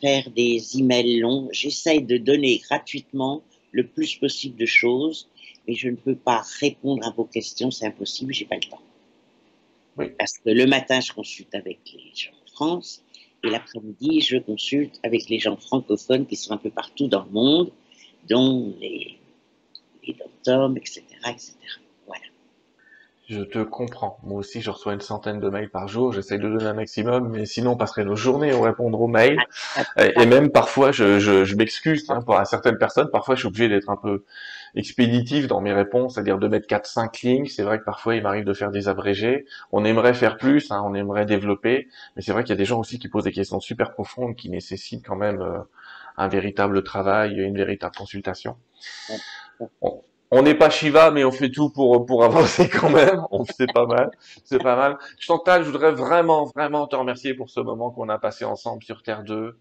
faire des emails longs. J'essaye de donner gratuitement le plus possible de choses, mais je ne peux pas répondre à vos questions, c'est impossible, j'ai pas le temps. Oui. Parce que le matin, je consulte avec les gens en France, et l'après-midi, je consulte avec les gens francophones qui sont un peu partout dans le monde, dont les dom-toms, etc., etc. Voilà. Je te comprends. Moi aussi, je reçois une centaine de mails par jour. J'essaie de donner un maximum, mais sinon, on passerait nos journées à répondre aux mails. Ah, Et même parfois, je m'excuse hein, pour certaines personnes. Parfois, je suis obligé d'être un peu expéditif dans mes réponses, c'est-à-dire de mettre 4, 5 lignes. C'est vrai que parfois, il m'arrive de faire des abrégés. On aimerait faire plus, hein, on aimerait développer, mais c'est vrai qu'il y a des gens aussi qui posent des questions super profondes qui nécessitent quand même un véritable travail, une véritable consultation. On on n'est pas Shiva, mais on fait tout pour avancer quand même. On c'est pas mal, c'est pas mal. Chantal, je voudrais vraiment vraiment te remercier pour ce moment qu'on a passé ensemble sur Terre 2.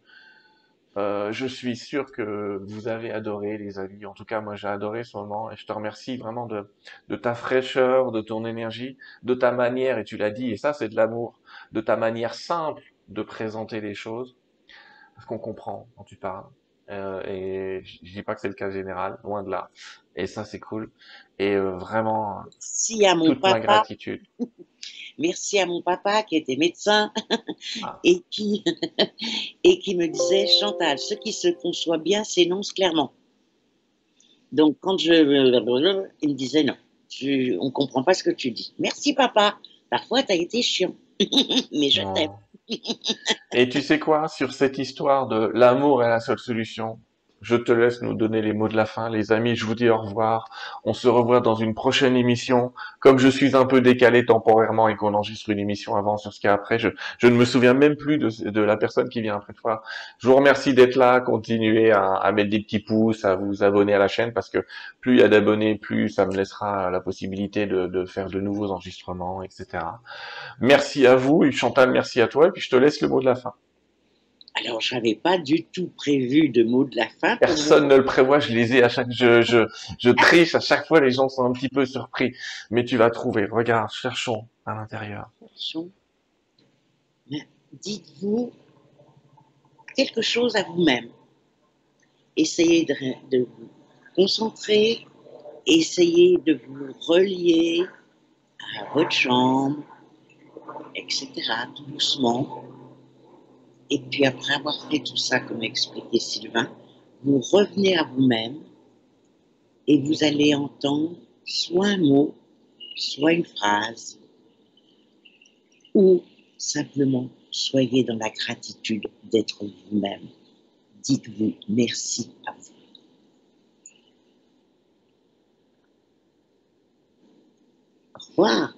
Je suis sûr que vous avez adoré, les amis. En tout cas, moi, j'ai adoré ce moment et je te remercie vraiment de ta fraîcheur, de ton énergie, de ta manière, et tu l'as dit, et ça, c'est de l'amour, de ta manière simple de présenter les choses, parce qu'on comprend quand tu parles. Et je dis pas que c'est le cas général, loin de là. Et ça, c'est cool. Et vraiment, merci à mon toute ma papa, gratitude. merci à mon papa qui était médecin Ah, et qui, et qui me disait, Chantal, ce qui se conçoit bien s'énonce clairement. Donc, quand il me disait non, on ne comprend pas ce que tu dis. Merci, papa. Parfois, tu as été chiant, mais je t'aime. non. Et tu sais quoi, sur cette histoire de l'amour est la seule solution, je te laisse nous donner les mots de la fin. Les amis, je vous dis au revoir. On se revoit dans une prochaine émission. Comme je suis un peu décalé temporairement et qu'on enregistre une émission avant sur ce qu'il y a après, je ne me souviens même plus de la personne qui vient après toi. Je vous remercie d'être là. Continuez à mettre des petits pouces, à vous abonner à la chaîne parce que plus il y a d'abonnés, plus ça me laissera la possibilité de faire de nouveaux enregistrements, etc. Merci à vous, et Chantal, merci à toi, et puis je te laisse le mot de la fin. Alors, je n'avais pas du tout prévu de mot de la fin pour moi. Personne ne le prévoit, je les ai à chaque, je triche à chaque fois, les gens sont un petit peu surpris, mais tu vas trouver. Regarde, cherchons à l'intérieur. Dites-vous quelque chose à vous-même. Essayez de vous concentrer, essayez de vous relier à votre chambre, etc., tout doucement. Et puis après avoir fait tout ça, comme expliqué Sylvain, vous revenez à vous-même et vous allez entendre soit un mot, soit une phrase, ou simplement soyez dans la gratitude d'être vous-même. Dites-vous merci à vous. Au revoir.